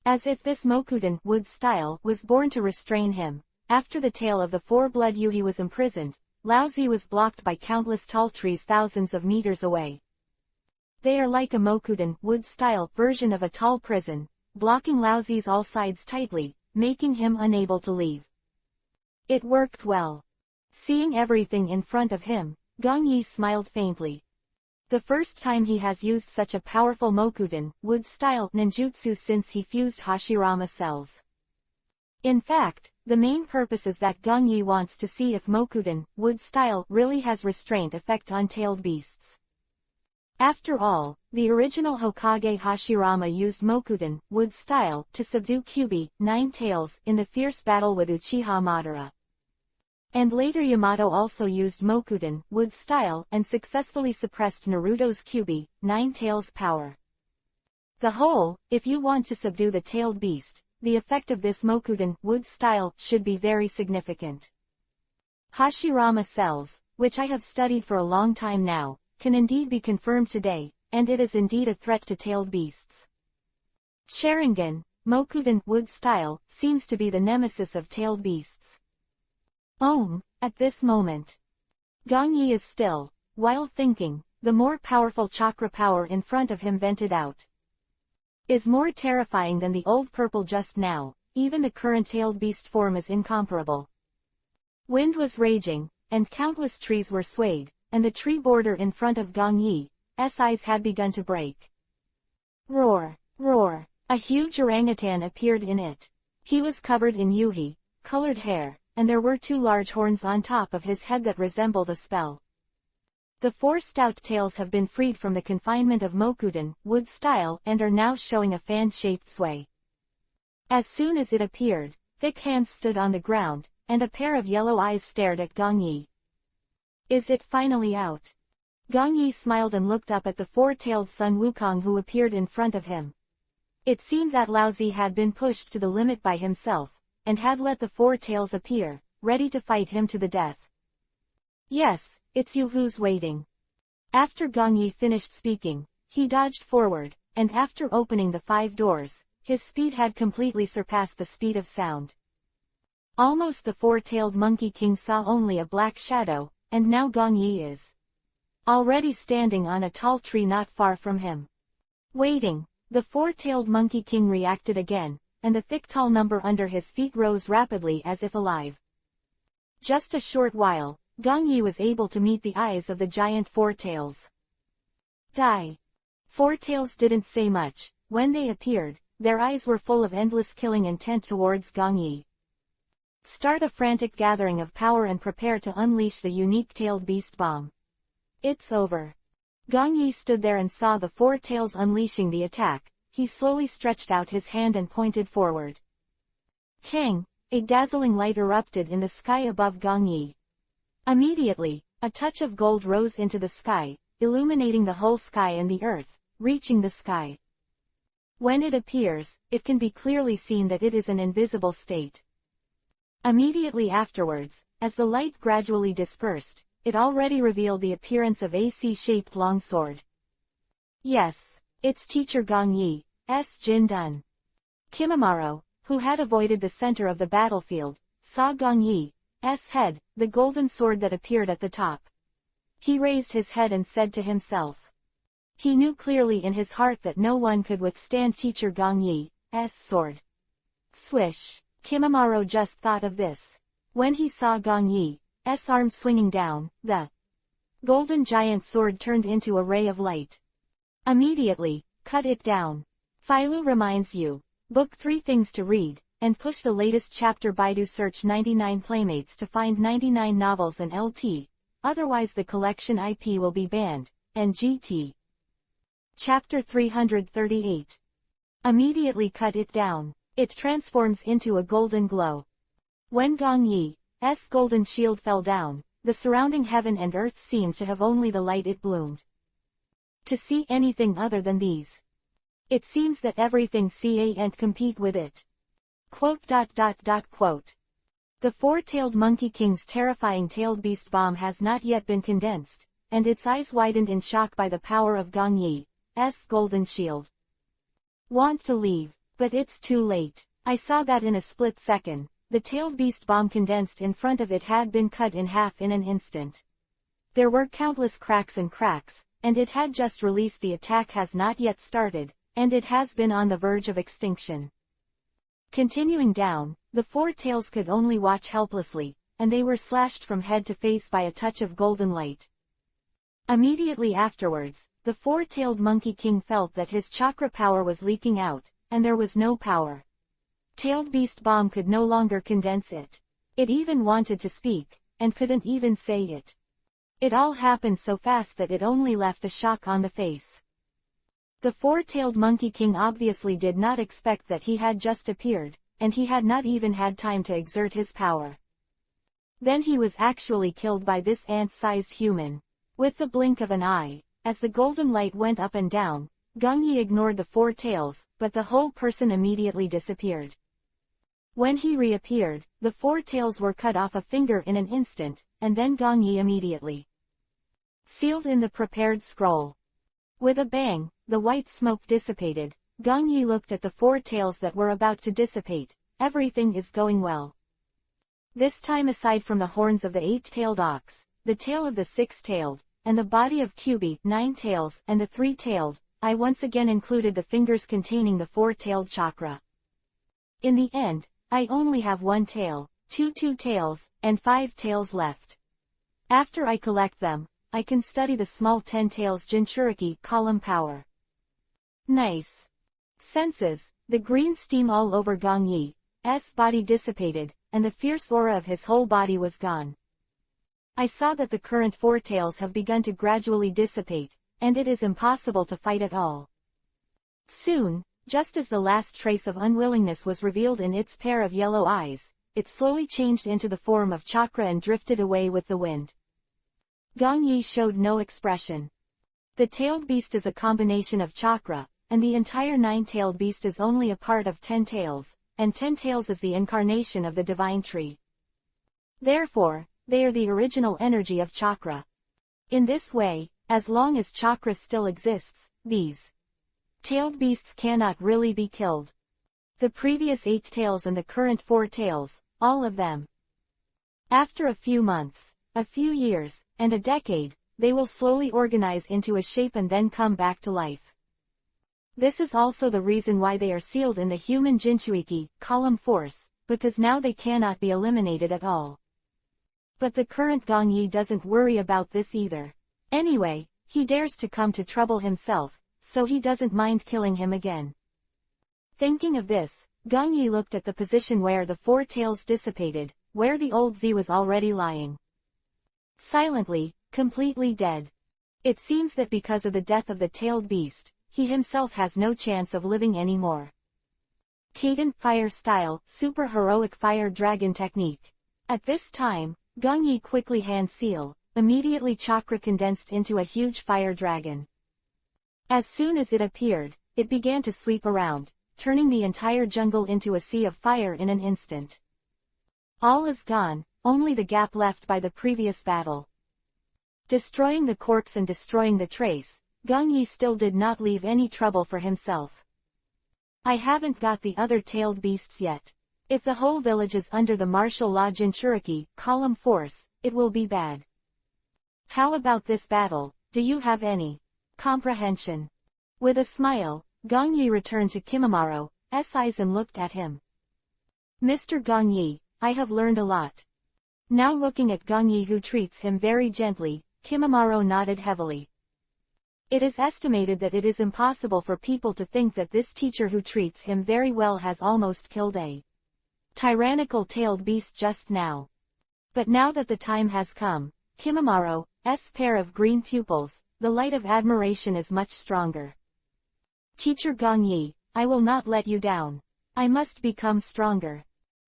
As if this Mokuden wood style was born to restrain him. After the tale of the four-blood Yuhi was imprisoned, Lao Zi was blocked by countless tall trees thousands of meters away. They are like a Mokuden wood style version of a tall prison, blocking Lao Zi's all sides tightly, making him unable to leave. It worked well. Seeing everything in front of him, Gang Yi smiled faintly. The first time he has used such a powerful Mokuden wood style ninjutsu since he fused Hashirama cells. In fact, the main purpose is that Gang Yi wants to see if Mokuden wood style really has restraint effect on tailed beasts. After all, the original Hokage Hashirama used Mokuden wood style to subdue Kyuubi, 9 tails, in the fierce battle with Uchiha Madara. And later Yamato also used Mokuden wood style and successfully suppressed Naruto's Kyuubi, 9 tails power. If you want to subdue the tailed beast, the effect of this Mokuden wood style should be very significant. Hashirama cells, which I have studied for a long time now, can indeed be confirmed today, and it is indeed a threat to tailed beasts. Sharingan, Mokuden wood style, seems to be the nemesis of tailed beasts. At this moment, Gang Yi is still. While thinking, the more powerful chakra power in front of him vented out. Is more terrifying than the old purple just now, even the current tailed beast form is incomparable. Wind was raging, and countless trees were swayed, and the tree border in front of Gang Yi's eyes had begun to break. Roar, roar, a huge orangutan appeared in it. He was covered in yuhi-colored hair, and there were 2 large horns on top of his head that resembled a spell. The 4 stout tails have been freed from the confinement of Mokuden wood style and are now showing a fan-shaped sway. As soon as it appeared, thick hands stood on the ground, and a pair of yellow eyes stared at Gang Yi. Is it finally out? Gang Yi smiled and looked up at the 4-tailed Sun Wukong who appeared in front of him. It seemed that Lao Zi had been pushed to the limit by himself, and had let the 4 tails appear, ready to fight him to the death. Yes, it's you who's waiting. After Gang Yi finished speaking, he dodged forward, and after opening the 5 doors, his speed had completely surpassed the speed of sound. Almost the 4-tailed Monkey King saw only a black shadow, and now Gang Yi is already standing on a tall tree not far from him. Waiting, the 4-tailed Monkey King reacted again, and the thick tall number under his feet rose rapidly as if alive. Just a short while, Gang Yi was able to meet the eyes of the giant 4 tails. Die. 4 tails didn't say much. When they appeared, their eyes were full of endless killing intent towards Gang Yi. Start a frantic gathering of power and prepare to unleash the unique tailed beast bomb. It's over. Gang Yi stood there and saw the 4 tails unleashing the attack. He slowly stretched out his hand and pointed forward. Kang! A dazzling light erupted in the sky above Gang Yi. Immediately, a touch of gold rose into the sky, illuminating the whole sky and the earth, reaching the sky. When it appears, it can be clearly seen that it is an invisible state. Immediately afterwards, as the light gradually dispersed, it already revealed the appearance of a C-shaped longsword. Yes, it's teacher Gang Yi's Jin Dun. Kimimaro, who had avoided the center of the battlefield, saw Gang Yi's head, the golden sword that appeared at the top. He raised his head and said to himself. He knew clearly in his heart that no one could withstand teacher Gang Yi's sword. Swish! Kimimaro just thought of this. When he saw Gang Yi's arm swinging down, the golden giant sword turned into a ray of light. Immediately, cut it down. Philo reminds you. Book 3 things to read, and push the latest chapter. Baidu search 99 playmates to find 99 novels and LT, otherwise the collection IP will be banned, and GT. Chapter 338. Immediately cut it down. It transforms into a golden glow. When Gang Yi's golden shield fell down, the surrounding heaven and earth seemed to have only the light it bloomed. To see anything other than these It seems that everything can't compete with it. Quote. The four-tailed Monkey King's terrifying tailed beast bomb has not yet been condensed, and its eyes widened in shock by the power of Gong Yi's golden shield. Want to leave, but it's too late. I saw that in a split second. The tailed beast bomb condensed in front of it had been cut in half in an instant. There were countless cracks, and it had just released. The attack has not yet started, and it has been on the verge of extinction. Continuing down, the four tails could only watch helplessly, and they were slashed from head to face by a touch of golden light. Immediately afterwards, the four-tailed Monkey King felt that his chakra power was leaking out, and there was no power. Tailed beast bomb could no longer condense it. It even wanted to speak, and couldn't even say it. It all happened so fast that it only left a shock on the face. The four-tailed Monkey King obviously did not expect that he had just appeared, and he had not even had time to exert his power. Then he was actually killed by this ant-sized human. With the blink of an eye, as the golden light went up and down, Gong Yi ignored the four tails, but the whole person immediately disappeared. When he reappeared, the four tails were cut off a finger in an instant, and then Gong Yi immediately sealed in the prepared scroll. With a bang, the white smoke dissipated. Gong Yi looked at the four tails that were about to dissipate. Everything is going well. This time, aside from the horns of the eight-tailed ox, the tail of the six-tailed, and the body of QB, nine tails, and the three-tailed, I once again included the fingers containing the four-tailed chakra. In the end, I only have one tail, two tails, and five tails left. After I collect them, I can study the small 10 tails Jinchuriki column power. Nice. Senses, the green steam all over Gong Yi's body dissipated, and the fierce aura of his whole body was gone. I saw that the current four tails have begun to gradually dissipate, and it is impossible to fight at all. Soon, just as the last trace of unwillingness was revealed in its pair of yellow eyes, it slowly changed into the form of chakra and drifted away with the wind. Gong Yi showed no expression. The tailed beast is a combination of chakra, and the entire nine-tailed beast is only a part of 10 tails, and 10 tails is the incarnation of the divine tree. Therefore, they are the original energy of chakra. In this way, as long as chakra still exists, these tailed beasts cannot really be killed. The previous 8 tails and the current 4 tails, all of them. After a few months, a few years, and a decade, they will slowly organize into a shape and then come back to life. This is also the reason why they are sealed in the human Jinchuiki column force, because now they cannot be eliminated at all. But the current Gong Yi doesn't worry about this either. Anyway, he dares to come to trouble himself, so he doesn't mind killing him again. Thinking of this, Gong Yi looked at the position where the 4 tails dissipated, where the old Z was already lying. Silently, completely dead. It seems that because of the death of the tailed beast, he himself has no chance of living anymore. Kaden Fire Style, Super Heroic Fire Dragon Technique. At this time, Gong Yi quickly hand seal, immediately chakra condensed into a huge fire dragon. As soon as it appeared, it began to sweep around, turning the entire jungle into a sea of fire in an instant. All is gone, only the gap left by the previous battle. Destroying the corpse and destroying the trace, Gong Yi still did not leave any trouble for himself. I haven't got the other tailed beasts yet. If the whole village is under the martial law Jinchuriki column force, it will be bad. How about this battle? Do you have any comprehension? With a smile, Gong Yi returned to Kimamaro's eyes and looked at him. Mr. Gong Yi, I have learned a lot. Now looking at Gong Yi, who treats him very gently, Kimamaro nodded heavily. It is estimated that it is impossible for people to think that this teacher who treats him very well has almost killed a tyrannical tailed beast just now. But now that the time has come, Kimamaro's pair of green pupils, the light of admiration is much stronger. Teacher Gong Yi, I will not let you down. I must become stronger.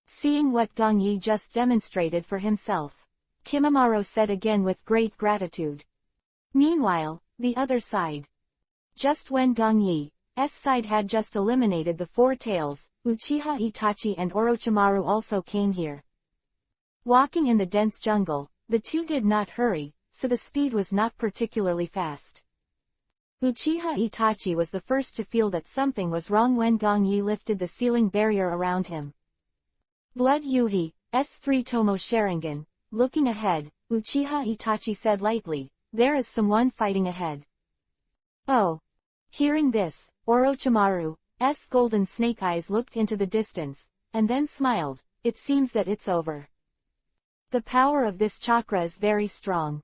Seeing what Gong Yi just demonstrated for himself, Kimamaro said again with great gratitude. Meanwhile, the other side. Just when Gong Yi side had just eliminated the four tails. Uchiha Itachi and Orochimaru also came here. Walking in the dense jungle, the two did not hurry, so the speed was not particularly fast. Uchiha Itachi was the first to feel that something was wrong when Gong Yi lifted the ceiling barrier around him. Blood Yuhi, S3 Tomo Sharingan. Looking ahead, Uchiha Itachi said lightly, "There is someone fighting ahead." Oh. Hearing this, Orochimaru's golden snake eyes looked into the distance, and then smiled. "It seems that it's over. The power of this chakra is very strong."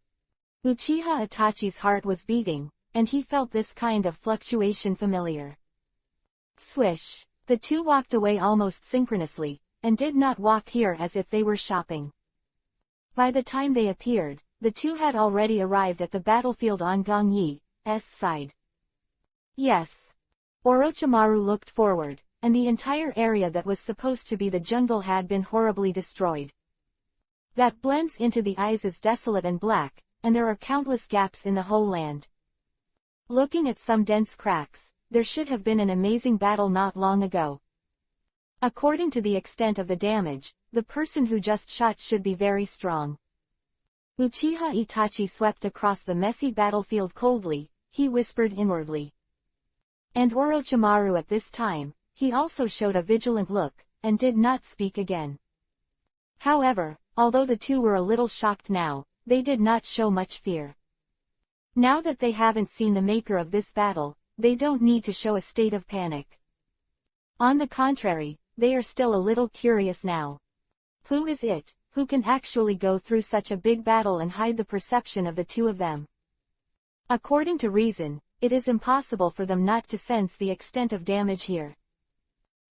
Uchiha Itachi's heart was beating, and he felt this kind of fluctuation familiar. Swish. The two walked away almost synchronously, and did not walk here as if they were shopping. By the time they appeared, the two had already arrived at the battlefield on Gong Yi's side. Yes. Orochimaru looked forward, and the entire area that was supposed to be the jungle had been horribly destroyed. That blends into the eyes is desolate and black, and there are countless gaps in the whole land. Looking at some dense cracks, there should have been an amazing battle not long ago. According to the extent of the damage, the person who just shot should be very strong. Uchiha Itachi swept across the messy battlefield coldly, he whispered inwardly. And Orochimaru at this time, he also showed a vigilant look, and did not speak again. However, although the two were a little shocked now, they did not show much fear. Now that they haven't seen the maker of this battle, they don't need to show a state of panic. On the contrary, they are still a little curious now. Who is it, who can actually go through such a big battle and hide the perception of the two of them? According to reason, it is impossible for them not to sense the extent of damage here.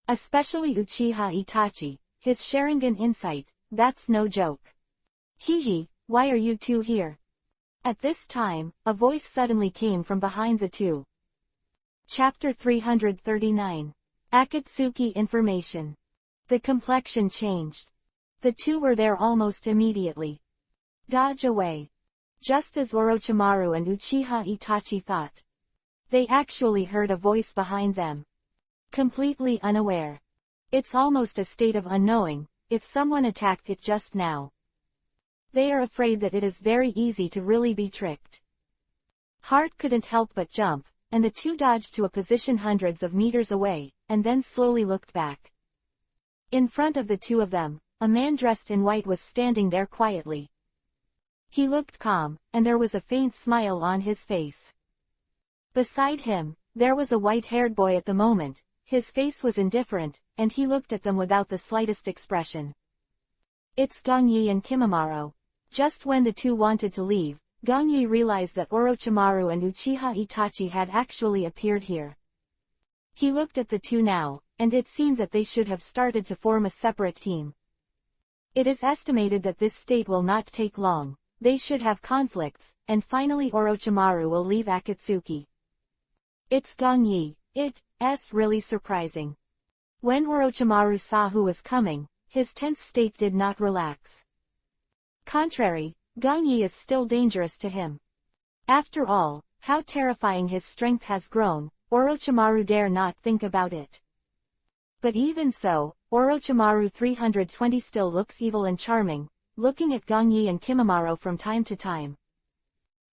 Especially Uchiha Itachi, his Sharingan insight, that's no joke. Hee, why are you two here? At this time, a voice suddenly came from behind the two. Chapter 339. Akatsuki Information. The complexion changed. The two were there almost immediately. Dodge away. Just as Orochimaru and Uchiha Itachi thought. They actually heard a voice behind them. Completely unaware. It's almost a state of unknowing, if someone attacked it just now. They are afraid that it is very easy to really be tricked. Heart couldn't help but jump, and the two dodged to a position hundreds of meters away, and then slowly looked back. In front of the two of them, a man dressed in white was standing there quietly. He looked calm, and there was a faint smile on his face. Beside him, there was a white-haired boy at the moment. His face was indifferent, and he looked at them without the slightest expression. It's Gong Yi and Kimimaro. Just when the two wanted to leave, Gong Yi realized that Orochimaru and Uchiha Itachi had actually appeared here. He looked at the two now, and it seemed that they should have started to form a separate team. It is estimated that this state will not take long. They should have conflicts, and finally Orochimaru will leave Akatsuki. It's Gong Yi. It's really surprising. When Orochimaru saw who was coming, his tense state did not relax. Contrary, Gong Yi is still dangerous to him. After all, how terrifying his strength has grown, Orochimaru dare not think about it. But even so, Orochimaru 320 still looks evil and charming, looking at Gong Yi and Kimimaro from time to time.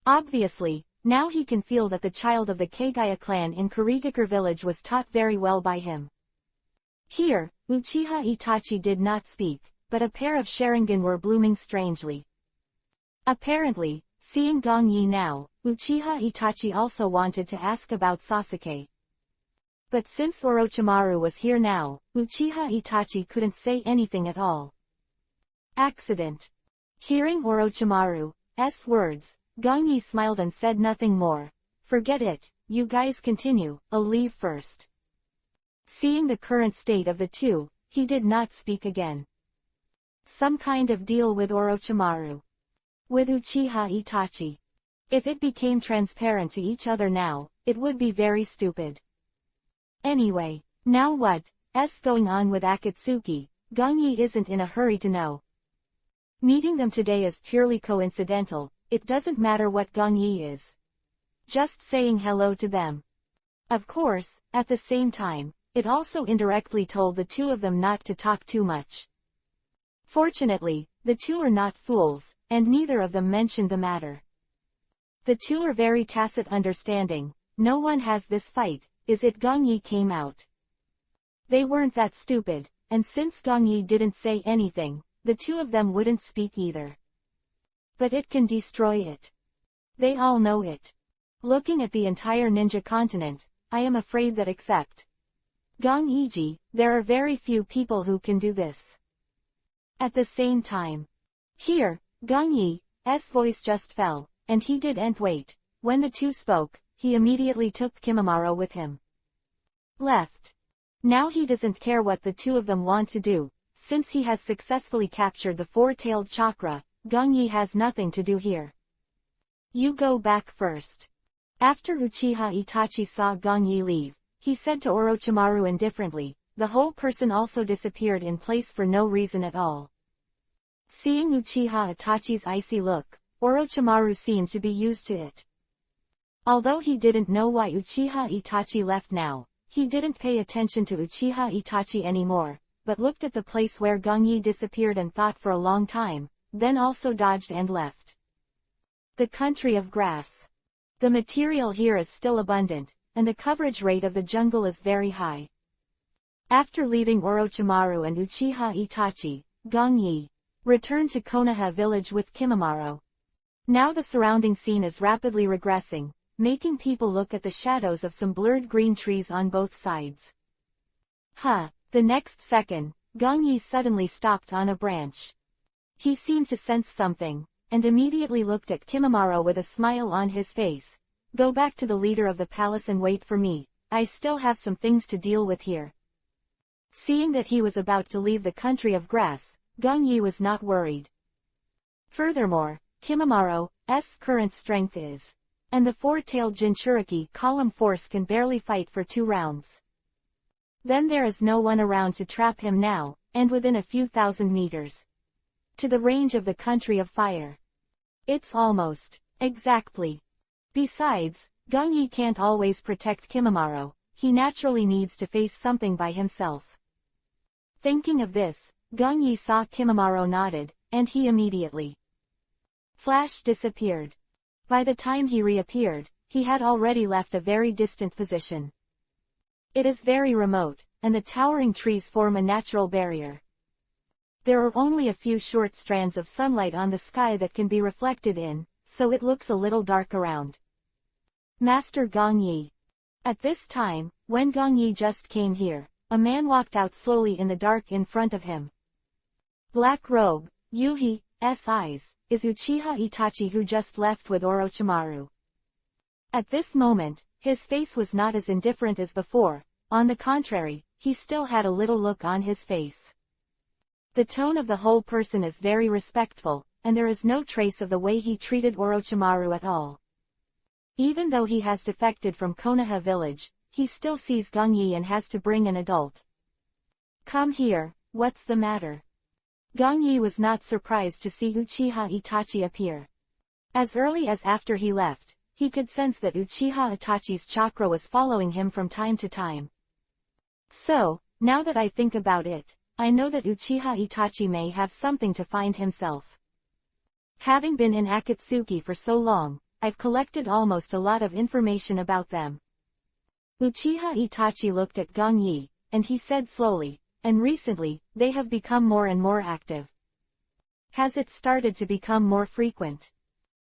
Obviously, now he can feel that the child of the Kagaya clan in Kurigakure village was taught very well by him. Here, Uchiha Itachi did not speak, but a pair of Sharingan were blooming strangely. Apparently, seeing Gong Yi now, Uchiha Itachi also wanted to ask about Sasuke. But since Orochimaru was here now, Uchiha Itachi couldn't say anything at all. Accident. Hearing Orochimaru's words, Gong Yi smiled and said nothing more. Forget it, you guys continue, I'll leave first. Seeing the current state of the two, he did not speak again. Some kind of deal with Orochimaru. With Uchiha Itachi. If it became transparent to each other now, it would be very stupid. Anyway, now what's going on with Akatsuki? Gong Yi isn't in a hurry to know. Meeting them today is purely coincidental, it doesn't matter what Gong Yi is. Just saying hello to them. Of course, at the same time, it also indirectly told the two of them not to talk too much. Fortunately, the two are not fools, and neither of them mentioned the matter. The two are very tacit understanding. No one has this fight, is it? Gong Yi came out. They weren't that stupid, and since Gong Yi didn't say anything, the two of them wouldn't speak either. But it can destroy it. They all know it. Looking at the entire ninja continent, I am afraid that except Gong Yiji, there are very few people who can do this. At the same time. Here, Gong Yi's voice just fell, and he didn't wait. When the two spoke, he immediately took Kimimaro with him. Left. Now he doesn't care what the two of them want to do, since he has successfully captured the four-tailed chakra. Gong Yi has nothing to do here. You go back first. After Uchiha Itachi saw Gong Yi leave, he said to Orochimaru indifferently. The whole person also disappeared in place for no reason at all. Seeing Uchiha Itachi's icy look, Orochimaru seemed to be used to it. Although he didn't know why Uchiha Itachi left now, he didn't pay attention to Uchiha Itachi anymore, but looked at the place where Gong Yi disappeared and thought for a long time, then also dodged and left. The country of grass. The material here is still abundant, and the coverage rate of the jungle is very high. After leaving Orochimaru and Uchiha Itachi, Gong Yi returned to Konoha village with Kimimaro. Now the surrounding scene is rapidly regressing, making people look at the shadows of some blurred green trees on both sides. The next second, Gong Yi suddenly stopped on a branch. He seemed to sense something, and immediately looked at Kimimaro with a smile on his face. Go back to the leader of the palace and wait for me. I still have some things to deal with here. Seeing that he was about to leave the country of grass, Gong Yi was not worried. Furthermore, Kimimaro's current strength is, and the four-tailed Jinchuriki column force can barely fight for 2 rounds. Then there is no one around to trap him now, and within a few thousand meters to the range of the country of fire. It's almost exactly. Besides, Gong Yi can't always protect Kimimaro. He naturally needs to face something by himself. Thinking of this, Gong Yi saw Kimimaro nodded, and he immediately disappeared. By the time he reappeared, he had already left a very distant position. It is very remote, and the towering trees form a natural barrier. There are only a few short strands of sunlight on the sky that can be reflected in, so it looks a little dark around. Master Gong Yi. At this time, when Gong Yi just came here, a man walked out slowly in the dark in front of him. Black robe, Yuhi's eyes, is Uchiha Itachi who just left with Orochimaru. At this moment, his face was not as indifferent as before. On the contrary, he still had a little look on his face. The tone of the whole person is very respectful, and there is no trace of the way he treated Orochimaru at all. Even though he has defected from Konoha village, he still sees Gong Yi and has to bring an adult. Come here, what's the matter? Gong Yi was not surprised to see Uchiha Itachi appear. As early as after he left, he could sense that Uchiha Itachi's chakra was following him from time to time. So, now that I think about it, I know that Uchiha Itachi may have something to find himself. Having been in Akatsuki for so long, I've collected almost a lot of information about them. Uchiha Itachi looked at Gong Yi, and he said slowly, and recently, they have become more and more active. Has it started to become more frequent?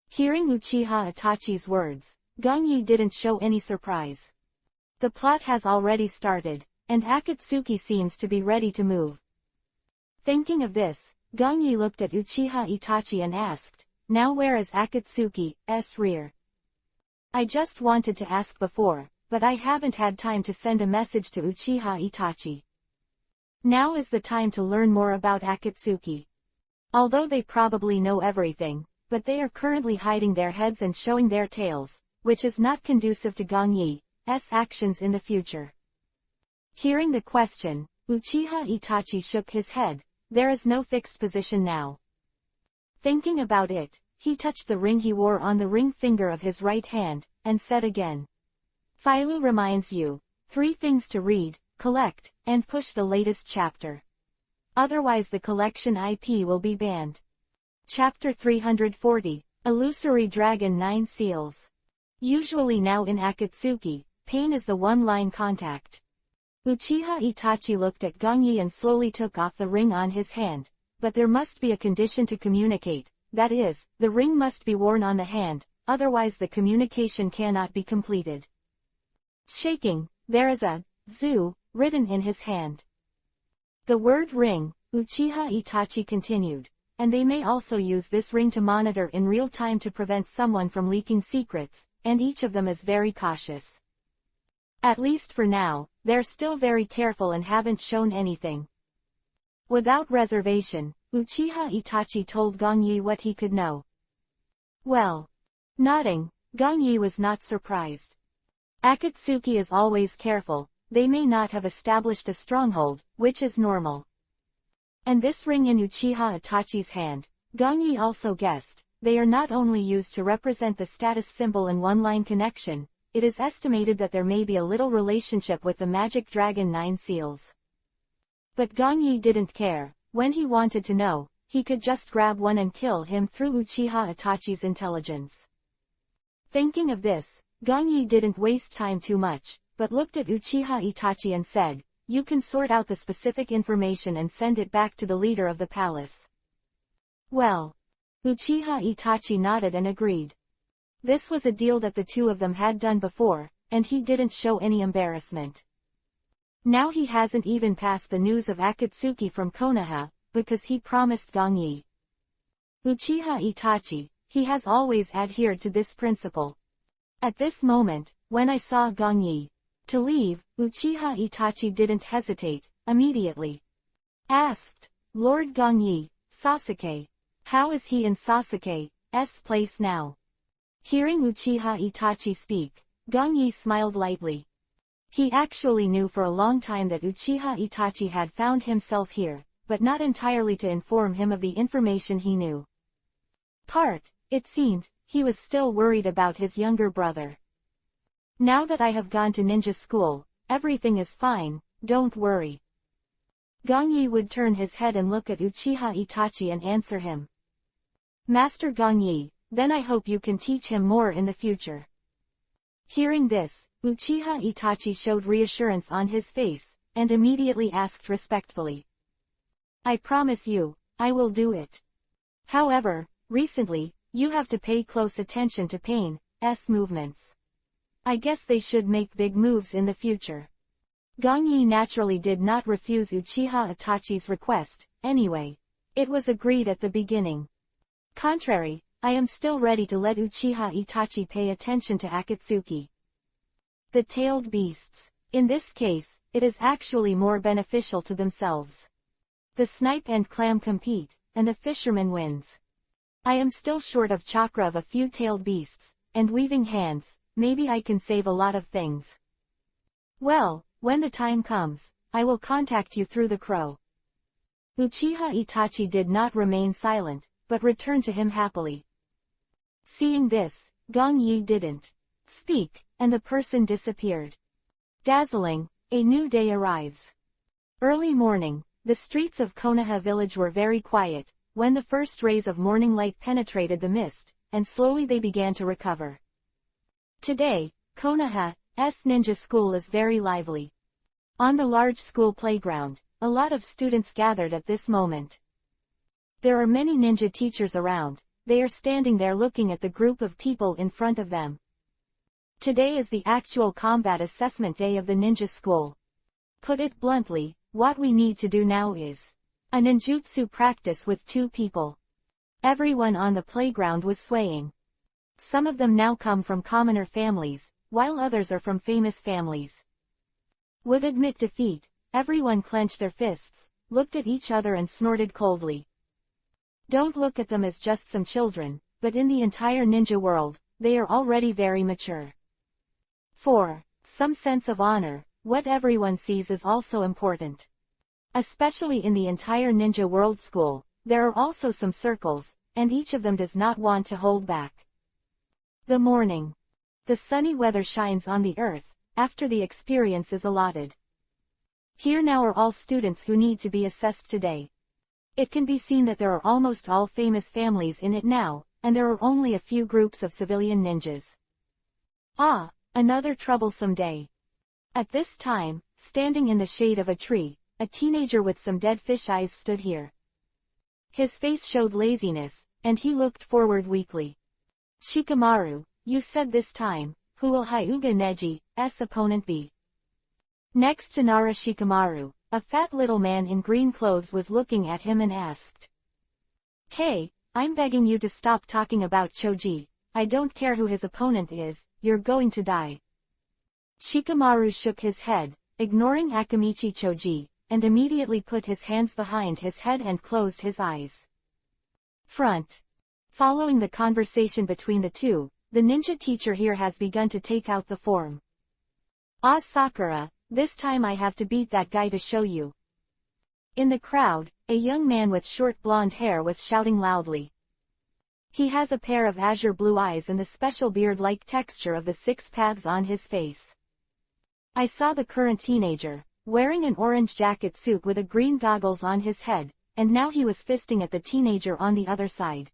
Hearing Uchiha Itachi's words, Gong Yi didn't show any surprise. The plot has already started, and Akatsuki seems to be ready to move. Thinking of this, Gong Yi looked at Uchiha Itachi and asked, now where is Akatsuki's rear? I just wanted to ask before, but I haven't had time to send a message to Uchiha Itachi. Now is the time to learn more about Akatsuki. Although they probably know everything, but they are currently hiding their heads and showing their tails, which is not conducive to Gong Yi's actions in the future. Hearing the question, Uchiha Itachi shook his head. There is no fixed position now. Thinking about it, he touched the ring he wore on the ring finger of his right hand, and said again. Philo reminds you, 3 things to read, collect, and push the latest chapter. Otherwise the collection IP will be banned. Chapter 340, Illusory Dragon 9 Seals. Usually now in Akatsuki, pain is the one-line contact. Uchiha Itachi looked at Gongyi and slowly took off the ring on his hand, but there must be a condition to communicate, that is, the ring must be worn on the hand, otherwise the communication cannot be completed. Shaking, there is a "zu" written in his hand. The word ring, Uchiha Itachi continued, and they may also use this ring to monitor in real time to prevent someone from leaking secrets, and each of them is very cautious. At least for now, they're still very careful and haven't shown anything. Without reservation, Uchiha Itachi told Gongyi what he could know. Well. Nodding, Gongyi was not surprised. Akatsuki is always careful, they may not have established a stronghold, which is normal. And this ring in Uchiha Itachi's hand, Gongyi also guessed, they are not only used to represent the status symbol and one-line connection, it is estimated that there may be a little relationship with the magic dragon 9 seals. But Gongyi didn't care. When he wanted to know, he could just grab one and kill him through Uchiha Itachi's intelligence. Thinking of this, Gongyi didn't waste time too much, but looked at Uchiha Itachi and said, "You can sort out the specific information and send it back to the leader of the palace." Well. Uchiha Itachi nodded and agreed. This was a deal that the two of them had done before, and he didn't show any embarrassment. Now he hasn't even passed the news of Akatsuki from Konoha, because he promised Gongyi. Uchiha Itachi, he has always adhered to this principle. At this moment, when I saw Gongyi to leave, Uchiha Itachi didn't hesitate, immediately asked, "Lord Gongyi, Sasuke. How is he in Sasuke's place now?" Hearing Uchiha Itachi speak, Gongyi smiled lightly. He actually knew for a long time that Uchiha Itachi had found himself here, but not entirely to inform him of the information he knew. It seemed, he was still worried about his younger brother. "Now that I have gone to ninja school, everything is fine, don't worry." Gongyi would turn his head and look at Uchiha Itachi and answer him. "Master Gongyi, then I hope you can teach him more in the future." Hearing this, Uchiha Itachi showed reassurance on his face, and immediately asked respectfully, "I promise you, I will do it. However, recently, you have to pay close attention to Pain's movements. I guess they should make big moves in the future." Gongyi naturally did not refuse Uchiha Itachi's request, anyway. It was agreed at the beginning. Contrary, I am still ready to let Uchiha Itachi pay attention to Akatsuki. The tailed beasts. In this case, it is actually more beneficial to themselves. The snipe and clam compete, and the fisherman wins. I am still short of chakra of a few tailed beasts, and weaving hands, maybe I can save a lot of things. Well, when the time comes, I will contact you through the crow. Uchiha Itachi did not remain silent, but returned to him happily. Seeing this, Gongyi didn't speak, and the person disappeared. Dazzling, a new day arrives. Early morning, the streets of Konoha village were very quiet, when the first rays of morning light penetrated the mist, and slowly they began to recover. Today, Konoha's ninja school is very lively. On the large school playground, a lot of students gathered at this moment. There are many ninja teachers around, they are standing there looking at the group of people in front of them. Today is the actual combat assessment day of the ninja school. Put it bluntly, what we need to do now is a ninjutsu practice with 2 people. Everyone on the playground was swaying. Some of them now come from commoner families, while others are from famous families. Would admit defeat, everyone clenched their fists, looked at each other and snorted coldly. Don't look at them as just some children, but in the entire ninja world, they are already very mature. 4. Some sense of honor, what everyone sees is also important. Especially in the entire ninja world school, there are also some circles, and each of them does not want to hold back. The morning. The sunny weather shines on the earth, after the experience is allotted. Here now are all students who need to be assessed today. It can be seen that there are almost all famous families in it now, and there are only a few groups of civilian ninjas. Ah, another troublesome day. At this time, standing in the shade of a tree, a teenager with some dead fish eyes stood here. His face showed laziness, and he looked forward weakly. Shikamaru, you said this time, who will Hyuga Neji's opponent be? Next to Nara Shikamaru, a fat little man in green clothes was looking at him and asked. Hey, I'm begging you to stop talking about Choji. I don't care who his opponent is, you're going to die. Shikamaru shook his head, ignoring Akamichi Choji, and immediately put his hands behind his head and closed his eyes. Front. Following the conversation between the two, the ninja teacher here has begun to take out the form. Ah Sakura, this time I have to beat that guy to show you. In the crowd, a young man with short blonde hair was shouting loudly. He has a pair of azure blue eyes and the special beard-like texture of the 6 paths on his face. I saw the current teenager, wearing an orange jacket suit with a green goggles on his head, and now he was fisting at the teenager on the other side.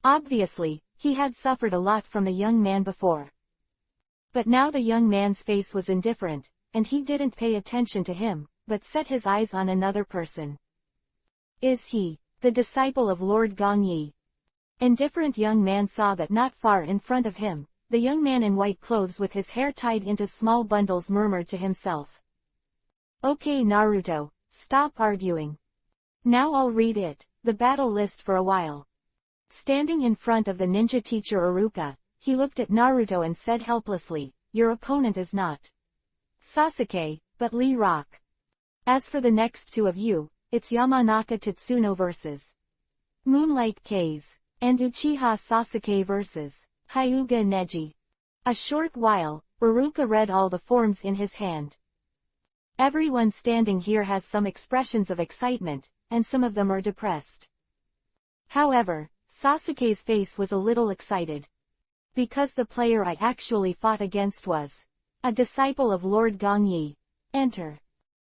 Obviously, he had suffered a lot from the young man before. But now the young man's face was indifferent, and he didn't pay attention to him, but set his eyes on another person. Is he the disciple of Lord Gongyi? Indifferent young man saw that not far in front of him, the young man in white clothes with his hair tied into small bundles murmured to himself. Okay Naruto, stop arguing. Now I'll read it, the battle list for a while. Standing in front of the ninja teacher Iruka, he looked at Naruto and said helplessly, your opponent is not Sasuke, but Lee Rock. As for the next two of you, it's Yamanaka Tatsuno vs. Moonlight K's, and Uchiha Sasuke vs. Hyuga Neji. A short while, Iruka read all the forms in his hand. Everyone standing here has some expressions of excitement, and some of them are depressed. However, Sasuke's face was a little excited. Because the player I actually fought against was a disciple of Lord Gongyi. Enter.